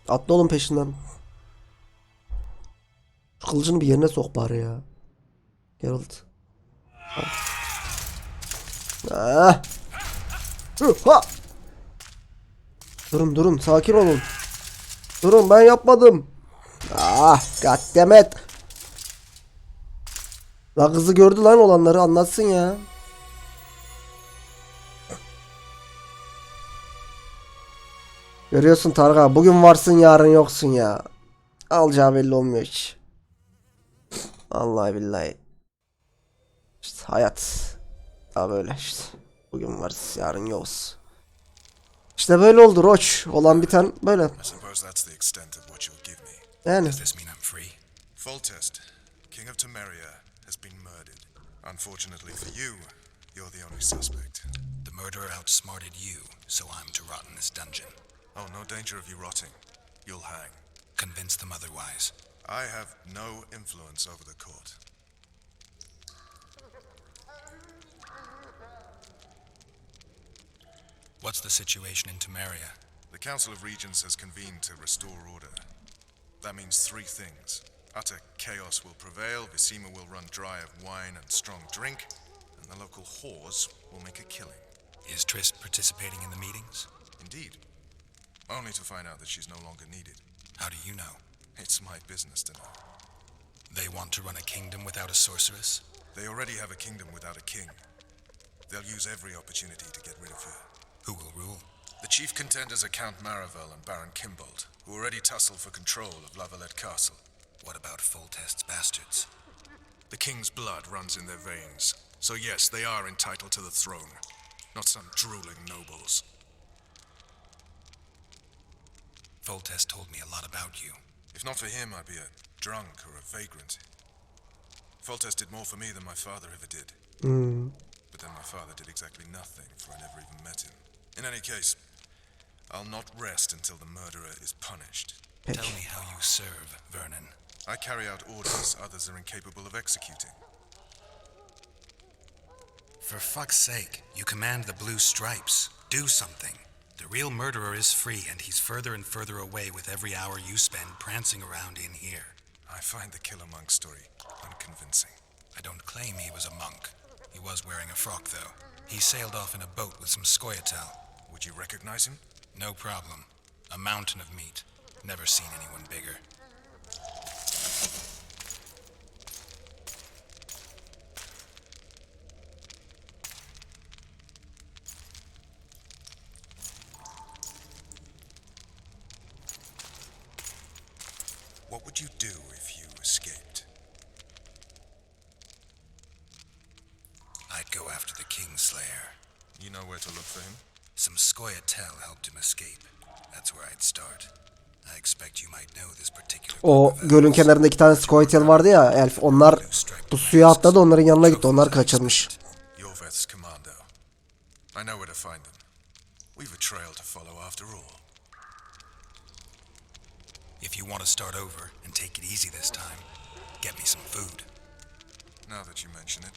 S1: Atla oğlum peşinden. Şu kılıcını bir yerine sok bari ya. Geralt. Ah. Ha. Durun sakin olun. Durun ben yapmadım. Ah goddammit. La kızı gördü lan olanları anlatsın ya. Görüyorsun Targa bugün varsın yarın yoksun ya. Alacağı belli olmuyor hiç. Vallahi billahi. İşte hayat. Daha böyle işte. Bugün varız yarın yokuz. İşte böyle oldu Roach. Olan biten böyle. Yani.
S3: Foltest, King of Temeria, has been murdered. Unfortunately for you, you're the only suspect.
S2: The murderer outsmarted you, so I'm to rot in this dungeon.
S3: Oh, no danger of you rotting. You'll hang.
S2: Convince them otherwise.
S3: I have no influence over the court.
S2: What's the situation in Temeria?
S3: The Council of Regents has convened to restore order. That means three things. Utter chaos will prevail, Visima will run dry of wine and strong drink, and the local whores will make a killing.
S2: Is Trist participating in the meetings?
S3: Indeed. Only to find out that she's no longer needed.
S2: How do you know?
S3: It's my business to know.
S2: They want to run a kingdom without a sorceress?
S3: They already have a kingdom without a king. They'll use every opportunity to get rid of her.
S2: Who will rule?
S3: The chief contenders are Count Maravel and Baron Kimbold, who already tussle for control of Lavalette Castle.
S2: What about Foltest's bastards?
S3: The king's blood runs in their veins, so yes, they are entitled to the throne. Not some drooling nobles.
S2: Foltest told me a lot about you.
S3: If not for him, I'd be a drunk or a vagrant. Foltest did more for me than my father ever did. But then my father did exactly nothing, for I never even met him. In any case, I'll not rest until the murderer is punished.
S2: Tell me how you serve, Vernon.
S3: I carry out orders others are incapable of executing.
S2: For fuck's sake, you command the blue stripes. Do something. The real murderer is free, and he's further and further away with every hour you spend prancing around in here.
S3: I find the killer monk story unconvincing.
S2: I don't claim he was a monk. He was wearing a frock, though. He sailed off in a boat with some Scoia'tael.
S3: Would you recognize him?
S2: No problem. A mountain of meat. Never seen anyone bigger.
S3: What would you do if you escaped?
S2: I'd go after the Kingslayer.
S3: You know where to look for him?
S2: Some Scoia'tael helped him escape. That's where I'd start. I expect you might know this particular.
S1: O gölün kenarında iki tane Scoia'tael vardı ya elf. Onlar bu suya atladı, onların yanına gitti. Onlar kaçırmış.
S3: Yorveth's commando. I know where to find them. We've a trail to follow after all.
S2: If you want to start over and take it easy this time, get me some food.
S3: Now that you mention it.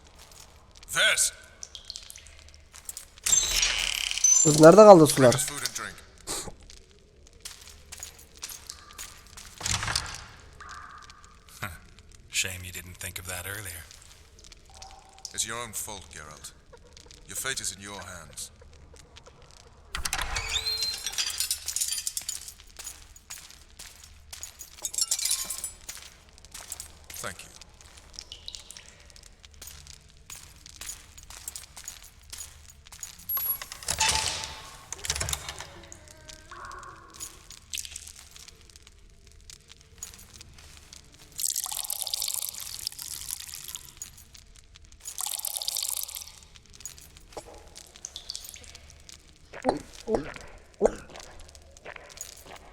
S3: Vez!
S1: Kız nerede kaldı sular?
S3: Food and drink.
S2: Shame you didn't think of that earlier.
S3: It's your own fault, Geralt. Your fate is in your hands. Thank you.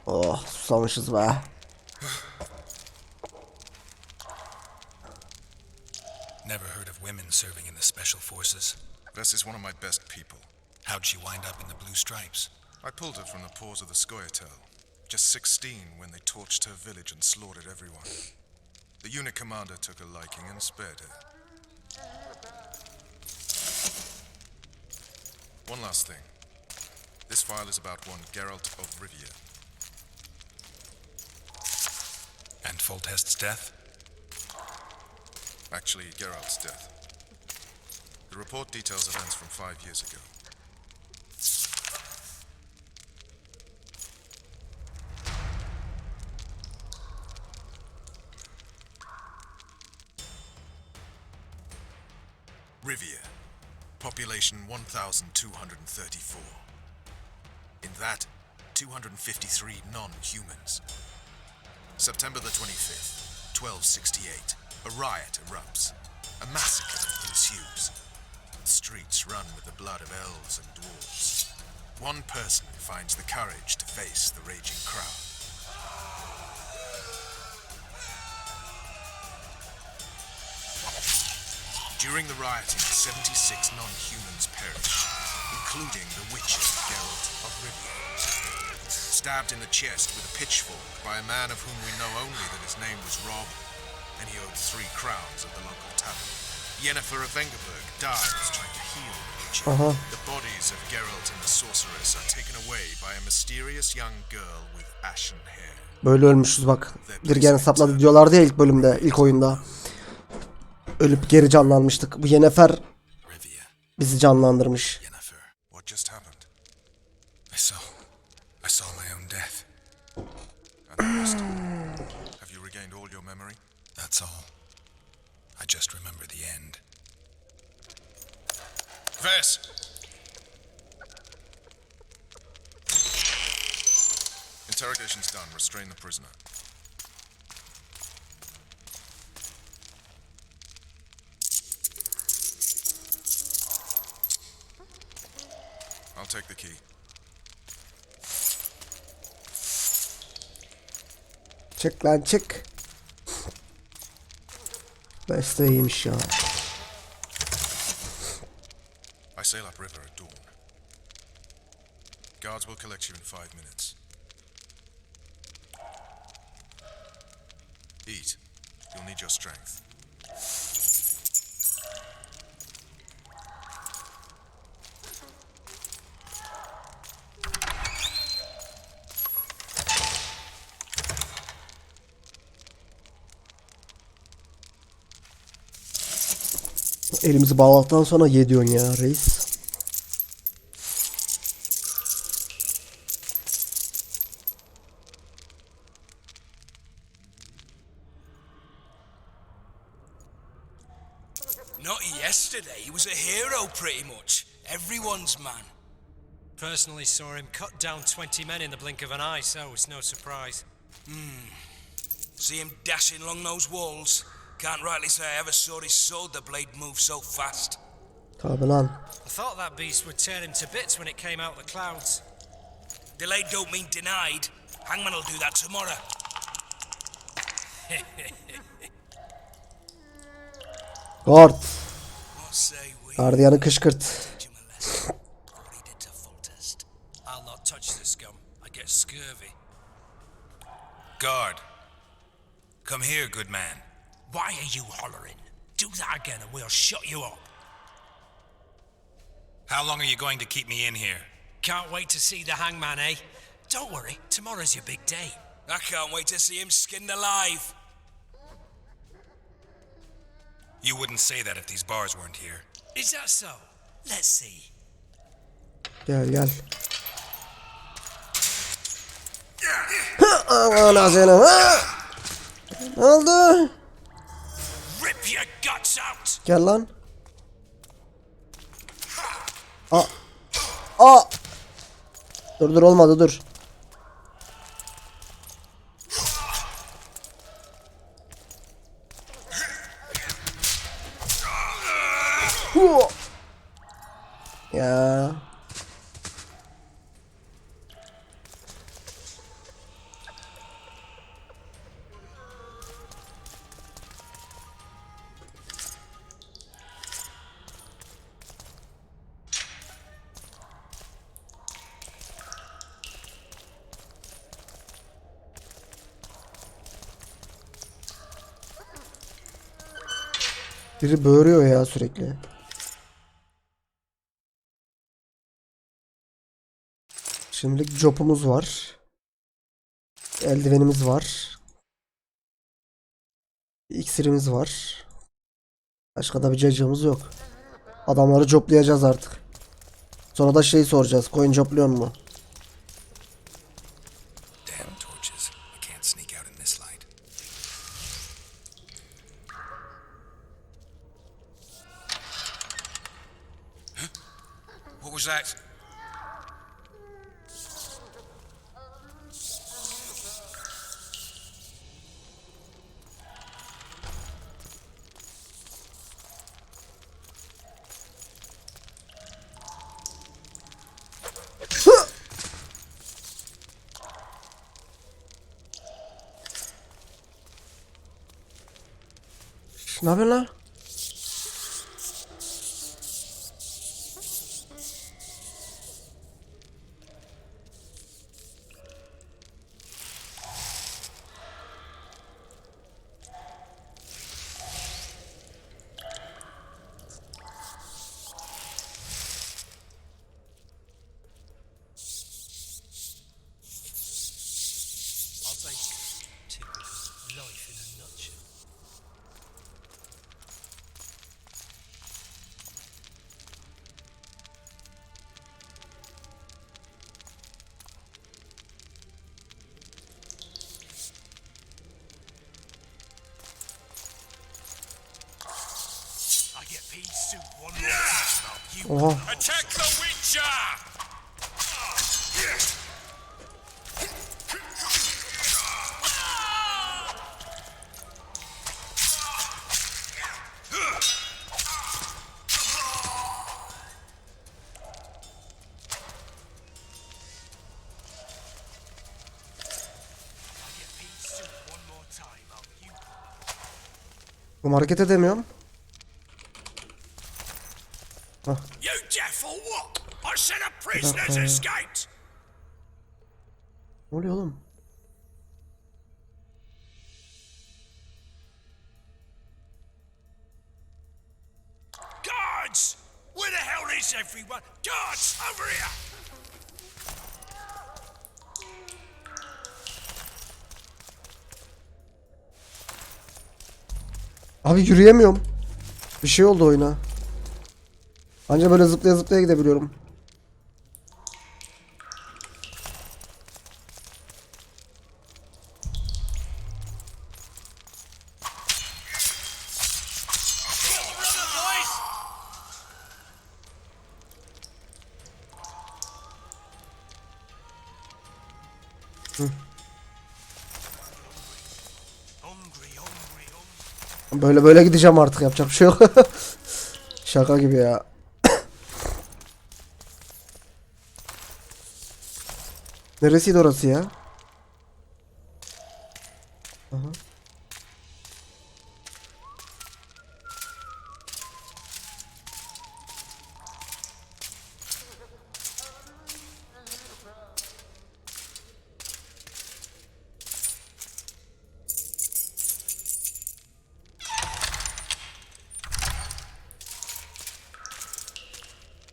S1: Oh, susamışız be.
S2: Never heard of women serving in the special forces.
S3: Vess is one of my best people.
S2: How'd she wind up in the blue stripes?
S3: I pulled her from the paws of the Scoia'tael. Just 16 when they torched her village and slaughtered everyone. The unit commander took a liking and spared her. One last thing. This file is about one Geralt of Rivia.
S2: And Foltest's death?
S3: Actually, Geralt's death. The report details events from 5 years ago. Rivia, population 1,234. In that, 253 non-humans. September the 25th, 1268, a riot erupts. A massacre ensues. The streets run with the blood of elves and dwarves. One person finds the courage to face the raging crowd. During the rioting, 76 non-humans perished, including the witcher Geralt of Rivia. Stabbed in the chest with a pitchfork by a man of whom we know only that his name was Rob, and he owed 3 crowns at the local tavern. Yennefer of Vengerberg dies trying to heal the witcher. The bodies of Geralt and the sorceress are taken away by a mysterious young girl with ashen hair.
S1: Böyle ölmüşüz bak. Dirgen sapladı diyorlardı ya ilk bölümde, ilk oyunda. Ölüp geri canlanmıştık. Bu Yennefer bizi canlandırmış.
S3: Yennefer, what just happened? I saw my own death. Have you regained all your memory?
S2: That's all. I just remember the end.
S3: Vess! Interrogation's done. Restrain the prisoner. I'll take the key.
S1: Çık lan çık. Beste iyiymiş ya.
S3: I sail upriver at dawn. Guards will collect you in 5 minutes. Eat. You'll need your strength.
S1: Elimizi bağladıktan sonra ye diyorsun ya reis.
S6: Not yesterday, he was a hero pretty much. Everyone's man.
S10: Personally saw him cut down 20 men in the blink of an eye, so it's no surprise.
S6: See him dashing along those walls? Can't rightly say I ever saw his sword the blade move so fast.
S1: Tabi lan.
S10: I thought that beast would tear him to bits when it came out of the clouds.
S6: Delayed don't mean denied. Hangman will do that tomorrow.
S1: Guard.
S6: What say we?
S1: Gardiyanı kışkırt.
S6: Teach him a lesson. What he did to Foltest.
S10: I'll not touch the scum. I get scurvy.
S2: Guard. Come here, good man.
S5: Why are you hollering? Do that again and we'll shut you up.
S2: How long are you going to keep me in here?
S10: Can't wait to see the hangman, eh? Don't worry, tomorrow's your big day.
S6: I can't wait to see him skinned alive.
S2: You wouldn't say that if these bars weren't here.
S10: Is that so? Let's see.
S1: Gel gel. Ana seni. Ne oldu?
S5: Rip your guts out!
S1: Gel lan. Aa. Dur olmadı dur. Ya. Biri böğürüyor ya sürekli. Şimdilik jopumuz var. Eldivenimiz var. İksirimiz var. Başka da bir cacığımız yok. Adamları coplayacağız artık. Sonra da şeyi soracağız. Coin coplayor mu?
S2: Damn torches. I can't sneak out in this light. Huh? What was that?
S1: Ne yapıyorsun lan?
S10: Life in a nutshell.
S5: I get pea soup one more time. You
S1: Oha.
S8: Attack the Witcher!
S1: Bu hareket edemiyorum.
S5: You deaf or what? I said a prisoner's escaped.
S1: Ne oluyor oğlum?
S5: Guards! Where the hell is everyone? Guards, over here!
S1: Abi yürüyemiyorum. Bir şey oldu oyuna. Anca böyle zıplaya zıplaya gidebiliyorum. Böyle böyle gideceğim artık, yapacak bir şey yok. Şaka gibi ya. Neresiydi orası ya? Aha.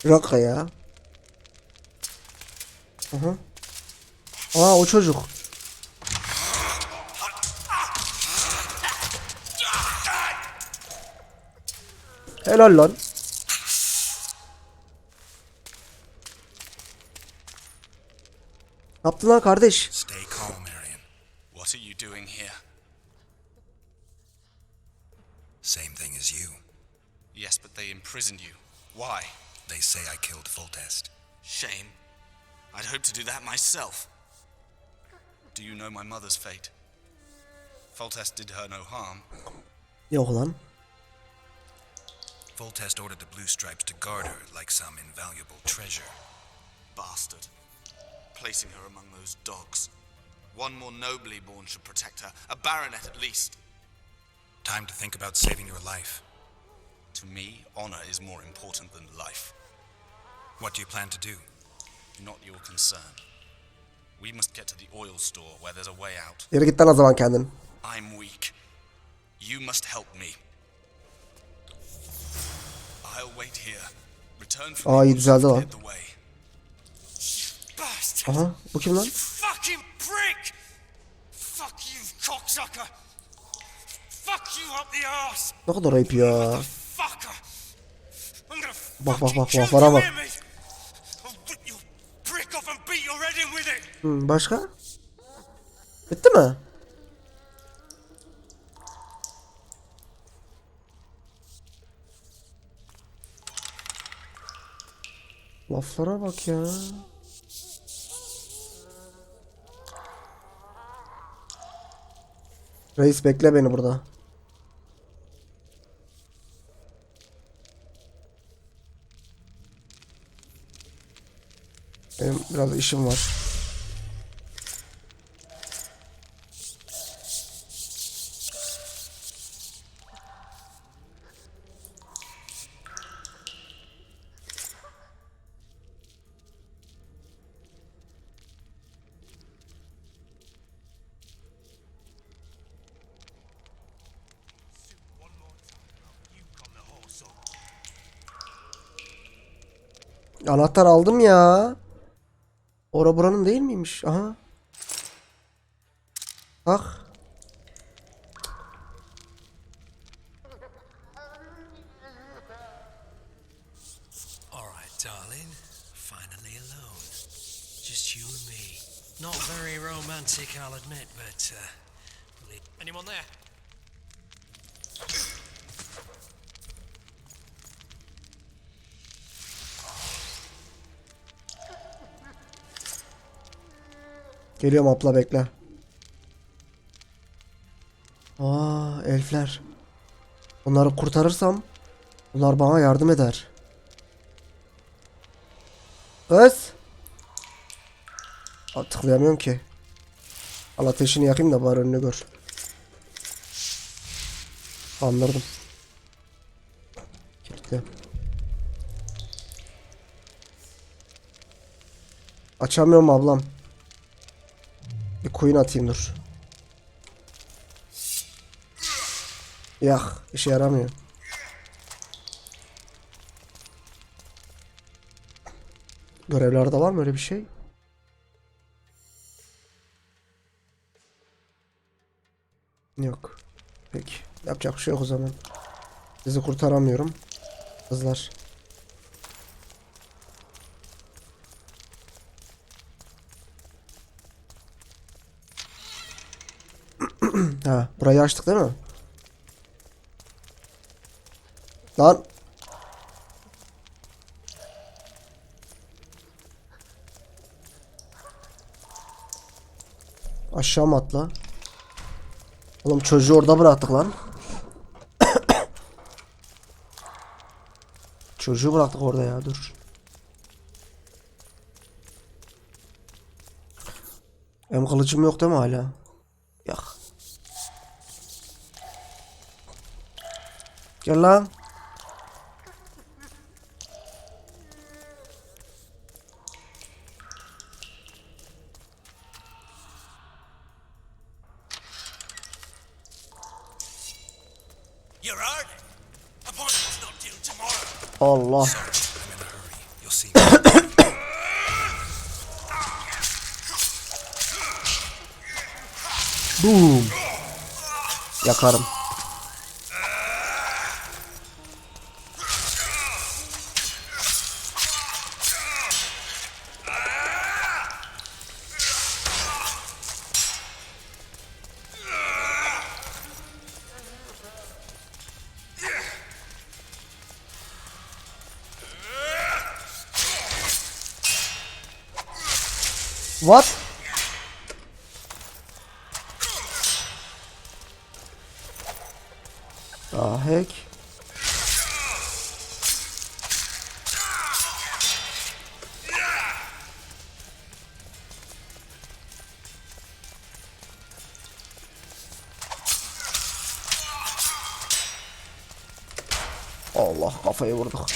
S1: Bir dakika ya. Aha. Aa, o çocuk. Helal lan. Ne yaptın lan kardeş?
S2: Stay calm, Arian. What are you doing here? Same thing as you.
S11: Yes, but they imprisoned you. Why?
S2: They say I killed Foltest.
S11: Shame. I'd hoped to do that myself. Do you know my mother's fate? Foltest did her no harm.
S1: Yok lan.
S2: Foltest ordered the Blue Stripes to guard her like some invaluable treasure.
S11: Bastard. Placing her among those dogs. One more nobly born should protect her. A baronet at least.
S2: Time to think about saving your life.
S11: To me, honor is more important than life.
S2: What do you plan to do?
S11: Not your concern. We must get to the oil store where there's a way out.
S1: Yere git lan o zaman kendin.
S11: I'm weak. You must help me. I'll wait here. Return from
S1: Aa, iyi düzeldi lan.
S11: the way.
S5: Bastard!
S1: Aha, bu kim lan?
S5: Fucking prick! Fuck you, cocksucker! Fuck you up the arse!
S1: Ne kadar ayıp ya.
S5: Fuck
S1: Bak bak bak laflara bak. Başka? Bitti mi? Laflara bak ya. Reis bekle beni burada. Benim biraz işim var. Anahtar aldım ya. Ora buranın değil miymiş? Aha. Bak.
S10: All right, darling. Finally alone. Just you and me. Not very romantic, I'll admit, but anyone there?
S1: Geliyorum abla bekle. Aa, elfler. Onları kurtarırsam bunlar bana yardım eder. Kız. Aa, tıklayamıyorum ki. Al ateşini yakayım da bari önünü gör. Anladım. Kilitli. Açamıyorum ablam. Bir koyun atayım dur. Yak. İşe yaramıyor. Görevlerde var mı öyle bir şey? Yok. Peki. Yapacak bir şey yok o zaman. Sizi kurtaramıyorum. Kızlar. Ha, burayı açtık değil mi? Lan. Aşağı mı atla? Oğlum çocuğu orada bıraktık lan. Çocuğu bıraktık orada ya, dur. Benim kılıcım yok değil mi hala? Yok. Gel lan. Allah. Boom. Yakarım. What? The heck? Allah, kafayı vurduk.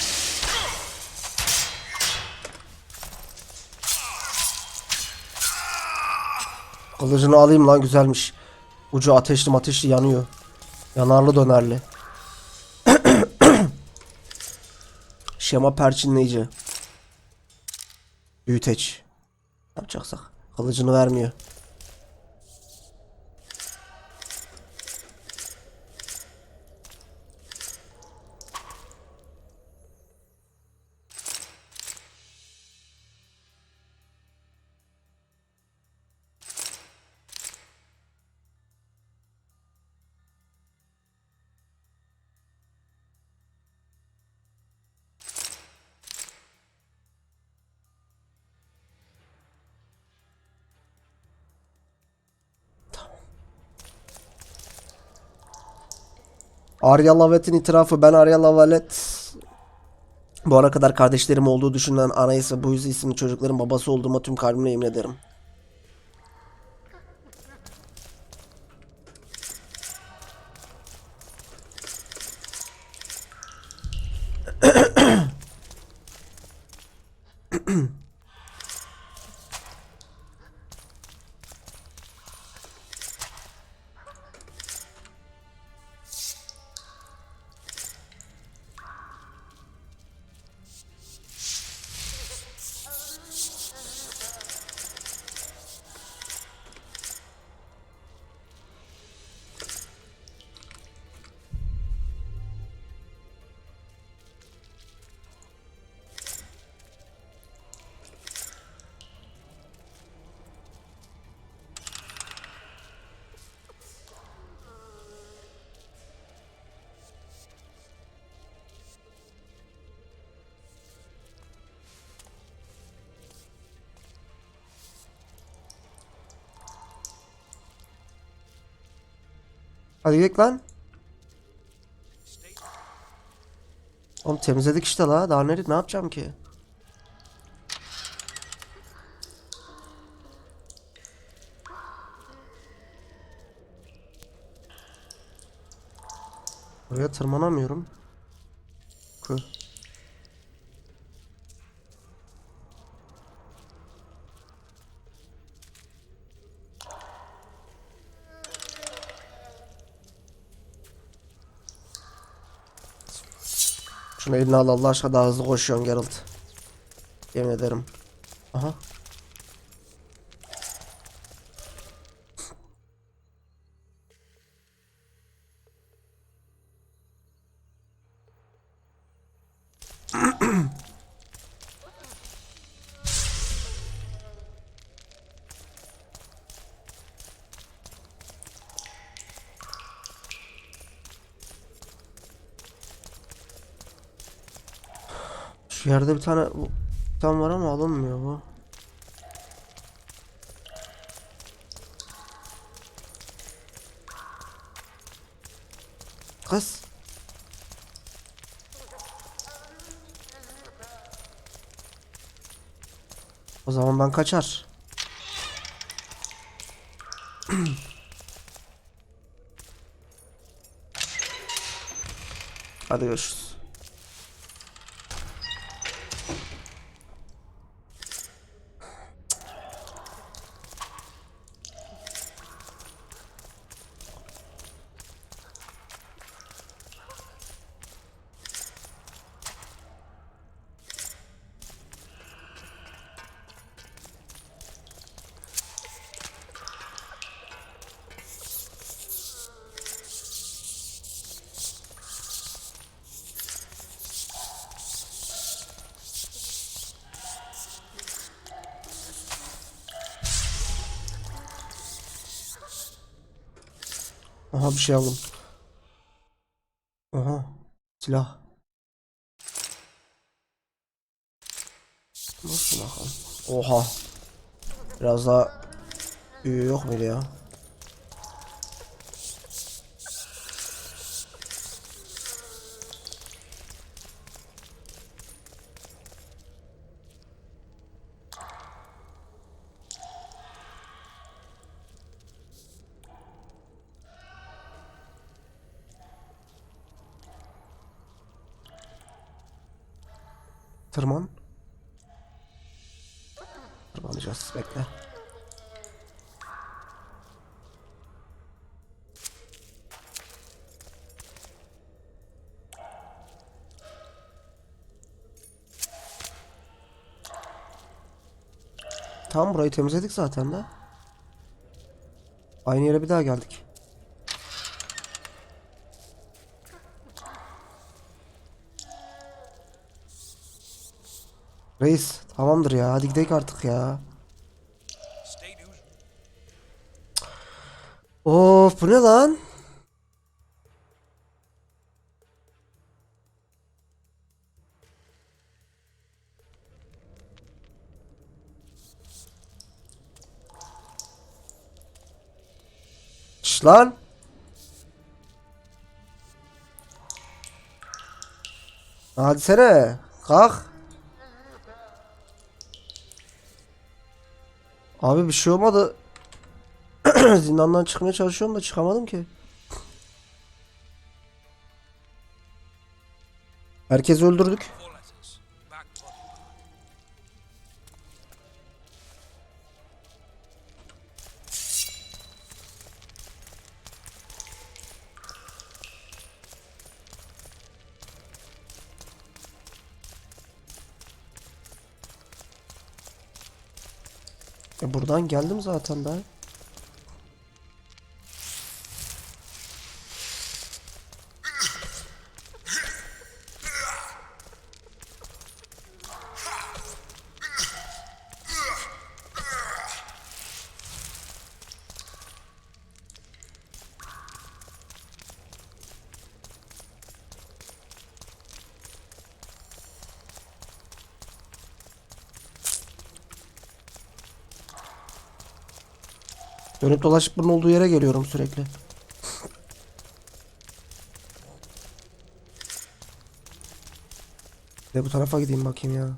S1: Kılıcını alayım lan, güzelmiş. Ucu ateşli yanıyor. Yanarlı dönerli. Şema perçinleyici. Büyüteç. Ne yapacaksak. Kılıcını vermiyor. Arya Lavet'in itirafı. Ben Arya Lavet, bu ana kadar kardeşlerim olduğu düşünülen Anais ve Buyuz isimli çocukların babası olduğuma tüm kalbimle yemin ederim. Hadi gidelim lan. Oğlum temizledik işte la. Daha ne yapacağım ki? Buraya tırmanamıyorum. Kı. Şunu eline al Allah aşkına, daha hızlı koşuyorsun Geralt. Yemin ederim. Aha. Şu yerde bir tane tam var ama alınmıyor bu. Kız. O zaman ben kaçar. Hadi görüşürüz. Aha bir şey aldım. Aha silah. Nasıl bakalım? Oha. Biraz daha büyüğü yok muydu ya? Tırman. Tırmanacağız. Bekle. Tamam, burayı temizledik zaten de. Aynı yere bir daha geldik. Reis tamamdır ya, hadi gidelim artık ya. Of, bu ne lan? Şş lan. Hadi sene. Kalk. Abi bir şey olmadı. Zindandan çıkmaya çalışıyorum da çıkamadım ki. Herkesi öldürdük. Buradan geldim zaten daha. Dönüp dolaşıp bunun olduğu yere geliyorum sürekli. Bir de bu tarafa gideyim bakayım ya.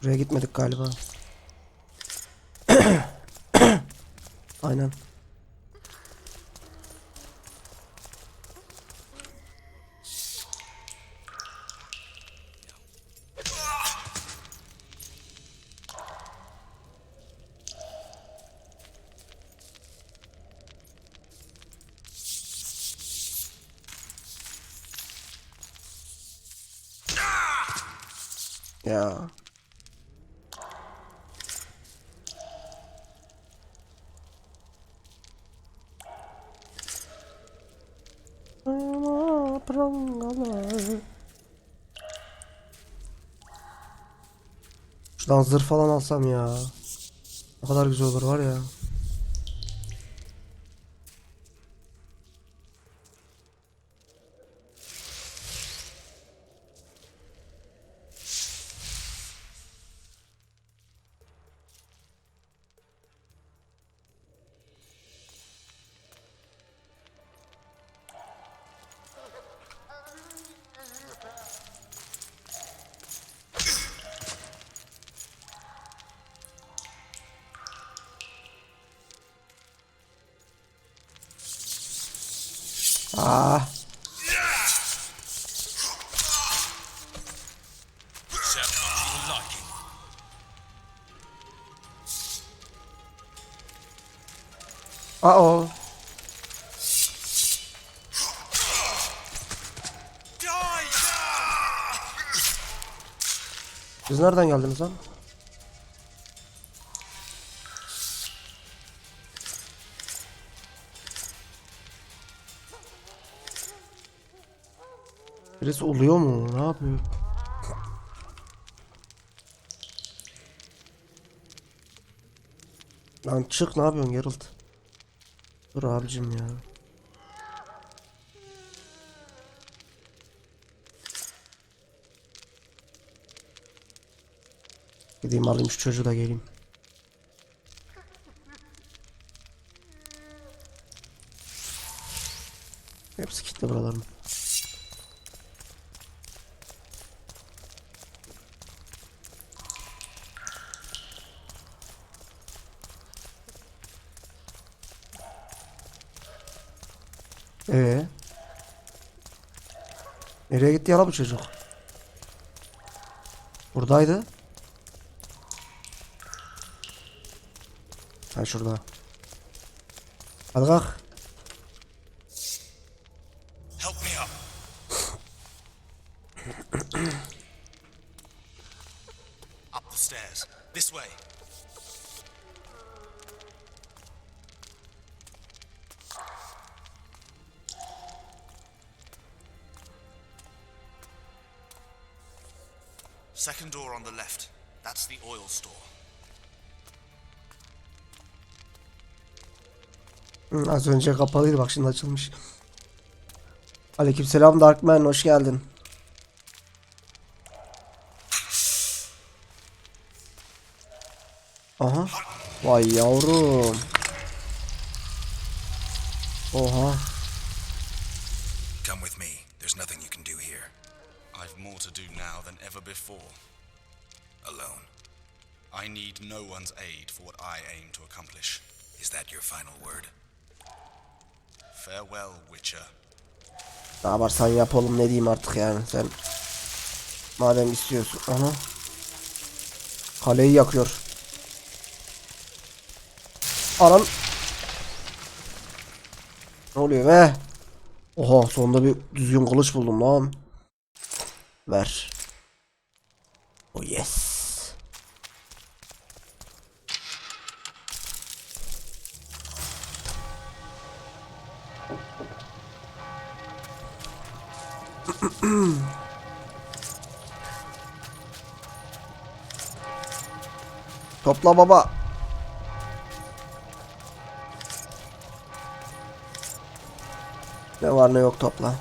S1: Buraya gitmedik galiba. Aynen. Ya. Şuradan zırh falan alsam ya. Ne kadar güzel olur var ya. Ah. Uh-oh. Siz nereden geldiniz lan? Birisi oluyor mu? Ne yapıyor? Lan çık, ne yapıyorsun Geralt? Dur abicim ya. Gideyim alayım şu çocuğu da geleyim. Hepsi kilitli buraların. Nereye gitti ya bu çocuk? Buradaydı. Ha şurada. Hadi kalk.
S2: Help me up. Up the stairs. This way. Second door on the left. That's the oil store.
S1: Az önce kapalıydı, bak şimdi açılmış. Aleykümselam Darkman, hoş geldin. Aha. Vay yavrum. Oha.
S2: Come with me. There's nothing you can do here.
S11: to do now than ever before.
S13: Alone.
S11: I need no one's aid for what I aim to accomplish.
S13: Is that your final word?
S11: Farewell, Witcher.
S1: Ne yaparsan yap oğlum, ne diyeyim artık yani, sen madem istiyorsun. Aha. Kaleyi yakıyor. Anan. Ne oluyor be? Oha, sonunda bir düzgün kılıç buldum lan. Ver. Oh yes. Topla baba. Ne var ne yok topla.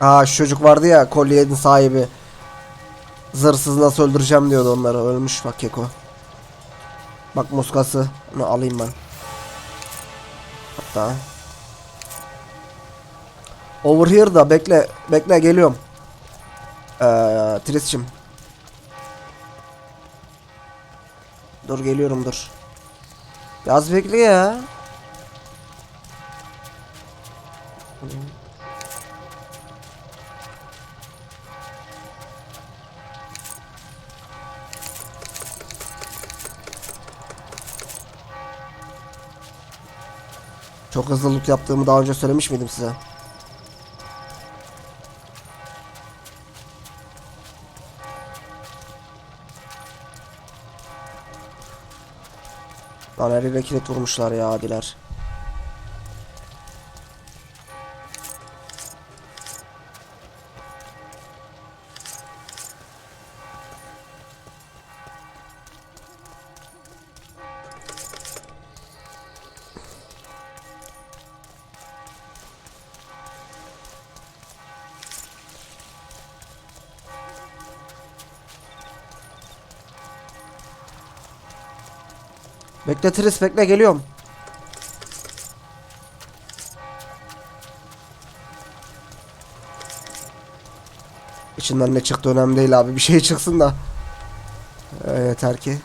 S1: Aa, şu çocuk vardı ya, kolyenin sahibi. Zırsız nasıl öldüreceğim diyordu onları. Ölmüş bak keko. Bak muskası. Onu alayım ben. Hatta. Over here da bekle. Bekle, geliyorum. Tris'cim. Dur geliyorum, dur. Biraz bekle ya. Çok hızlı loot yaptığımı daha önce söylemiş miydim size? Lan her yere kilit vurmuşlar ya adiler. Bekle Tris, bekle, geliyorum. İçinden ne çıktı önemli değil abi, bir şey çıksın da. Yeter ki.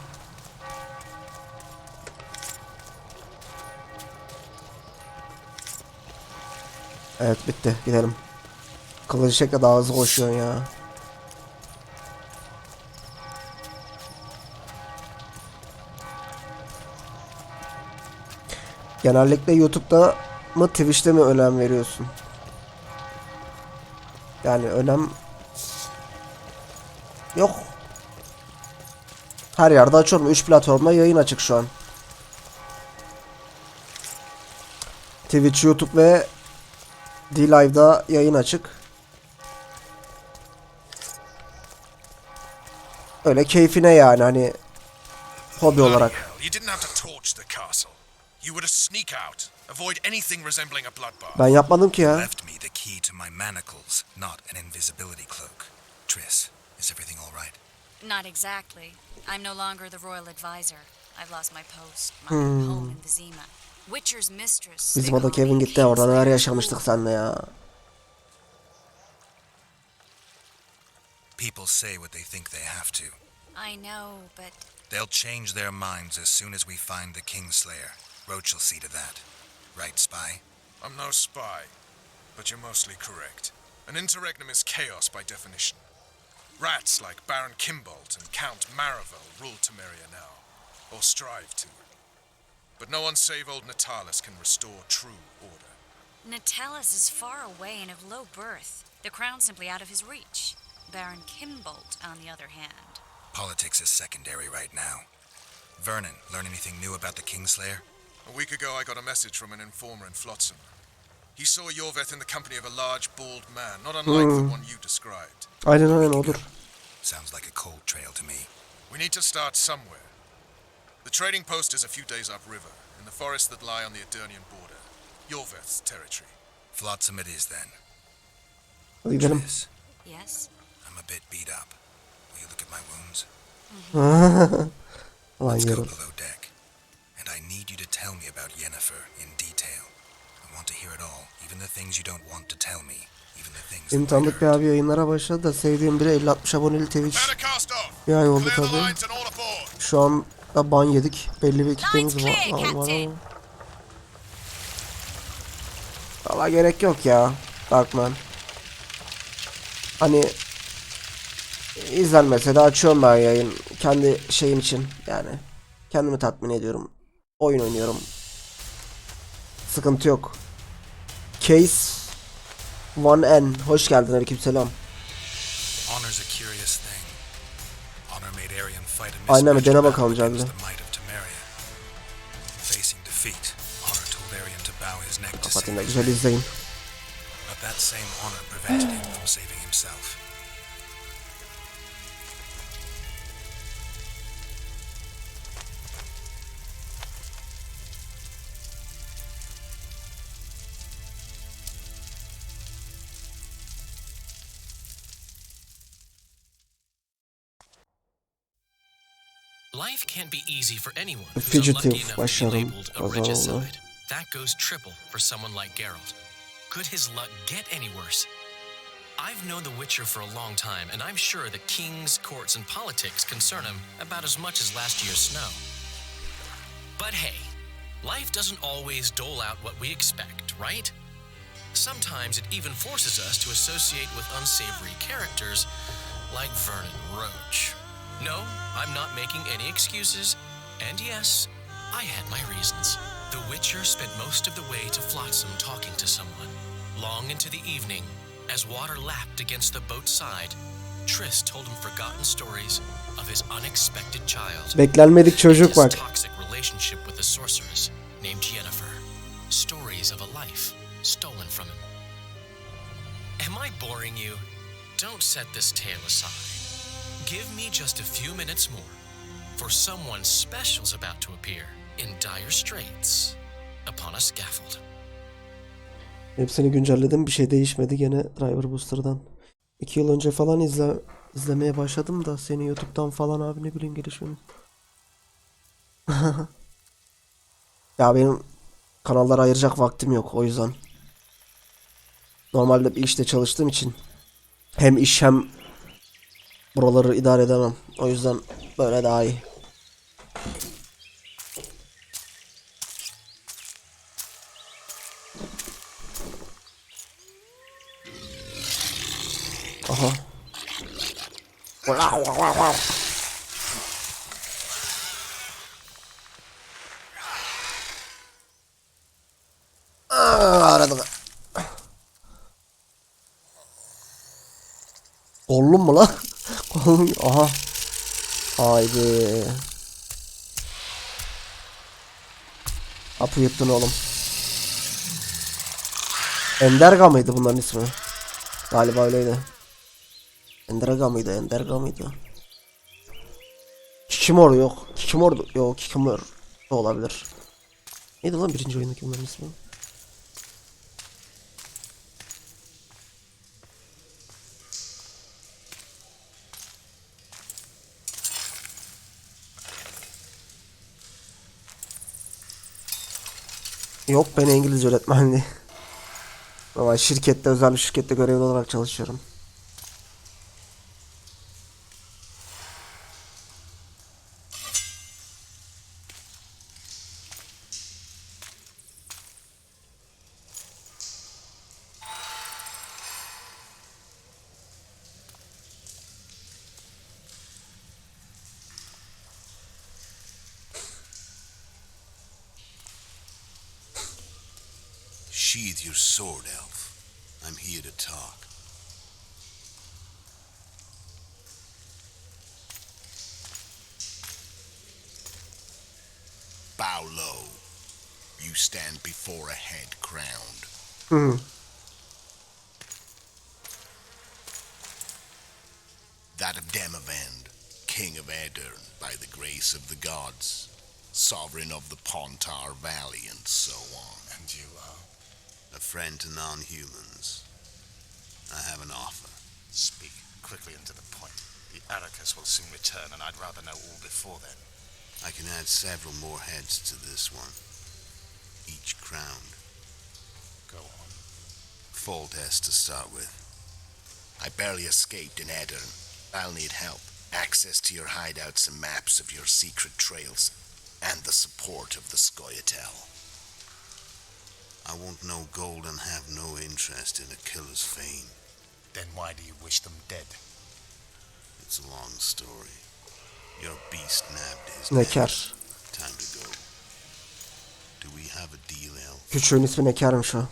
S1: Evet, bitti, gidelim. Kılıcı çekle, daha hızlı koşuyorsun ya. Genellikle YouTube'da mı Twitch'te mi önem veriyorsun? Yani önem yok. Her yerde açıyorum. 3 platformda yayın açık şu an. Twitch, YouTube ve D-Live'da yayın açık. Öyle keyfine yani, hani hobi olarak.
S3: You didn't have to torch the castle. You were to sneak out, avoid anything resembling a bloodbath.
S1: Ben yapmadım ki ya.
S13: Left me the key to my manacles, not an invisibility cloak. Triss, is everything all right?
S7: Not exactly. I'm no longer the royal advisor. I've lost my post, my home in Vizima. Witcher's mistress.
S1: Bizim oda Kevin gitti, orada neler yaşamıştık seninle ya.
S13: People say what they think they have to.
S7: I know, but
S13: They'll change their minds as soon as we find the Kingslayer. Roach will see to that. Right, Spy?
S3: I'm no spy, but you're mostly correct. An interregnum is chaos by definition. Rats like Baron Kimbolt and Count Maravel rule Temeria now, or strive to. But no one save old Natalis can restore true order.
S7: Natalis is far away and of low birth. The crown's simply out of his reach. Baron Kimbolt, on the other hand.
S13: Politics is secondary right now. Vernon, learn anything new about the Kingslayer?
S3: A week ago I got a message from an informer in Flotsam. He saw Yorveth in the company of a large, bald man, not unlike the one you described.
S1: Aynen odur.
S13: Sounds like a cold trail to me.
S3: We need to start somewhere. The trading post is a few days upriver, in the forests that lie on the Edirnian border. Yorveth's territory.
S2: Flotsam it is then.
S1: Hadi gidelim.
S7: Yes?
S2: I'm a bit beat up. Will you look at my wounds?
S1: Lan
S2: Let's go
S1: yarım.
S2: below deck. And I need you to tell me about Yennefer in detail. I want to hear it all, even the things you don't want to tell me. Even the things
S1: Benim tanıdık bir abi yayınlara başladı da sevdiğim biri 50-60 aboneli Twitch. Bir ay oldu tabi. Şu an da ban yedik. Belli bir kitlemiz var ama. Valla gerek yok ya. Darkman. Hani izlenmese de açıyorum ben yayın. Kendi şeyim için yani. Kendimi tatmin ediyorum. Oyun oynuyorum. Sıkıntı yok. Case 1N. Hoş geldin, aleykümselam.
S2: Honor's a curious thing. Honor made Aryan fight a
S1: Aynen mi?
S2: mismatched
S1: Dene
S2: battle
S1: bakalım
S2: against
S1: canlı.
S2: the might of Temeria. Facing defeat, Honor told Aryan to bow his neck to
S1: Kapatın
S2: save
S1: da
S2: his
S1: güzel izleyin.
S2: but that same honor prevented him from saving himself.
S10: Life can't be easy for anyone
S1: The
S10: who's unlucky
S1: Fugitive
S10: enough to be
S1: başarım
S10: labeled a regicide.
S1: kazandı.
S10: That goes triple for someone like Geralt. Could his luck get any worse? I've known The Witcher for a long time, and I'm sure that kings, courts, and politics concern him about as much as last year's snow. But hey, life doesn't always dole out what we expect, right? Sometimes it even forces us to associate with unsavory characters like Vernon Roach. No, I'm not making any excuses, and yes, I had my reasons. The Witcher spent most of the way to Flotsam talking to someone. Long into the evening, as water lapped against the boat's side, Triss told him forgotten stories of his unexpected child.
S1: Beklenmedik çocuk
S10: and
S1: bak.
S10: his toxic relationship with a sorceress named Yennefer. Stories of a life stolen from him. Am I boring you? Don't set this tale aside. Give me just a few minutes more, for someone special's about to appear in dire straits upon a scaffold.
S1: Hepsini güncelledim. Bir şey değişmedi gene Driver Booster'dan. 2 yıl önce falan izlemeye başladım da seni YouTube'dan falan abi, ne bileyim gelişmeni. Ya benim kanallara ayıracak vaktim yok o yüzden. Normalde bir işte çalıştığım için hem iş hem buraları idare edemem. O yüzden böyle daha iyi. Aha. Aradım. Gollum mu lan? Gollum. Aha. Haydi. Apı yuttun oğlum. Enderga mıydı bunların ismi? Galiba öyleydi. Enderga mıydı? Enderga mıydı? Kikimor yok. Kikimor yok. Kikimor da olabilir. Neydi lan birinci oyundaki bunların ismi? Yok, ben İngilizce öğretmenliği. Ama şirkette, özel bir şirkette görevli olarak çalışıyorum.
S13: Sheathe your sword, elf. I'm here to talk. Bow low. You stand before a head crowned. That of Demavend, king of Aedirn, by the grace of the gods, sovereign of the Pontar Valley, and so on.
S2: And you are?
S13: A friend to non-humans. I have an offer.
S3: Speak quickly and to the point. The Aracus will soon return, and I'd rather know all before then.
S13: I can add several more heads to this one. Each crowned.
S3: Go on.
S13: Full test to start with. I barely escaped in Edirne. I'll need help. Access to your hideouts and maps of your secret trails. And the support of the Scoia'tael. I want no gold and have no interest in a killer's fame.
S3: Then why do you wish them dead?
S13: It's a long story. Your beast nabbed his
S1: Nekar.
S13: Time to go. Do we have a deal, Elf?
S1: Küçüğün ismi Nekar'mış o.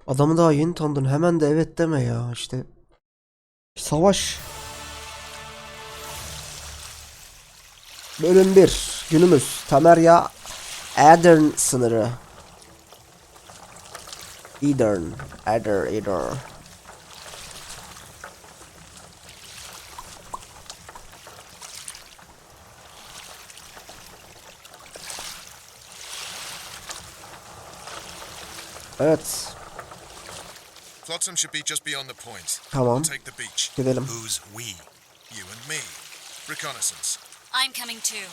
S1: Adamı daha yeni tanıdın. Hemen de evet deme ya işte. Savaş. Bölüm 1. Günümüz. Temerya Edirne sınırı. Edirne. Evet.
S3: Flotsam should be just beyond the point.
S1: Tamam.
S3: We'll take the beach.
S1: Gidelim.
S3: Who's we? You and me. Reconnaissance.
S7: I'm coming too.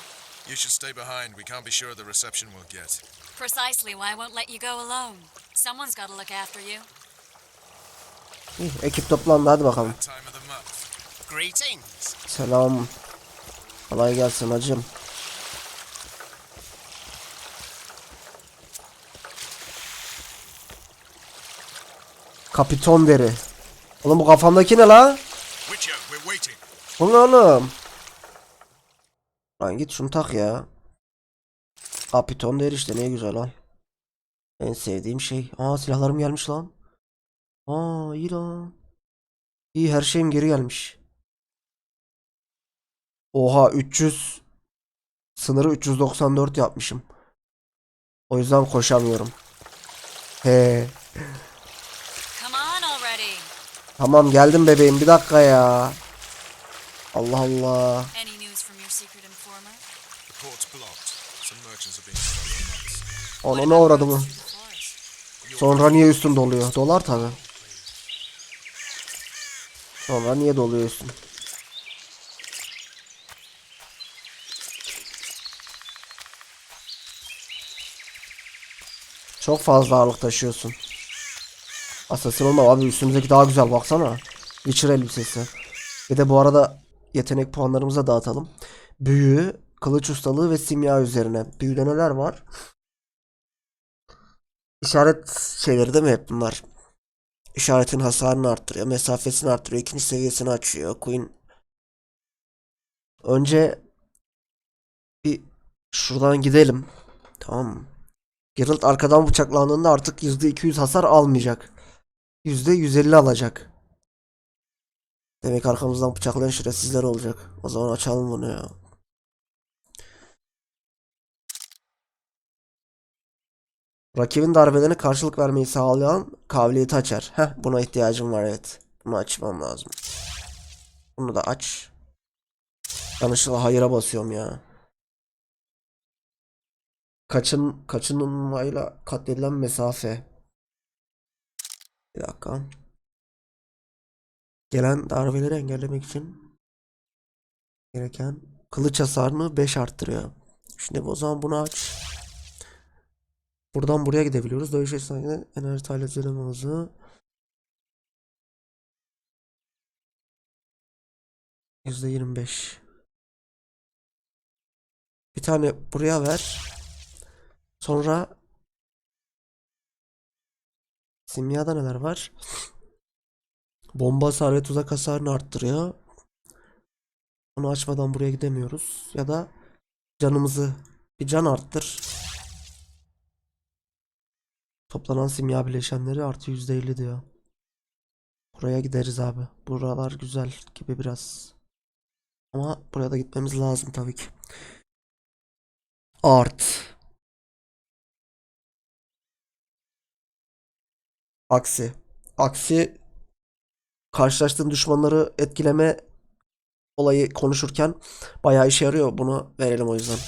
S3: You should stay behind. We can't be sure of the reception we'll get.
S7: Precisely why I won't let you go alone. Someone's got to look after you.
S1: İyi, ekip toplandı, hadi bakalım.
S3: Time of the month.
S13: Greetings.
S1: Selam. Kolay gelsin hacım. Kapiton deri. Oğlum bu kafamdaki ne la?
S3: Witcher, we're waiting.
S1: Bu ne oğlum? Lan git şunu tak ya. Kapiton deri işte, ne güzel lan. En sevdiğim şey. Aa, silahlarım gelmiş lan. Aa, iyi lan. İyi, her şeyim geri gelmiş. Oha, 300 sınırı 394 yapmışım. O yüzden koşamıyorum. He.
S7: Come on already.
S1: Tamam, geldim bebeğim, bir dakika ya. Allah Allah.
S7: Any news from your secret informer?
S3: The port's blocked. Some merchants have been caught up for months.
S1: Ona ne uğradı mı? Sonra niye üstün doluyor? Dolar tabi. Sonra niye doluyor üstün? Çok fazla ağırlık taşıyorsun. Assassin olma abi, üstümüzdeki daha güzel, baksana. Witcher elbisesi. Bir de bu arada yetenek puanlarımıza dağıtalım. Büyü, kılıç ustalığı ve simya üzerine. Büyüde neler var? İşaret şeyleri değil mi hep bunlar? İşaretin hasarını arttırıyor, mesafesini arttırıyor, ikinci seviyesini açıyor. Queen. Önce bir şuradan gidelim. Tamam mı? Geralt arkadan bıçaklandığında artık %200 hasar almayacak. %150 alacak. Demek arkamızdan bıçaklayan şerefsizler olacak. O zaman açalım bunu ya. Rakibin darbelerine karşılık vermeyi sağlayan kabiliyeti açar. Heh, buna ihtiyacım var, evet. Bunu açmam lazım. Bunu da aç. Yanlışlıkla hayır'a basıyorum ya. Kaçınılmayla katledilen mesafe. Bir dakika. Gelen darbeleri engellemek için gereken kılıç hasarını 5 arttırıyor. Şimdi o zaman bunu aç. Buradan buraya gidebiliyoruz. Dövüş esnasında enerji talepleri hızı %25. Bir tane buraya ver. Sonra simyada neler var? Bomba hasarı ve tuzak hasarını arttırıyor. Onu açmadan buraya gidemiyoruz. Ya da canımızı bir can arttır. Toplanan simya bileşenleri artı %50 diyor. Buraya gideriz abi. Buralar güzel gibi biraz. Ama buraya da gitmemiz lazım tabii ki. Art. Aksi. aksi karşılaştığın düşmanları etkileme olayı konuşurken bayağı işe yarıyor. Bunu verelim o yüzden.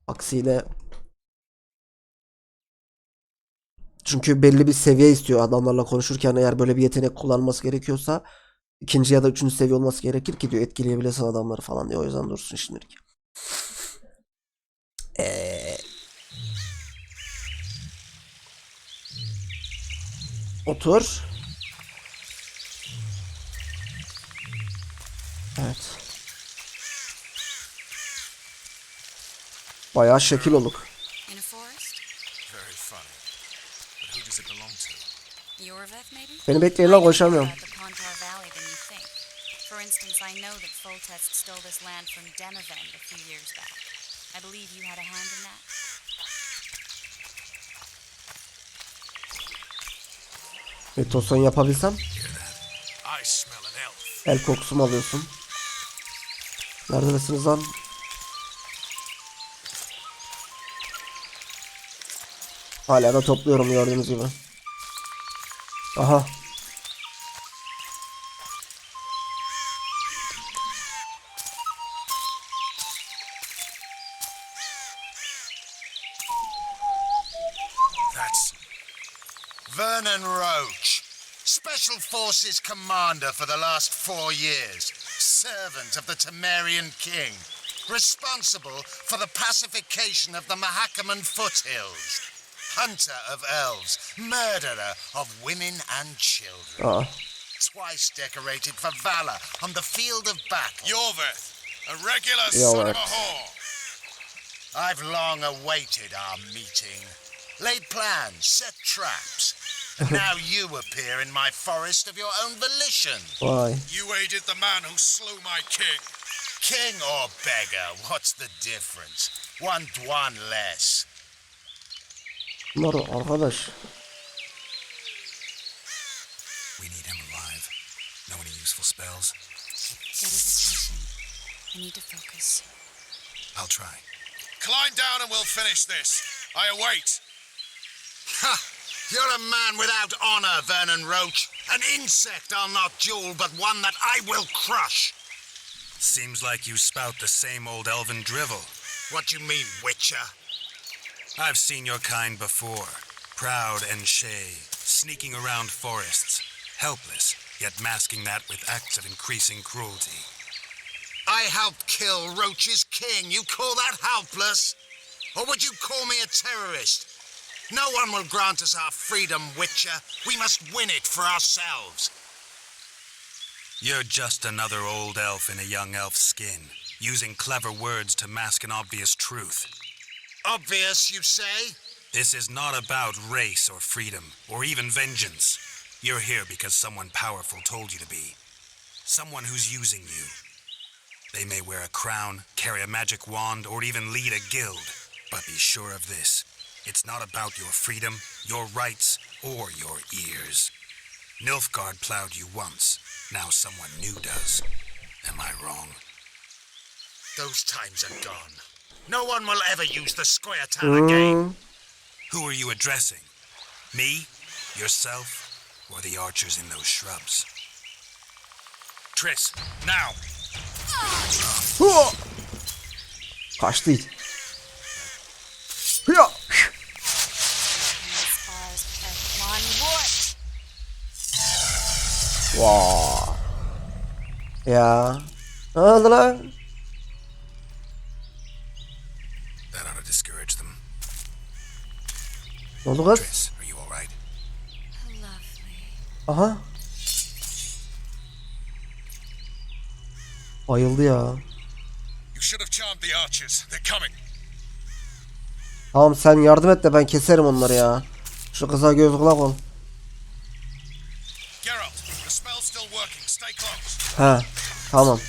S1: Aksiyle çünkü belli bir seviye istiyor adamlarla konuşurken, eğer böyle bir yetenek kullanması gerekiyorsa ikinci ya da üçüncü seviye olması gerekir ki diyor etkileyebilirsin adamları falan diyor. O yüzden dursun şimdilik. Otur. Evet. Bayağı şekil oluk.
S7: In a forest?
S2: Very funny. But who does it belong to?
S7: Yorveth, maybe?
S1: Beni bekleyin lan, koşamıyorum.
S7: About the Pontar Valley than you think. For instance, I know that Foltest stole this land from Demavend a few years back. I believe you had a hand in that.
S1: Toson yapabilsem.
S2: I smell an elf.
S1: El kokusu mu alıyorsun? Neredesiniz lan? Hala da topluyorum gördüğünüz gibi. Aha.
S13: That's Vernon Roach, Special Forces Commander for the last 4 years, servant of the Temerian King, responsible for the pacification of the Mahakaman foothills, hunter of elves, murderer of women and children. Twice decorated for valor on the field of battle.
S2: Yorveth, a regular son of a whore.
S13: I've long awaited our meeting, laid plans, set traps. And now you appear in my forest of your own volition.
S1: Why?
S2: You aided the man who slew my king.
S13: King or beggar, what's the difference? One dwan less.
S1: Bunlar arkadaş.
S2: We need him alive. Know any useful spells?
S7: Get his attention. I need to focus.
S2: I'll try. Climb down and we'll finish this. I await.
S13: Ha! You're a man without honor, Vernon Roach. An insect I'll not duel, but one that I will crush.
S2: Seems like you spout the same old elven drivel.
S13: What do you mean, Witcher?
S2: I've seen your kind before. Proud and shay, sneaking around forests. Helpless, yet masking that with acts of increasing cruelty.
S13: I helped kill Roach's king. You call that helpless? Or would you call me a terrorist? No one will grant us our freedom, Witcher. We must win it for ourselves.
S2: You're just another old elf in a young elf's skin, using clever words to mask an obvious truth.
S13: Obvious, you say?
S2: This is not about race or freedom, or even vengeance. You're here because someone powerful told you to be. Someone who's using you. They may wear a crown, carry a magic wand, or even lead a guild. But be sure of this. It's not about your freedom, your rights, or your ears. Nilfgaard plowed you once. Now someone new does. Am I wrong?
S13: Those times are gone. No one will ever use the square town again.
S2: Who are you addressing? Me? Yourself? Or the archers in those shrubs? Triss, now!
S1: Kaçtı. Ya. Wow. Ya. Ne oldu lan?
S2: That ought to discourage them.
S1: Ne oldu kız?
S2: Triss, are you all right?
S1: Aha. Bayıldı ya.
S2: You should have charmed the archers. They're coming.
S1: Tamam sen yardım et de ben keserim onları ya. Şu kıza göz kulak ol.
S2: Geralt, the spell's still working. Stay close.
S1: He. Tamam.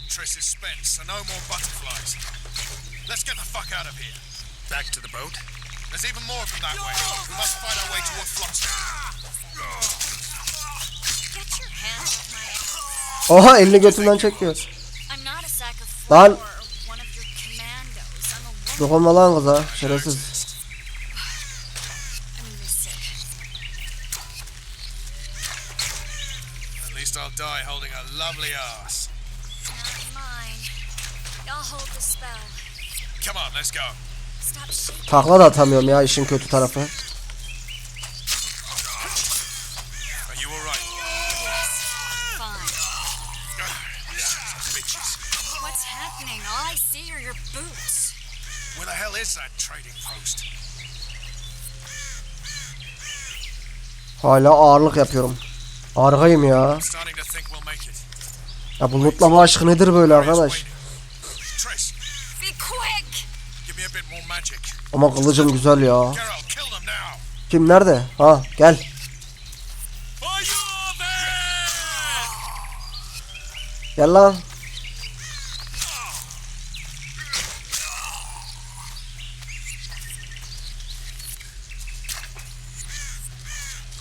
S2: Triss is spent, so no more butterflies. Let's get the fuck out of here. Back to the boat? There's even more from that way. We must find our way to a Flotsam.
S7: Get your hands off my ass.
S1: Oha elini götünden çekiyor.
S7: I'm not a sack of
S1: Lan.
S7: flour or one of your commandos. I'm a woman.
S1: Dokunma lan kıza. Şerefsiz.
S7: I'm gonna be sick.
S3: I'll die holding a lovely ass.
S7: Not mine. I'll hold the spell.
S3: Come on, let's go.
S7: Stop shaking.
S1: Takla da atamıyorum ya, işin kötü tarafı.
S3: Are you alright?
S7: Yes. Fine.
S3: Bitches.
S7: What's happening? All I see are your boots.
S3: Where the hell is that trading post?
S1: Hala ağırlık yapıyorum. Harikayım ya.
S3: I'm starting to think we'll make it.
S1: Ya bu lootlama aşkı nedir böyle arkadaş?
S3: Trish,
S7: Be quick.
S3: give me a bit more magic.
S1: Ama kılıcım güzel ya.
S3: Geralt, kill them now.
S1: Kim nerede? Ha gel. Gel lan.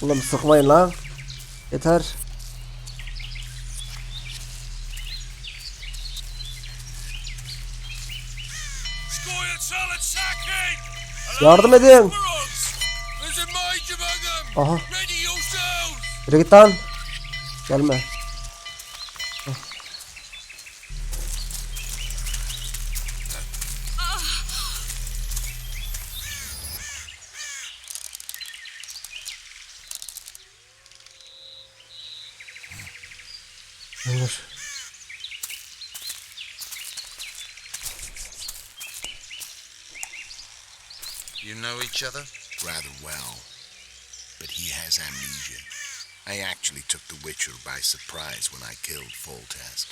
S1: Oğlum sıkmayın lan. Yeter. Yardım edin. Aha. Yürü git lan. Gelme. Olur.
S13: You know each other? Rather well. But he has amnesia. I actually took the Witcher by surprise when I killed Foltest.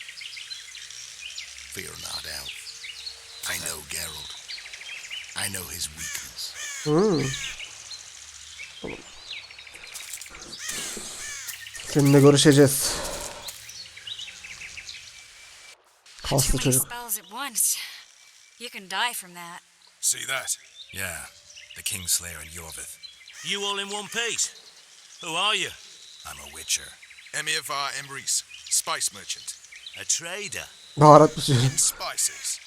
S13: Fear not, Elf. I know Geralt. I know his weakness.
S1: Seninle görüşeceğiz. Kaslı
S7: Too many
S1: çocuk.
S7: spells at once. You can die from that.
S3: See that? Yeah, the Kingslayer and Yorvith.
S5: You all in one piece? Who are you?
S3: I'm a Witcher. Emir var Emrys, spice merchant.
S5: A trader?
S1: Baharat mı söylüyor?
S3: In spices.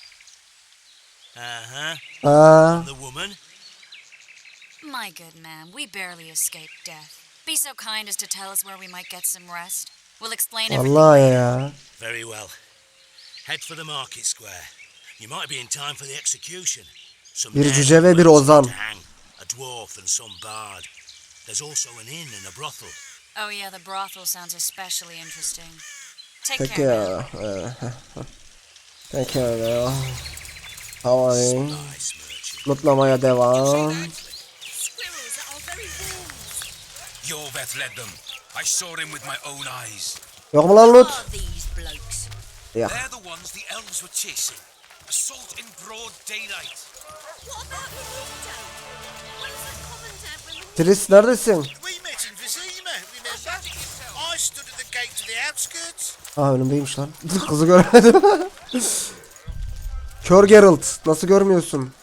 S5: Uh-huh. The woman?
S7: My good man, we barely escaped death. Be so kind as to tell us where we might get some rest. We'll explain everything.
S1: Allah ya.
S5: Very well. Head for the market square. You might be in time for the execution. Some
S1: Bir
S5: men
S1: cüce ve bir
S5: waiting
S1: ozan.
S5: to hang, a dwarf and some bard. There's also an inn and a brothel.
S7: Oh yeah, the brothel sounds especially interesting. Take
S1: Take
S7: care.
S1: care. Take care ya. How are you?
S5: Spice merchant.
S1: Lootlamaya devam.
S14: Squirrels that are very warm.
S2: Yorveth led them. I saw him with my own eyes.
S1: Yok mu lan loot?
S14: Are these blokes?
S1: Ya.
S2: They're the ones the elves were chasing. Assault in broad daylight.
S14: What about the window? When's the commandant when
S1: Tris neredesin?
S15: We met in Vizima, remember? I stood at the gate to the outskirts.
S1: Aa önümdeymiş lan. Kızı göremedim. Kör Geralt. Nasıl görmüyorsun?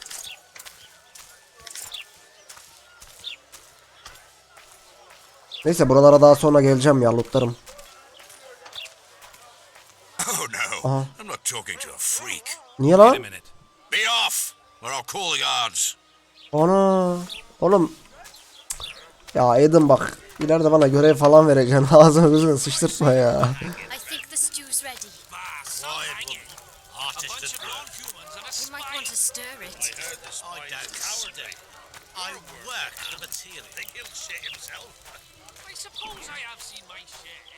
S1: Neyse buralara daha sonra geleceğim ya lootlarım.
S2: Oh no,
S1: Aha.
S2: I'm not talking to a freak.
S1: Niye
S2: Wait a
S1: lan?
S2: minute. Be off, or I'll call the guards.
S1: Ana. Oğlum. Ya Aiden bak. İleride bana görev falan vereceksin. Ağzını gözünü sıçtırtma ya.
S14: I think the stew's ready. You might want to stir it.
S5: I don't cowardice. I work the material. Think he'll shit himself.
S6: I suppose I have seen my share.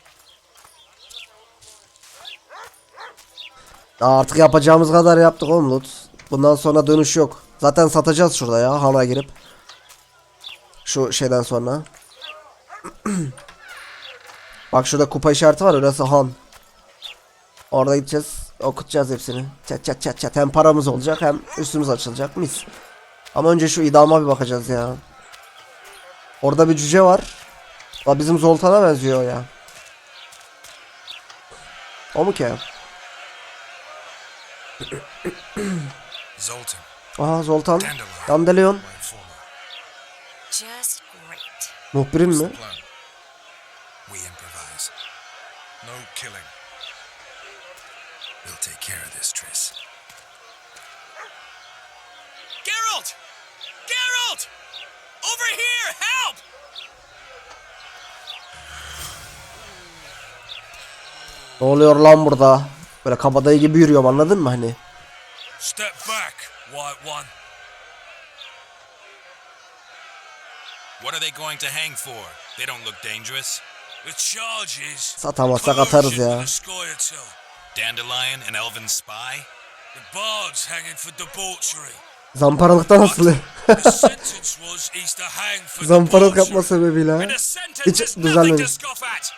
S1: Artık yapacağımız kadar yaptık oğlum loot. Bundan sonra dönüş yok. Zaten satacağız şurada ya. Han'a girip. Şu şeyden sonra. Bak şurada kupa işareti var. Orası Han. Orada gideceğiz. Okutacağız hepsini. Çat çat çat çat. Hem paramız olacak hem üstümüz açılacak. Mis. Ama önce şu idama bir bakacağız ya. Orada bir cüce var. O bizim Zoltan'a benziyor ya. O mu ki?
S3: Zoltan.
S1: Aha Zoltan. Dandelion.
S7: Just great.
S1: Muhbirin mi?
S3: Plan. We improvise. No killing. We'll take care of this, Triss.
S6: Geralt! Geralt! Over here! Help!
S1: Ne oluyor lan burada? Böyle kabadayı gibi yürüyorum, anladın mı hani?
S5: Step back, White One.
S16: What are they going to hang for? They don't look dangerous.
S5: The charge is
S1: Satamazsak atarız
S5: collusion
S1: ya.
S5: with the Scoia'tael.
S16: Dandelion, an elven spy?
S5: The bard's hanging for debauchery.
S1: Zamparalıktan asılı.
S5: The sentence was he's to hang for
S1: Zamparalık yapma
S5: debauchery.
S1: sebebiyle.
S5: And the sentence
S1: Hiç
S5: is nothing to
S1: düzelmemiş.
S5: scoff at.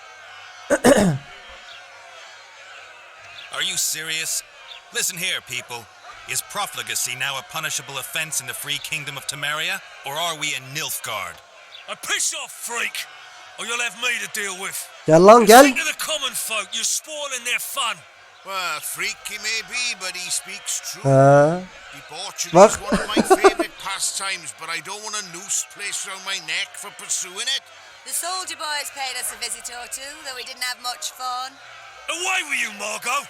S16: Are you serious? Listen here, people. Is profligacy now a punishable offense in the free kingdom of Temeria, or are we in Nilfgaard?
S5: A piss off, freak, or you'll have me to deal with.
S1: Gel lan gel.
S5: Think of the common folk. You're spoiling their fun.
S15: Well, freak he may be, but he speaks true.
S1: Ha.
S15: Debauchery
S1: Bak.
S15: is one of my favourite pastimes, but I don't want a noose placed around my neck for pursuing it.
S14: The soldier boys paid us a visit or two, though we didn't have much fun.
S5: Away with you, Margot.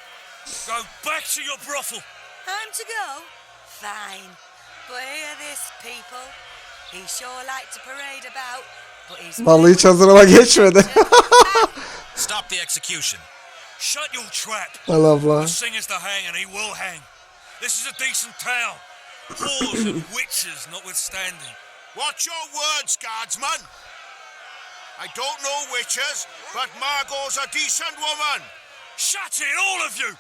S5: Go back to your brothel.
S14: Time to go? Fine. But hear this, people. He sure liked to parade about, but he's...
S1: Vallahi hiç hazırıma geçmedi.
S16: Stop the execution.
S5: Shut your trap.
S1: Allah Allah.
S5: The singer's to hang, and he will hang. This is a decent town. Whores and witches notwithstanding.
S15: Watch your words, guardsman. I don't know witches, but Margot's a decent woman.
S5: Shut it, all of you,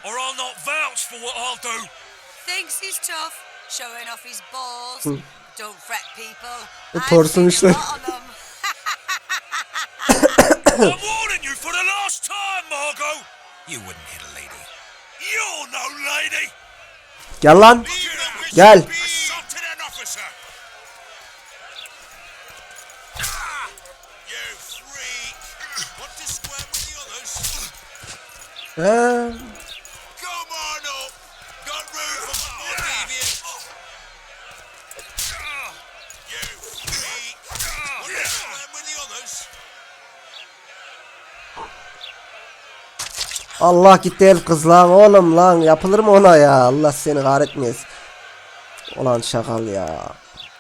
S5: or I'll not vouch for what I'll do.
S14: Thinks he's tough, showing off his balls. Don't fret, people.
S1: Torsun işte.
S5: I'm warning you for the last time, Margot.
S16: You wouldn't hit a lady.
S5: You're no lady.
S1: Gel lan. Gel.
S15: Assaulted an officer. Ah, you freak. Want to square with the others?
S1: Ha.
S15: Come on up. Got room for one more deviant. You freak. Want to square with the others?
S1: Allah gitti el kız lan oğlum lan, yapılır mı ona ya? Allah seni kahretmeyiz. Ulan şakal ya.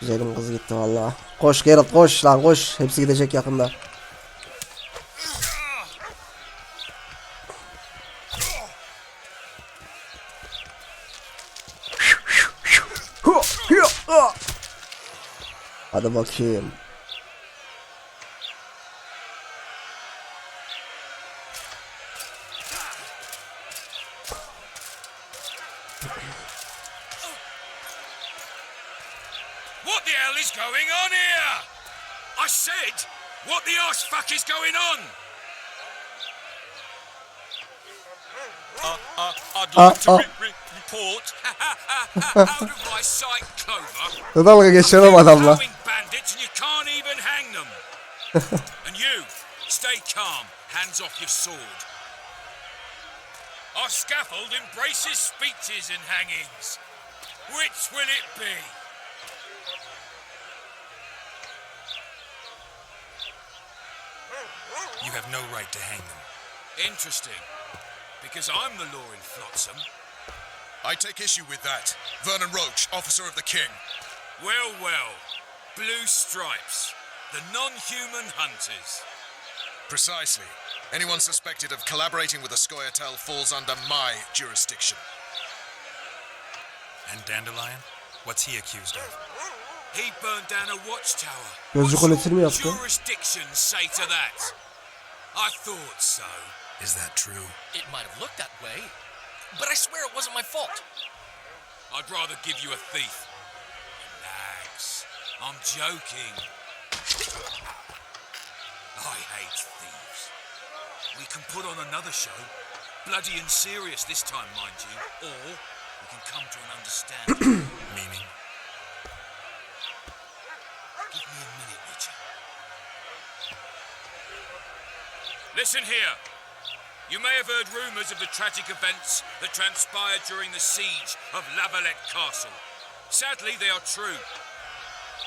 S1: Güzelim kız gitti valla. Koş Geralt koş lan koş. Hepsi gidecek yakında. Hadi bakayım.
S5: What the hell is going on here? I said, what the arse fuck is going on?
S8: I'd like to report.
S5: Out of my sight, Clover.
S1: Dalga geçemem adamla.
S5: Throwing bandits and you can't even hang them. And you, stay calm, hands off your sword. Our scaffold embraces speeches and hangings. Which will it be?
S16: You have no right to hang them.
S5: Interesting. Because I'm the law in Flotsam.
S3: I take issue with that. Vernon Roach, officer of the king.
S5: Well, well. Blue stripes. The non-human hunters.
S3: Precisely. Anyone suspected of collaborating with the Scoia'tael falls under my jurisdiction.
S16: And Dandelion? What's he accused of?
S5: He burned down a watchtower.
S1: Gözcü koleksiyonu mu
S5: What's
S1: yaptı?
S5: your jurisdiction say to that? I thought so.
S16: Is that true?
S10: It might have looked that way, but I swear it wasn't my fault.
S5: I'd rather give you a thief. Relax. I'm joking. I hate thieves. We can put on another show. Bloody and serious this time, mind you. Or we can come to an understanding.
S16: Meaning?
S5: Give me a minute, would you? Listen here. You may have heard rumours of the tragic events that transpired during the siege of Lavalette Castle. Sadly, they are true.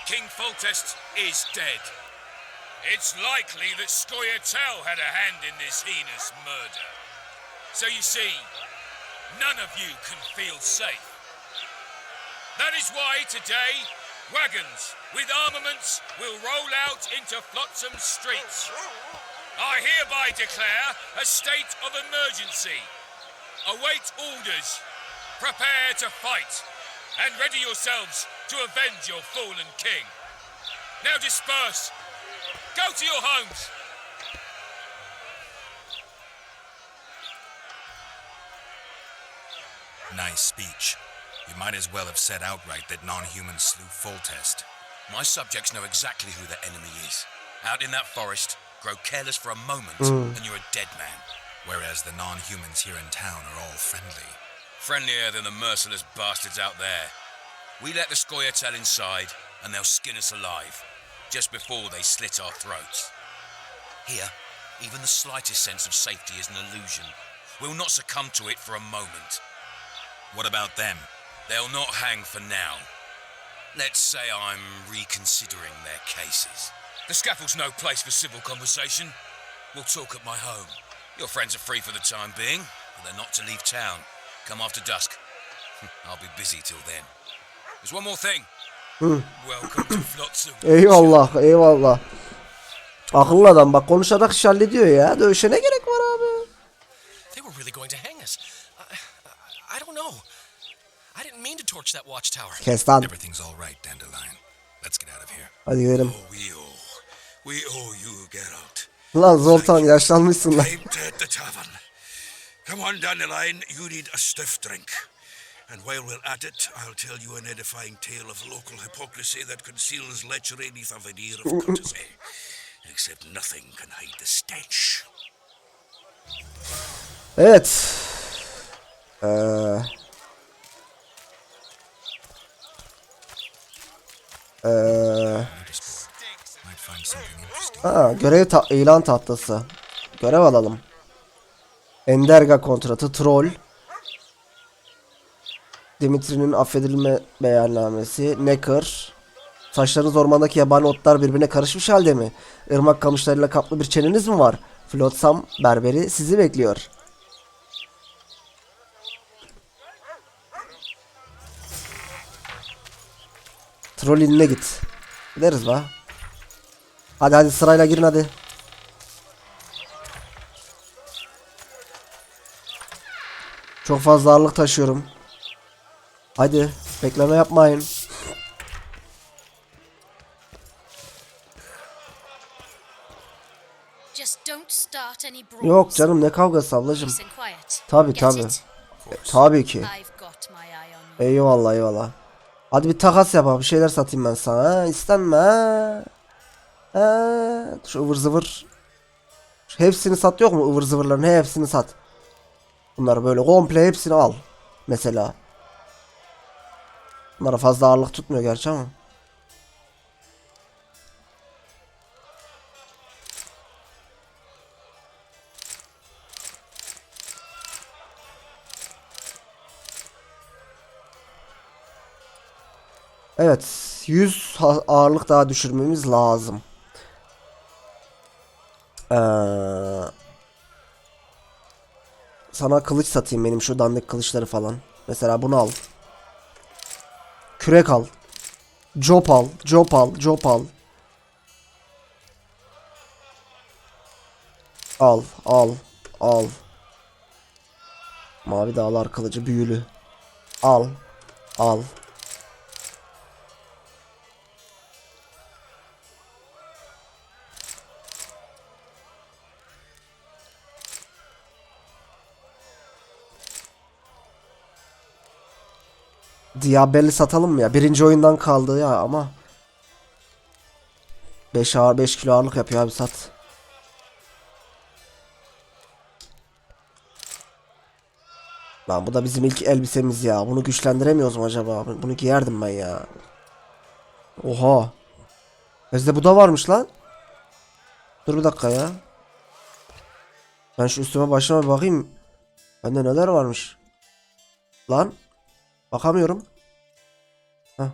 S5: King Foltest is dead. It's likely that Scoia'tael had a hand in this heinous murder. So you see, none of you can feel safe. That is why today, wagons with armaments will roll out into Flotsam's streets.
S8: I hereby declare a state of emergency. Await orders. Prepare to fight. And ready yourselves to avenge your fallen king. Now disperse. Go to your homes.
S16: Nice speech. You might as well have said outright that non-humans slew Foltest.
S17: My subjects know exactly who the enemy is. Out in that forest, grow careless for a moment, and you're a dead man.
S16: Whereas the non-humans here in town are all friendly.
S17: Friendlier than the merciless bastards out there. We let the Scoia'tael inside, and they'll skin us alive, just before they slit our throats. Here, even the slightest sense of safety is an illusion. We'll not succumb to it for a moment.
S16: What about them?
S17: They'll not hang for now. Let's say I'm reconsidering their cases. The scaffold's no place for civil conversation. We'll talk at my home. Your friends are free for the time being, but they're not to leave town. Come after dusk. I'll be busy till then. There's one more thing. Welcome to Flotsam.
S1: Eyvallah, eyvallah. Akıllı adam bak, konuşarak iş hallediyor ya. Dövüşe ne gerek var abi?
S10: They were really going to hang us. I don't know. I didn't mean to torch that watchtower.
S1: Kes lan.
S16: Everything's all right, Dandelion. Let's get out of here.
S1: Hadi gidelim.
S15: We owe you, Geralt.
S1: Lan Zoltan yaşlanmışsın lan.
S15: At the tavern. Come on, Dandelion, you need a stiff drink. And while we're at it, I'll tell you an edifying tale of local hypocrisy that conceals lechery beneath a veneer of courtesy. Except nothing can hide the stench.
S1: Evet. Görev ilan tahtası. Görev alalım. Enderga kontratı, troll. Dimitri'nin affedilme beyannamesi, Necker. Saçlarınız ormandaki yabani otlar birbirine karışmış halde mi? Irmak kamışlarıyla kaplı bir çeneniz mi var? Flotsam berberi sizi bekliyor. Troll iline git. Gideriz la. Hadi hadi sırayla girin hadi. Çok fazla ağırlık taşıyorum. Hadi bekleme yapmayın. Yok canım, ne kavgası ablacığım. Tabi tabi. Tabii ki. Eyvallah eyvallah. Hadi bir takas yapalım. Bir şeyler satayım ben sana. Ha, istenme. Ha. Şu ıvır zıvır. Hepsini sat, yok mu ıvır zıvırların? Hepsini sat. Bunları böyle komple hepsini al. Mesela. Bunlara fazla ağırlık tutmuyor gerçi ama. Evet. 100 ağırlık daha düşürmemiz lazım. Sana kılıç satayım, benim şu dandik kılıçları falan. Mesela bunu al. Kürek al. Cop al. Cop al. Cop al. Al. Al. Al. Mavi dağlar kılıcı büyülü. Al. Al. Diabel'i satalım mı ya? Birinci oyundan kaldı ya ama 5 ağır 5 kilo ağırlık yapıyor abi, sat. Lan bu da bizim ilk elbisemiz ya. Bunu güçlendiremiyoruz mu acaba? Bunu giyerdim ben ya. Oha. Bizde bu da varmış lan. Dur bir dakika ya. Ben şu üstüme başıma bir bakayım. Bende neler varmış. Lan. Bakamıyorum. Heh.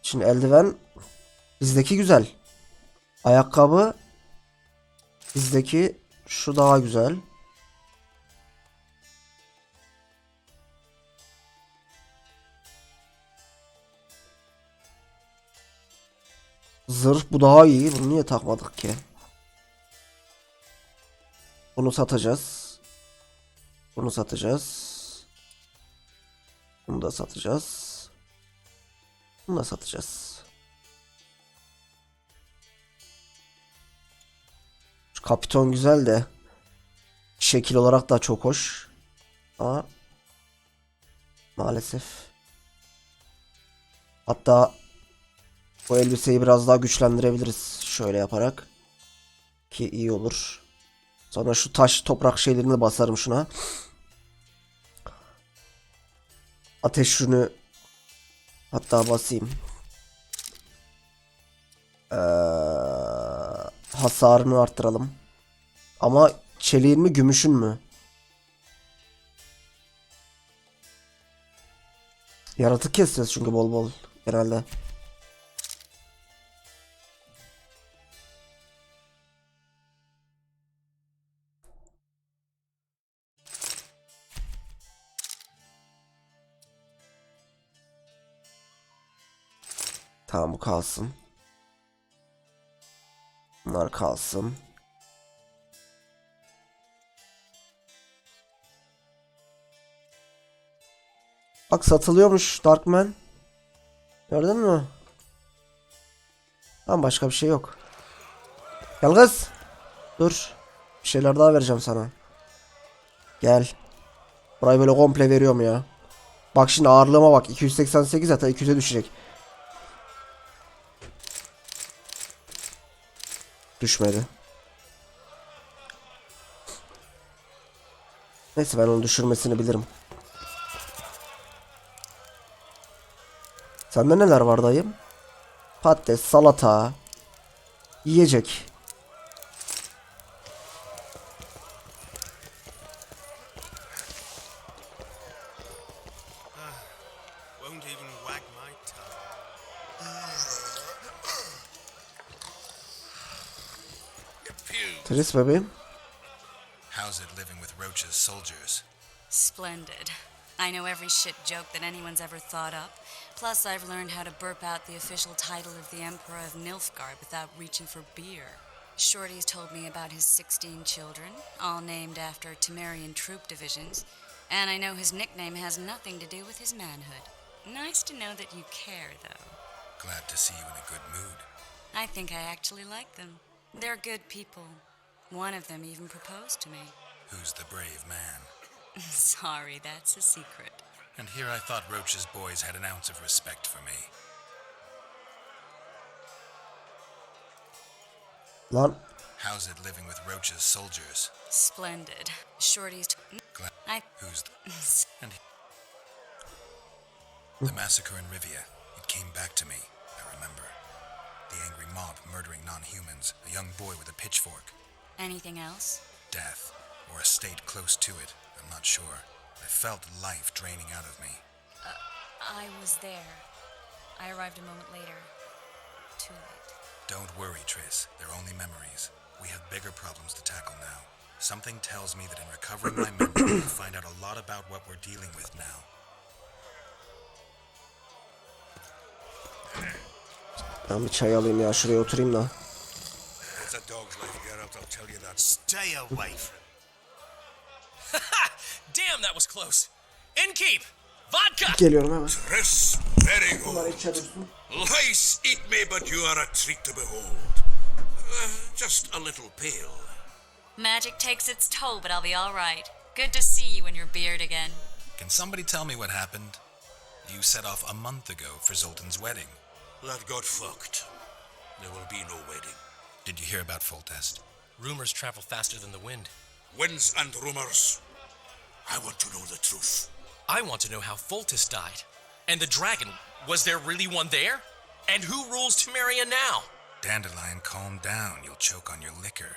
S1: Şimdi eldiven bizdeki güzel. Ayakkabı bizdeki şu daha güzel. Zırh bu daha iyi. Bunu niye takmadık ki? Bunu satacağız. Bunu satacağız. Bunu da satacağız. Bunu da satacağız. Şu kapiton güzel de şekil olarak da çok hoş. Ama maalesef. Hatta bu elbiseyi biraz daha güçlendirebiliriz şöyle yaparak. Ki iyi olur. Sonra şu taş toprak şeylerini basarım şuna. Ateş ürünü hatta basayım. Hasarını arttıralım. Ama çeliğin mi gümüşün mü? Yaratık keseceğiz çünkü bol bol herhalde. Tamam, bu kalsın. Bunlar kalsın. Bak, satılıyormuş Darkman. Gördün mü? Tamam, başka bir şey yok. Gel kız. Dur. Bir şeyler daha vereceğim sana. Gel. Burayı böyle komple veriyorum ya. Bak şimdi ağırlığıma bak. 288 hatta 200'e düşecek. Düşmedi. Neyse, ben onu düşürmesini bilirim. Sende neler var dayım? Patates, salata, yiyecek. Tris bebeğim.
S16: How's it living with Roach's soldiers?
S7: Splendid. I know every shit joke that anyone's ever thought up. Plus, I've learned how to burp out the official title of the Emperor of Nilfgaard without reaching for beer. Shorty's told me about his 16 children, all named after Temerian troop divisions, and I know his nickname has nothing to do with his manhood. Nice to know that you care, though.
S16: Glad to see you in a good mood.
S7: I think I actually like them. They're good people. One of them even proposed to me.
S16: Who's the brave man?
S7: Sorry, that's a secret.
S16: And here I thought Roach's boys had an ounce of respect for me.
S1: Lan.
S16: How's it living with Roach's soldiers?
S7: Splendid. Shorty's...
S16: Who's and the massacre in Rivia. It came back to me, I remember. The angry mob murdering non-humans, a young boy with a pitchfork.
S7: Anything else?
S16: Death, or a state close to it, I'm not sure. I felt life draining out of me.
S7: I was there. I arrived a moment later. Too late.
S16: Don't worry, Tris. They're only memories. We have bigger problems to tackle now. Something tells me that in recovering my memory, we'll find out a lot about what we're dealing with now.
S1: Ben bir çay alayım ya, şuraya oturayım da.
S15: It's a dog's life, Geralt, I'll tell you that.
S17: Stay away from
S6: Damn, that was close. Innkeep! Vodka!
S1: Geliyorum hemen.
S15: Tris, very
S1: Bunlar
S15: good.
S1: içe dursun.
S15: Lice eat me, but you are a treat to behold. Just a little pale.
S7: Magic takes its toll, but I'll be all right. Good to see you and your beard again.
S16: Can somebody tell me what happened? You set off a month ago for Zoltan's wedding.
S15: That got fucked. There will be no wedding.
S16: Did you hear about Foltest?
S10: Rumors travel faster than the wind.
S15: Winds and rumors. I want to know the truth.
S10: I want to know how Foltest died. And the dragon, was there really one there? And who rules Temeria now?
S16: Dandelion, calm down. You'll choke on your liquor.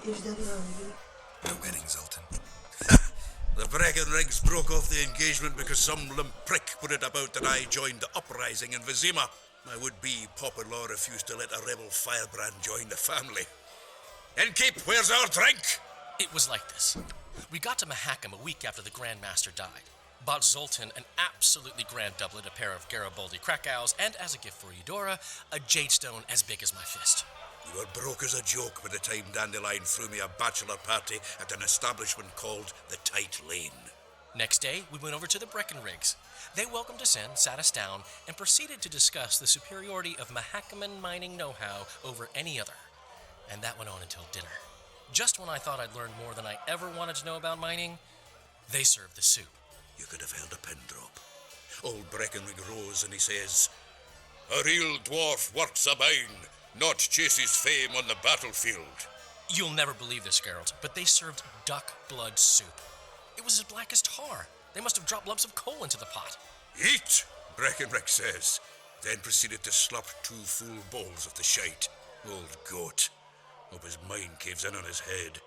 S15: No wedding, Zoltan. The Breckenridge broke off the engagement because some limp prick put it about that I joined the uprising in Vizima. My would-be pop-in-law refused to let a rebel firebrand join the family. Innkeep, where's our drink?
S10: It was like this. We got to Mahakam a week after the Grand Master died. Bought Zoltan an absolutely grand doublet, a pair of Garibaldi Krakau's, and as a gift for Eudora, a jade stone as big as my fist.
S15: You were broke as a joke by the time Dandelion threw me a bachelor party at an establishment called the Tight Lane.
S10: Next day, we went over to the Breckenrigs. They welcomed us in, sat us down, and proceeded to discuss the superiority of Mahakaman mining know-how over any other. And that went on until dinner. Just when I thought I'd learned more than I ever wanted to know about mining, they served the soup.
S15: You could have held a pin drop. Old Breckenridge rose and he says, "A real dwarf works a mine, not chases fame on the battlefield."
S10: You'll never believe this, Geralt, but they served duck blood soup. It was as black as tar. They must have dropped lumps of coal into the pot.
S15: "Eat," Breckenridge says, then proceeded to slurp 2 full bowls of the shite. Old goat. Hope his mind caves in on his head.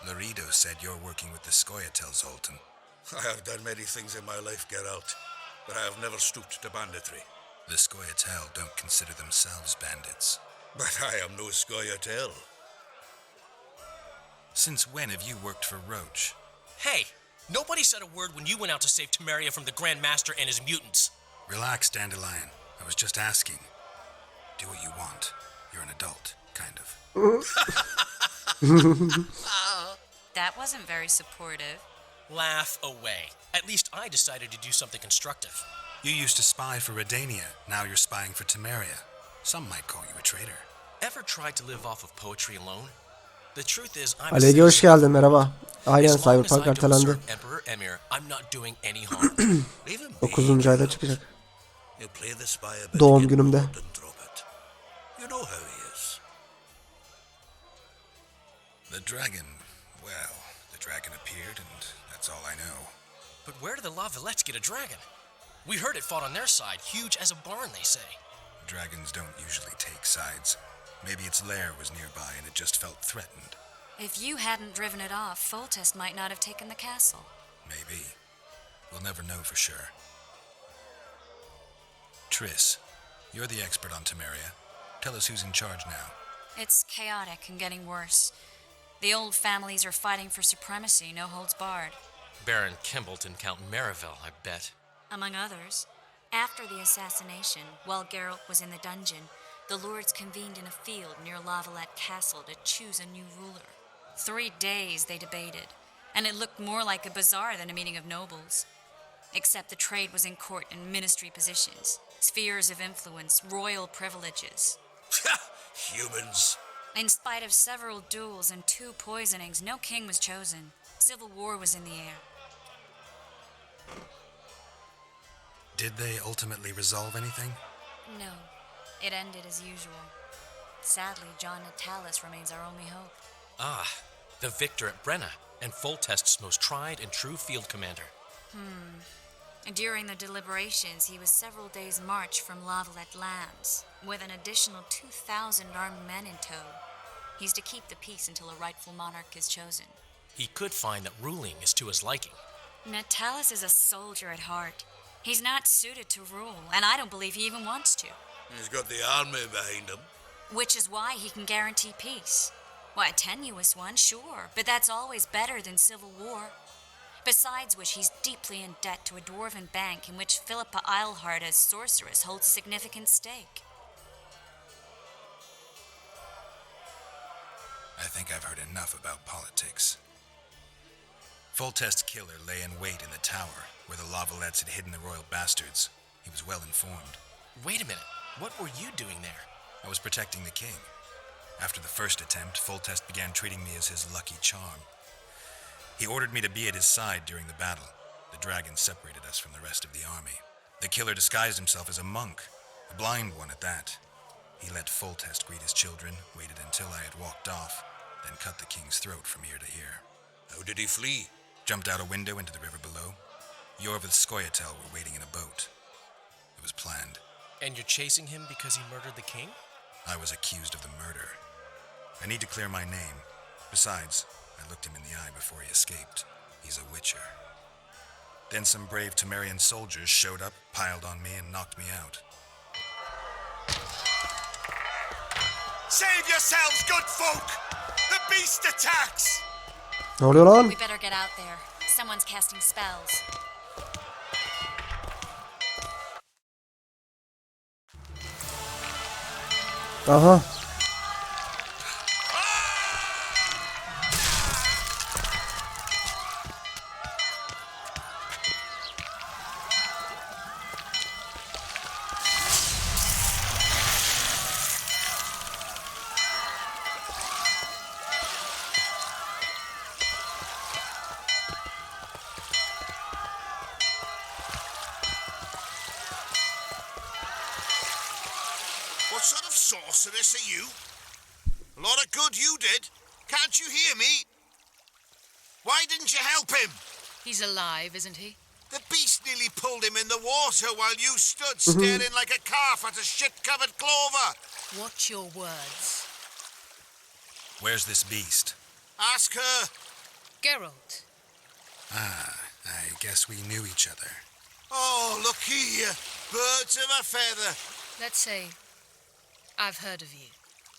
S13: Laredo said you're working with the Scoia'tael, Zoltan.
S15: I have done many things in my life, Geralt, but I have never stooped to banditry.
S13: The Scoia'tael don't consider themselves bandits.
S15: But I am no Scoia'tael.
S13: Since when have you worked for Roach?
S10: Hey, nobody said a word when you went out to save Temeria from the Grand Master and his mutants.
S13: Relax, Dandelion. I was just asking. Do what you want. You're an adult, kind of.
S7: That wasn't very supportive.
S10: Laugh away. At least I decided to do something constructive.
S13: You used to spy for Redania. Now you're spying for Temeria. Some might call you a traitor.
S10: Ever tried to live off of poetry alone? The truth is, I'm
S1: Aleyge hoş geldin, merhaba. Aynen,
S10: as long as
S1: Cyberpunk
S10: I don't
S1: ertelendi.
S10: serve Emperor Emir, I'm not doing any harm.
S1: 9. ayda çıkacak.
S15: You play the spy a bit,
S1: Doğum
S15: get
S1: günümde.
S15: bored and drop it. You know how he is.
S13: The dragon, well, the dragon appeared and that's all I know.
S10: But where did the Lavalettes get a dragon? We heard it fought on their side, huge as a barn, they say.
S13: Dragons don't usually take sides. Maybe its lair was nearby and it just felt threatened.
S7: If you hadn't driven it off, Foltest might not have taken the castle.
S13: Maybe. We'll never know for sure. Triss, you're the expert on Temeria. Tell us who's in charge now.
S7: It's chaotic and getting worse. The old families are fighting for supremacy, no holds barred.
S10: Baron Kimbalt and Count Merivale, I bet.
S7: Among others, after the assassination, while Geralt was in the dungeon, the lords convened in a field near Lavalette Castle to choose a new ruler. 3 days they debated, and it looked more like a bazaar than a meeting of nobles. Except the trade was in court and ministry positions, spheres of influence, royal privileges.
S15: Humans.
S7: In spite of several duels and 2 poisonings, no king was chosen. Civil war was in the air.
S13: Did they ultimately resolve anything?
S7: No, it ended as usual. Sadly, John Natalis remains our only hope.
S10: Ah, the victor at Brenna, and Foltest's most tried and true field commander.
S7: During the deliberations, he was several days' march from Lavalette lands, with an additional 2,000 armed men in tow. He's to keep the peace until a rightful monarch is chosen.
S10: He could find that ruling is to his liking.
S7: Natalis is a soldier at heart. He's not suited to rule, and I don't believe he even wants to.
S15: He's got the army behind him.
S7: Which is why he can guarantee peace. Why, a tenuous one, sure, but that's always better than civil war. Besides which, he's deeply in debt to a dwarven bank in which Philippa Eilhart as sorceress holds a significant stake.
S13: I think I've heard enough about politics. Foltest's killer lay in wait in the tower, where the Lavalettes had hidden the royal bastards. He was well informed.
S10: Wait a minute, what were you doing there?
S13: I was protecting the king. After the first attempt, Foltest began treating me as his lucky charm. He ordered me to be at his side during the battle. The dragon separated us from the rest of the army. The killer disguised himself as a monk, a blind one at that. He let Foltest greet his children, waited until I had walked off, then cut the king's throat from ear to ear.
S15: How did he flee?
S13: Jumped out a window into the river below. Yorvith Scoia'tael were waiting in a boat. It was planned.
S10: And you're chasing him because he murdered the king?
S2: I was accused of the murder. I need to clear my name. Besides, I looked him in the eye before he escaped. He's a witcher. Then some brave Temerian soldiers showed up, piled on me, and knocked me out.
S15: Save yourselves, good folk! The beast attacks!
S1: Ne oluyor lan?
S7: We better get out there. Someone's casting spells.
S1: Aha.
S15: What sort of sorceress are you? A lot of good you did. Can't you hear me? Why didn't you help him?
S18: He's alive, isn't he?
S15: The beast nearly pulled him in the water while you stood staring like a calf at a shit-covered clover.
S18: Watch your words.
S2: Where's this beast?
S15: Ask her.
S18: Geralt.
S2: Ah, I guess we knew each other.
S15: Oh, look here. Birds of a feather.
S18: Let's say I've heard of you.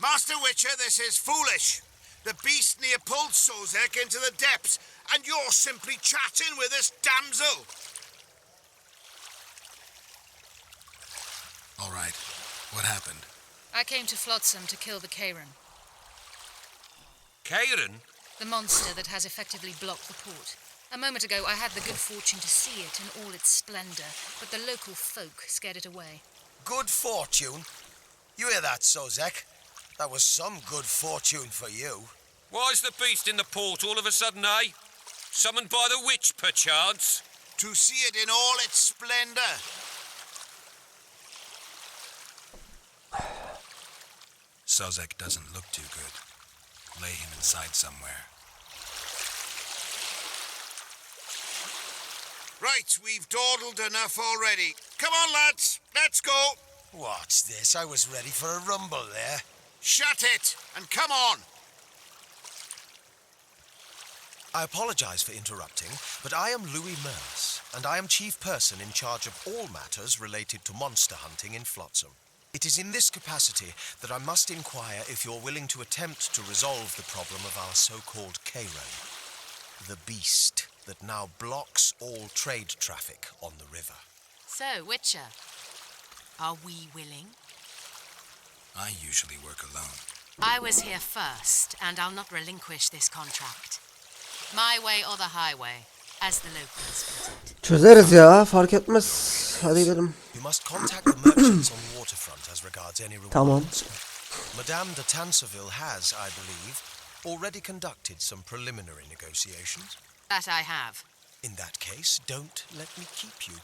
S15: Master Witcher, this is foolish. The beast near pulled Sozek into the depths, and you're simply chatting with this damsel.
S2: All right. What happened?
S18: I came to Flotsam to kill the Karen,
S8: Karen?
S18: the monster that has effectively blocked the port. A moment ago, I had the good fortune to see it in all its splendor, but the local folk scared it away.
S12: Good fortune? You hear that, Sozek? That was some good fortune for you.
S8: Why's the beast in the port all of a sudden, eh? Summoned by the witch, perchance?
S15: To see it in all its splendor.
S2: Sozek doesn't look too good. Lay him inside somewhere.
S15: Right, we've dawdled enough already. Come on, lads, let's go.
S12: What's this? I was ready for a rumble there.
S15: Shut it, and come on.
S12: I apologize for interrupting, but I am Louis Merce, and I am chief person in charge of all matters related to monster hunting in Flotsam. It is in this capacity that I must inquire if you're willing to attempt to resolve the problem of our so-called Karen, the beast that now blocks all trade traffic on the river.
S18: So, Witcher, are we willing?
S2: I usually work alone.
S18: I was here first, and I'll not relinquish this contract. My way or the highway, as the locals put it.
S1: Çözeriz ya, fark etmez. Hadi gidelim.
S12: You must contact the merchants on the waterfront as regards any rewards.
S1: Tamam.
S12: Madame de Tanseville has, I believe, already conducted some preliminary negotiations.
S18: That I have.
S12: In that case, don't let me keep you.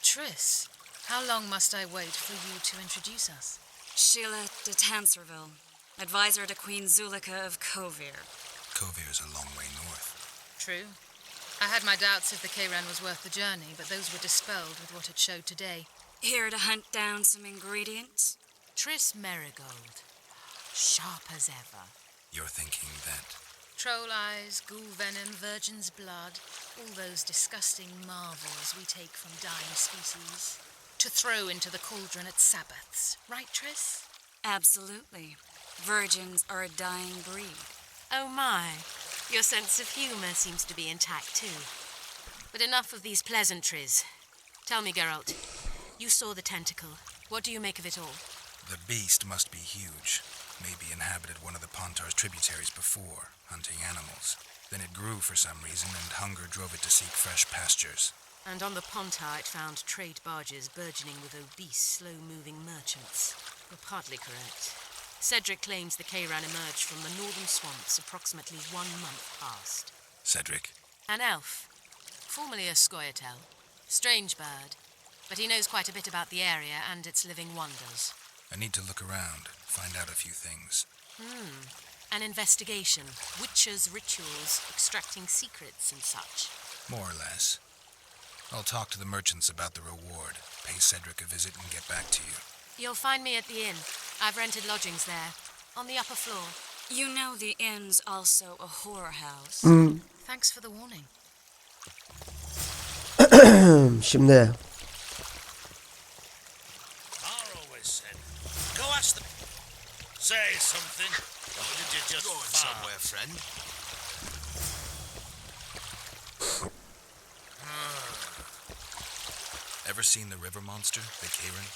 S18: Triss, how long must I wait for you to introduce us?
S7: Sheila de Tanserville, advisor to Queen Zulika of Kovir.
S2: Kovir's a long way north.
S18: True. I had my doubts if the Karen was worth the journey, but those were dispelled with what it showed today.
S7: Here to hunt down some ingredients?
S18: Triss Marigold. Sharp as ever.
S2: You're thinking that...
S18: Troll eyes, ghoul venom, virgin's blood, all those disgusting marvels we take from dying species, to throw into the cauldron at Sabbaths. Right, Triss?
S7: Absolutely. Virgins are a dying breed.
S18: Oh my. Your sense of humor seems to be intact too. But enough of these pleasantries. Tell me, Geralt, you saw the tentacle. What do you make of it all?
S2: The beast must be huge. Maybe inhabited one of the Pontar's tributaries before, hunting animals. Then it grew for some reason, and hunger drove it to seek fresh pastures.
S18: And on the Pontar it found trade barges burgeoning with obese, slow-moving merchants. You're partly correct. Cedric claims the Kayran emerged from the northern swamps approximately 1 month past.
S2: Cedric?
S18: An elf, formerly a Scoia'tael. Strange bird, but he knows quite a bit about the area and its living wonders.
S2: I need to look around, find out a few things.
S18: An investigation. Witchers' rituals, extracting secrets and such.
S2: More or less. I'll talk to the merchants about the reward, pay Cedric a visit, and get back to you.
S18: You'll find me at the inn. I've rented lodgings there, on the upper floor.
S7: You know the inn's also a horror house.
S18: Thanks for the warning.
S1: Şimdi
S5: I always said, go ask them. Say something. Or did you just
S12: Going
S5: fart?
S12: somewhere, friend.
S16: Ever seen the river monster, the Karen?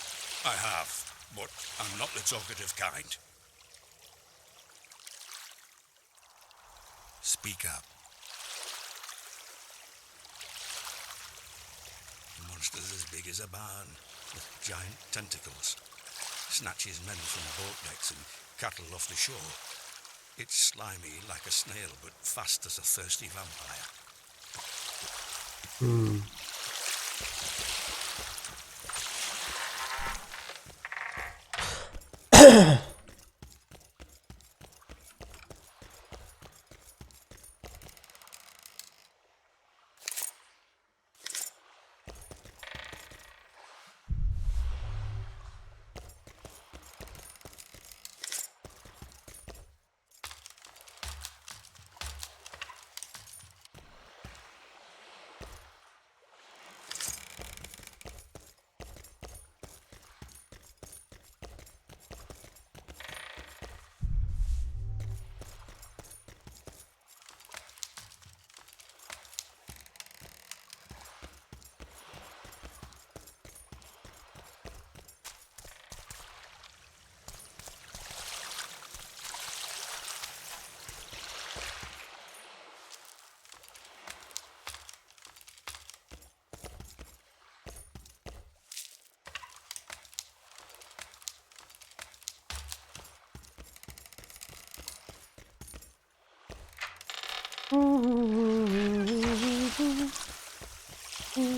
S15: I have, but I'm not the talkative kind.
S16: Speak up.
S15: The monster's as big as a barn, with giant tentacles. Snatches men from boat decks and cattle off the shore. It's slimy like a snail, but fast as a thirsty vampire.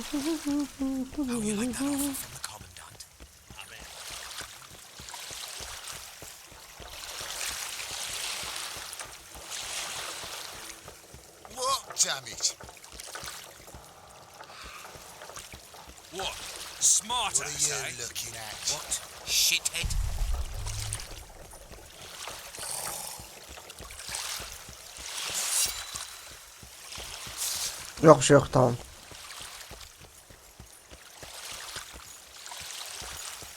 S12: How you like that offer from the Commandant?
S13: What, damn it?
S17: What? Smarter,
S13: What are you looking at?
S17: What? Shithead?
S1: yok bir şey yok, tamam.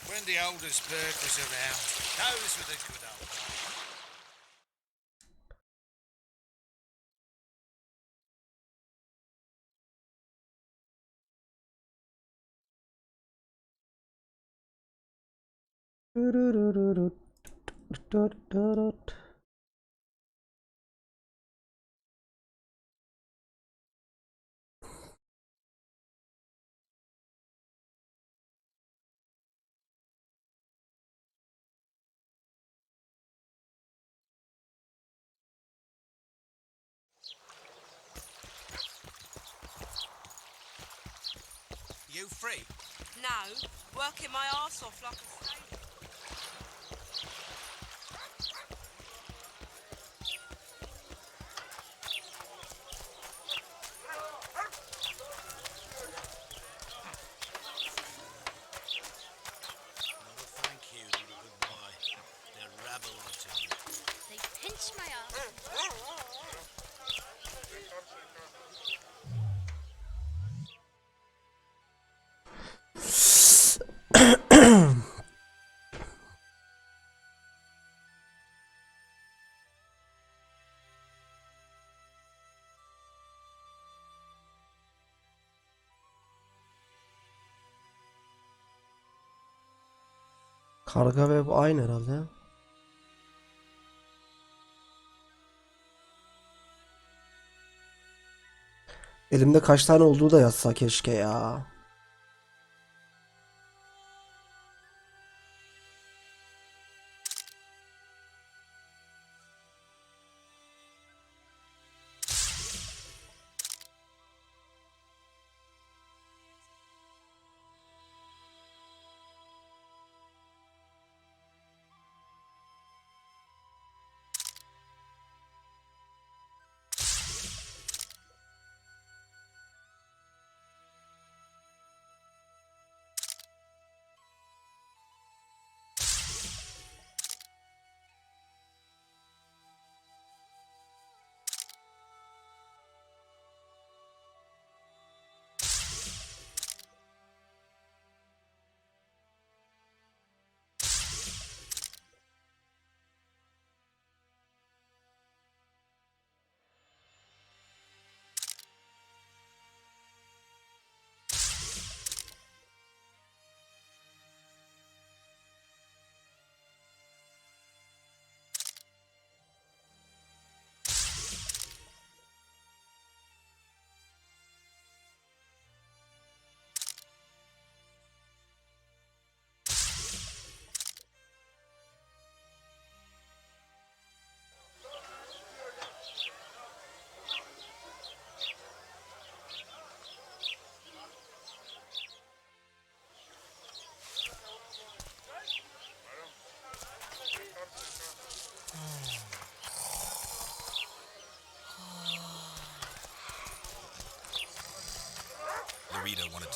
S5: When the oldest bird was around, those were the good old days.
S11: You free?
S14: No, working my arse off like a sailor.
S5: No, thank you, little good boy. They're rabble to you.
S19: They pinch my arse.
S1: Karga ve bu aynı herhalde. Elimde kaç tane olduğu da yazsa keşke ya.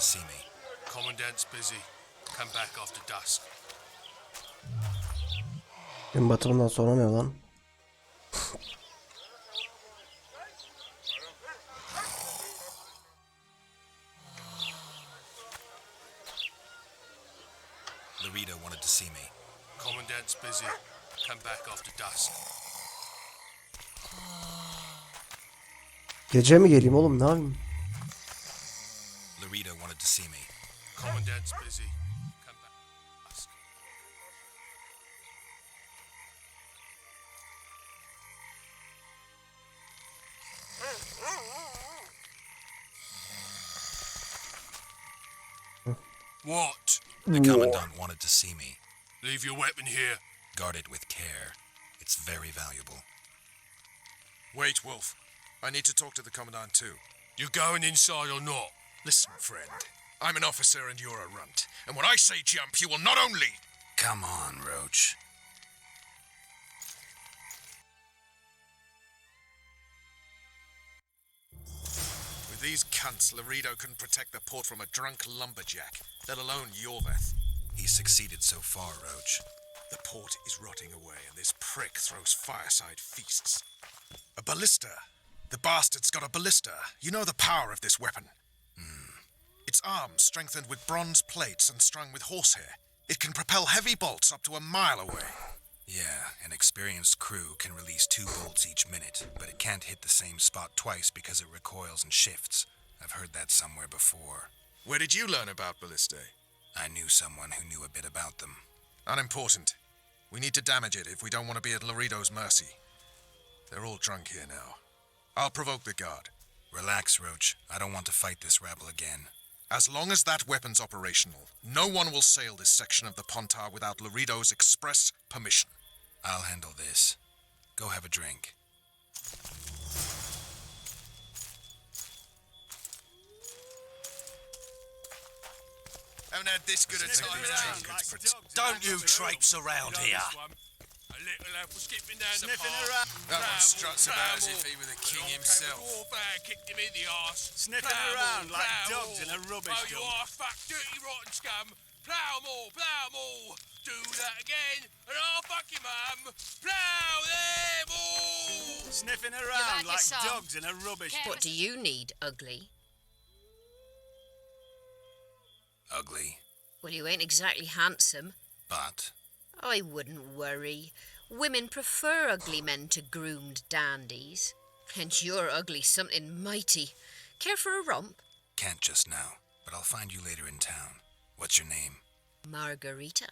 S16: see me.
S17: Commandant's busy. Come back after dusk.
S1: Gün batımından sonra ne lan?
S16: Larita wanted to see me.
S17: Commandant's busy. Come back after dusk.
S1: Gece mi geleyim oğlum, ne yapayım?
S16: Larita wanted to see me.
S17: Commandant's busy. Come back after dusk. What?
S16: The Commandant wanted to see me.
S17: Leave your weapon here.
S16: Guard it with care. It's very valuable.
S3: Wait, Wolf. I need to talk to the Commandant too.
S17: You going inside or not?
S3: Listen, friend. I'm an officer and you're a runt. And when I say jump, you will not only...
S16: Come on, Roach.
S3: With these cunts, Laredo couldn't protect the port from a drunk lumberjack, let alone Yorveth.
S16: He succeeded so far, Roach.
S3: The port is rotting away, and this prick throws fireside feasts. A ballista. The bastard's got a ballista. You know the power of this weapon. Its arms strengthened with bronze plates and strung with horsehair. It can propel heavy bolts up to a mile away.
S16: Yeah, an experienced crew can release 2 bolts each minute, but it can't hit the same spot twice because it recoils and shifts. I've heard that somewhere before.
S3: Where did you learn about ballistae?
S16: I knew someone who knew a bit about them.
S3: Unimportant. We need to damage it if we don't want to be at Laredo's mercy. They're all drunk here now. I'll provoke the guard.
S16: Relax, Roach. I don't want to fight this rabble again.
S3: As long as that weapon's operational, no one will sail this section of the Pontar without Laredo's express permission.
S16: I'll handle this. Go have a drink.
S3: Haven't had this good a time in
S15: Don't you traipse around here.
S17: A little apple skipping down
S3: Sniffing
S17: the path.
S3: around. That one struts about as if he were the king himself.
S17: Warfare kicked him in the arse.
S4: Sniffing
S17: Plough
S4: around
S17: more,
S4: like
S17: plough
S4: dogs in
S17: more.
S4: a rubbish
S17: Oh, you
S4: dump.
S17: arse fuck, dirty rotten scum. Plough more, plough more. Do that again, and I'll fuck your mum. Plough them all.
S4: Sniffing around like
S19: yourself.
S4: dogs in a rubbish
S19: What do you need, ugly?
S16: Ugly,
S19: Well, you ain't exactly handsome.
S16: but
S19: I wouldn't worry. Women prefer ugly men to groomed dandies. And you're ugly something mighty. Care for a romp?
S16: can't just now. But I'll find you later in town. What's your name?
S19: Margarita.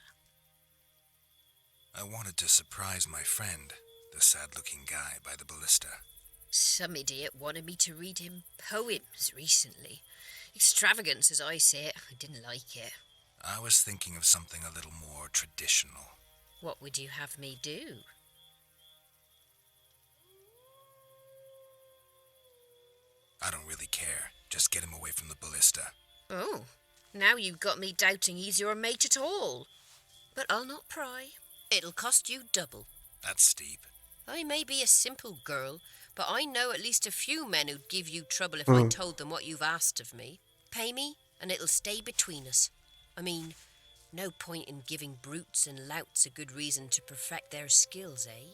S16: I wanted to surprise my friend, the sad-looking guy by the ballista.
S19: Some idiot wanted me to read him poems recently. Extravagance, as I say it. I didn't like it.
S16: I was thinking of something a little more traditional.
S19: What would you have me do?
S16: I don't really care. Just get him away from the ballista.
S19: Oh, now you've got me doubting he's your mate at all. But I'll not pry. It'll cost you double.
S16: That's steep.
S19: I may be a simple girl, but I know at least a few men who'd give you trouble if I told them what you've asked of me. Pay me, and it'll stay between us. I mean, no point in giving brutes and louts a good reason to perfect their skills, eh?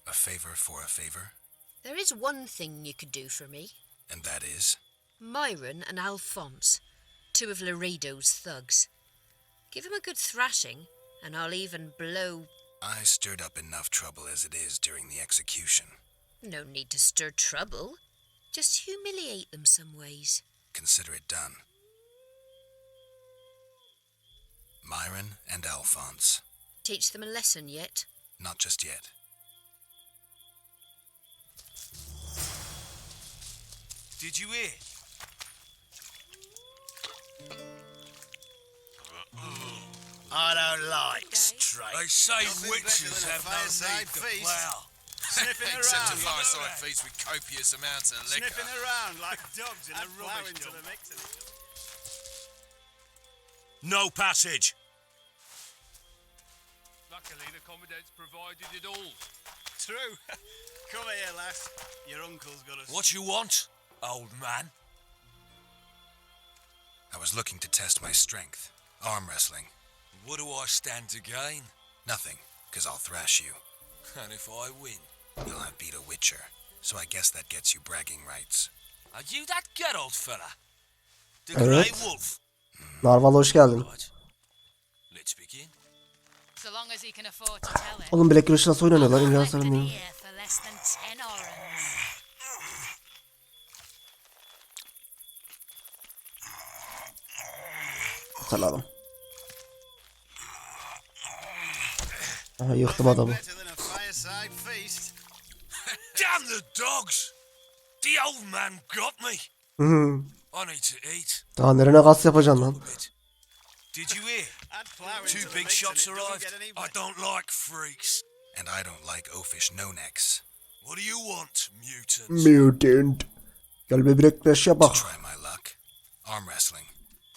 S16: A favor for a favor?
S19: There is one thing you could do for me.
S16: And that is?
S19: Myron and Alphonse, 2 of Laredo's thugs. Give 'em a good thrashing, and I'll even blow...
S16: I stirred up enough trouble as it is during the execution.
S19: No need to stir trouble. Just humiliate them some ways.
S16: Consider it done. Myron and Alphonse.
S19: Teach them a lesson yet?
S16: Not just yet.
S15: Did you hear?
S4: I don't like straight.
S15: They say witches have no need to plough.
S4: Sniffing
S3: Except to
S4: around.
S3: fireside feast with copious amounts of liquor.
S4: Sniffing around like dogs in a rubbish dump.
S17: No passage.
S4: Luckily, the commandant's provided it all.
S9: True. Come here, lass. Your uncle's got us.
S17: What you want, old man?
S2: I was looking to test my strength. Arm wrestling.
S17: What do I stand to gain?
S2: Nothing, because I'll thrash you.
S17: And if I win?
S2: You'll have beat a Witcher, so I guess that gets you bragging rights.
S17: Are you that Geralt fella? The
S1: Evet.
S17: Grey Wolf?
S1: Narval hoş geldin.
S17: Let's begin.
S20: So long as he can afford to tell it.
S1: Oğlum Black Rush nasıl oynanıyor lan? İngilizce
S20: Left an
S1: bilmiyorum.
S20: ear for less than 10 orens.
S1: Hatırladım. Aha yıktım adamı.
S17: Damn the dogs! The old man got me.
S1: Hı.
S17: I need to eat.
S1: Daha nerene kas yapacaksın lan?
S17: Did you hear? Two big shots arrived. I don't like freaks.
S2: And I don't like oafish no-necks.
S17: What do you want, mutant?
S1: Mutant. Gel bir Black Rush yapak.
S2: Try my luck. Arm wrestling.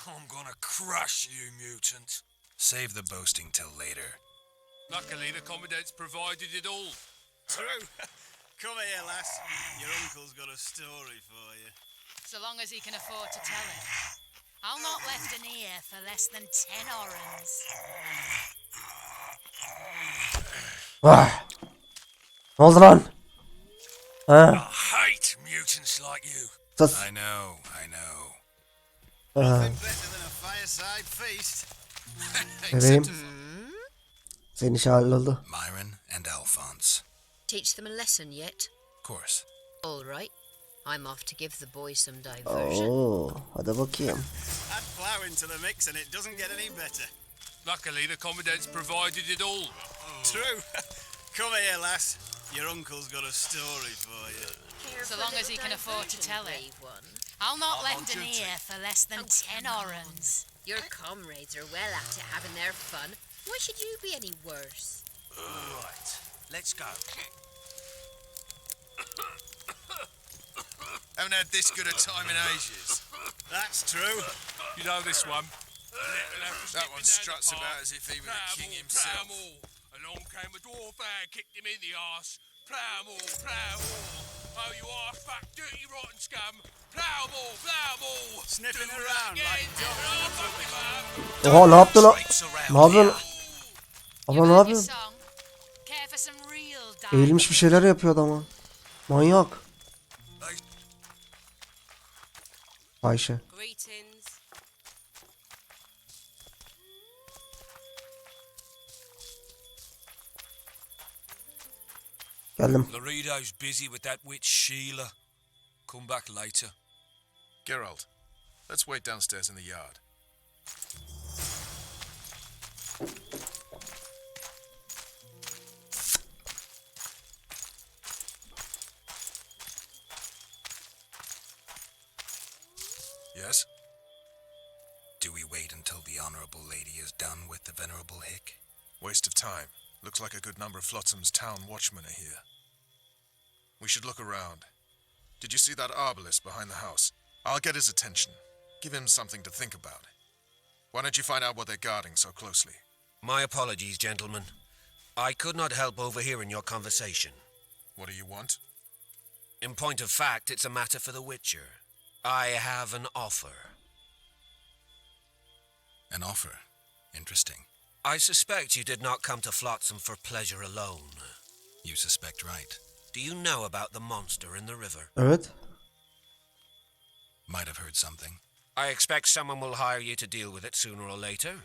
S17: I'm gonna crush you, mutant.
S2: Save the boasting till later.
S4: Luckily, the commandant's provided it all.
S9: True. Come here, lass. Your uncle's got a story for you.
S20: So long as he can afford to tell it. I'll not left an ear for less than 10 orens.
S1: Ah. Ne oldu lan? Ha?
S17: I hate mutants like you.
S1: Sus.
S2: I know.
S1: Ha.
S9: Better than a fireside feast.
S1: Bebeğim. Senin iş halloldu.
S2: Myron and Alphonse.
S19: Teach them a lesson yet?
S2: Of course.
S19: All right. I'm off to give the boys some diversion.
S1: Oo, hadi bakayım.
S9: Add flour into the mix and it doesn't get any better.
S4: Luckily, the commandant's provided it all.
S9: True. Come here, lass. Your uncle's got a story for you.
S20: So long as he can afford to tell it. I'll not left an ear for less than 10 orens.
S19: Your comrades are well at it having their fun. Why should you be any worse?
S17: Right, let's go.
S3: Haven't had this good a time in ages.
S9: That's true.
S4: You know this one.
S3: That one struts about as if he were the king himself.
S4: Along came a dwarf and kicked him in the arse. Plough more. Oh, you arse fat, dirty, rotten scum. Plough more.
S9: Sniffing around like
S1: Oha ne yaptı lan? Ne yapıyorsun? Ama ne yapıyorsun?
S20: Care for some real
S1: Eğilmiş bir şeyler yapıyor adama. Manyak. Ayşe.
S19: Greetings.
S1: Geldim.
S17: Laredo's busy with that witch Sheila. Come back later.
S3: Geralt, let's wait downstairs in the yard. Yes?
S2: Do we wait until the honorable lady is done with the venerable hick?
S3: Waste of time. Looks like a good number of Flotsam's town watchmen are here. We should look around. Did you see that arbalist behind the house? I'll get his attention. Give him something to think about. Why don't you find out what they're guarding so closely?
S12: My apologies, gentlemen. I could not help overhearing your conversation.
S3: What do you want?
S12: In point of fact, it's a matter for the Witcher. I have an offer.
S2: An offer? Interesting.
S12: I suspect you did not come to Flotsam for pleasure alone.
S2: You suspect right.
S12: Do you know about the monster in the river?
S1: Evet.
S2: Might have heard something.
S12: I expect someone will hire you to deal with it sooner or later.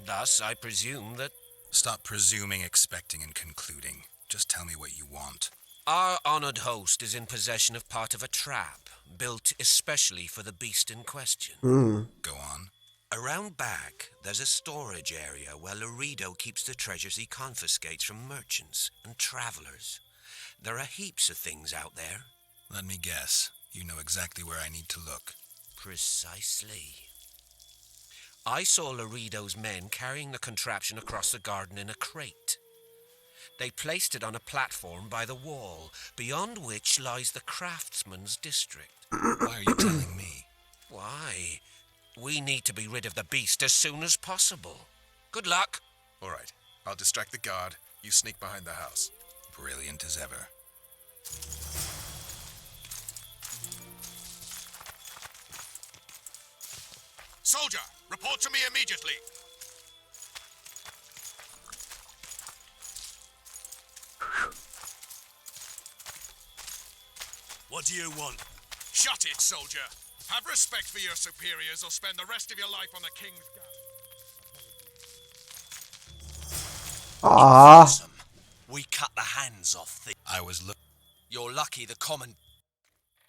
S12: Thus, I presume that...
S2: Stop presuming, expecting, and concluding. Just tell me what you want.
S12: Our honored host is in possession of part of a trap, built especially for the beast in question.
S2: Go on.
S12: Around back, there's a storage area where Laredo keeps the treasures he confiscates from merchants and travelers. There are heaps of things out there.
S2: Let me guess. You know exactly where I need to look.
S12: Precisely. I saw Laredo's men carrying the contraption across the garden in a crate. They placed it on a platform by the wall, beyond which lies the craftsman's district.
S2: Why are you telling me?
S12: Why? We need to be rid of the beast as soon as possible. Good luck.
S3: All right. I'll distract the guard. You sneak behind the house.
S2: Brilliant as ever.
S3: Soldier, report to me immediately.
S15: What do you want?
S3: Shut it, soldier. Have respect for your superiors or spend the rest of your life on the king's
S1: Aa.
S12: We cut the hands off the...
S2: I was
S12: You're lucky the common...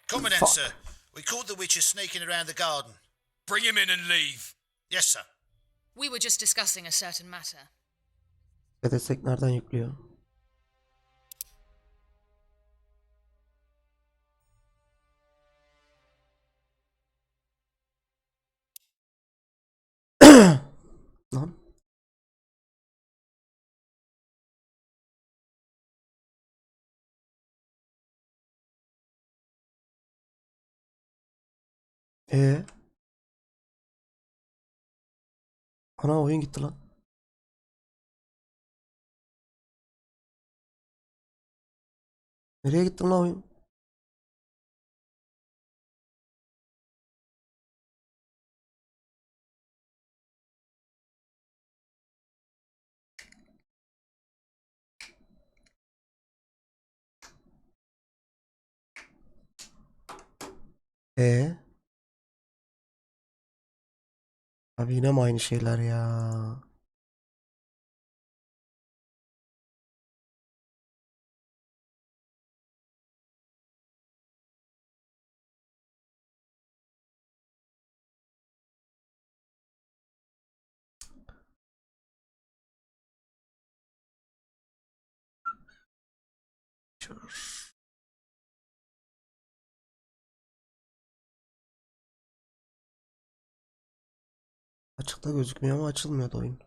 S21: Commandant,
S1: Fuck.
S21: sir. We caught the witcher sneaking around the garden.
S4: Bring him in and leave.
S21: Yes, sir.
S20: We were just discussing a certain matter.
S1: Destek nereden yüklüyor? Lan. Ana oyun gitti lan. Nereye gitti lan oyun? Abi yine mi aynı şeyler ya? Açıkta gözükmüyor ama açılmıyordu oyun.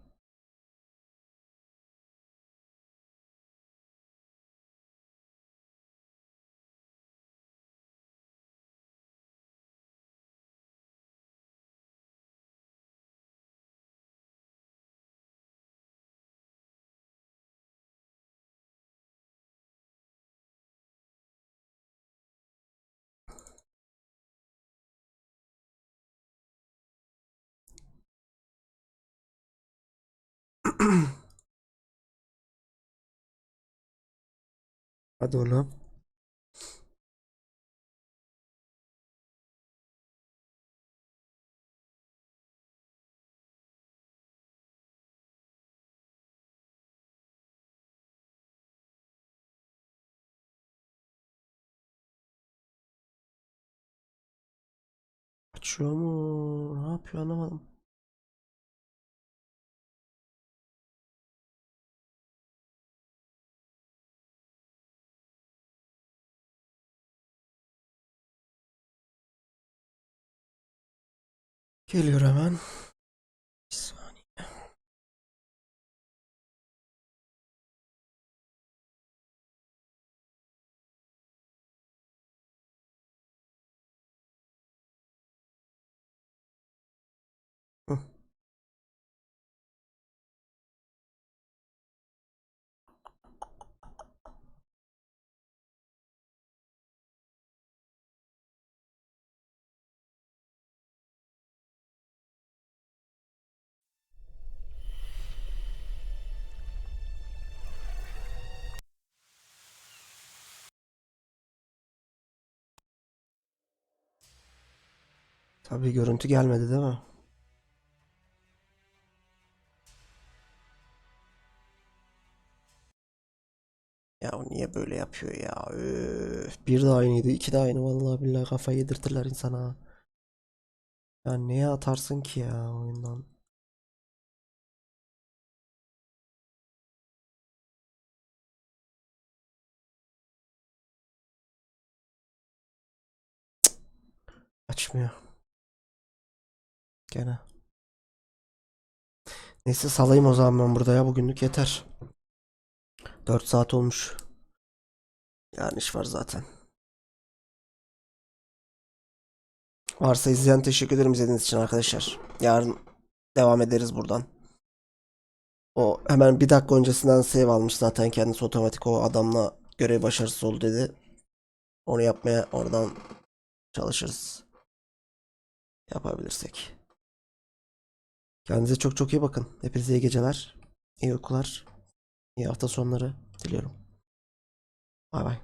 S1: Hadi oğlum. Açıyor mu? Ne yapıyor anlamadım. Geliyor hemen. Bir saniye. Hı. Tabii görüntü gelmedi değil mi? Ya niye böyle yapıyor ya? Öf. Bir de aynıydı, iki de aynı. Vallahi billahi kafayı yedirtirler insana. Ya neye atarsın ki ya oyundan? Açmıyor. Gene. Neyse salayım o zaman ben burada ya, bugünlük yeter. 4 saat olmuş. Yani iş var zaten. Varsa izleyen teşekkür ederim izlediğiniz için arkadaşlar. Yarın devam ederiz buradan. O hemen bir dakika öncesinden save almış zaten kendisi otomatik, o adamla görev başarısız oldu dedi. Onu yapmaya oradan çalışırız. Yapabilirsek. Kendinize çok çok iyi bakın. Hepinize iyi geceler, iyi uykular, iyi hafta sonları diliyorum. Bay bay.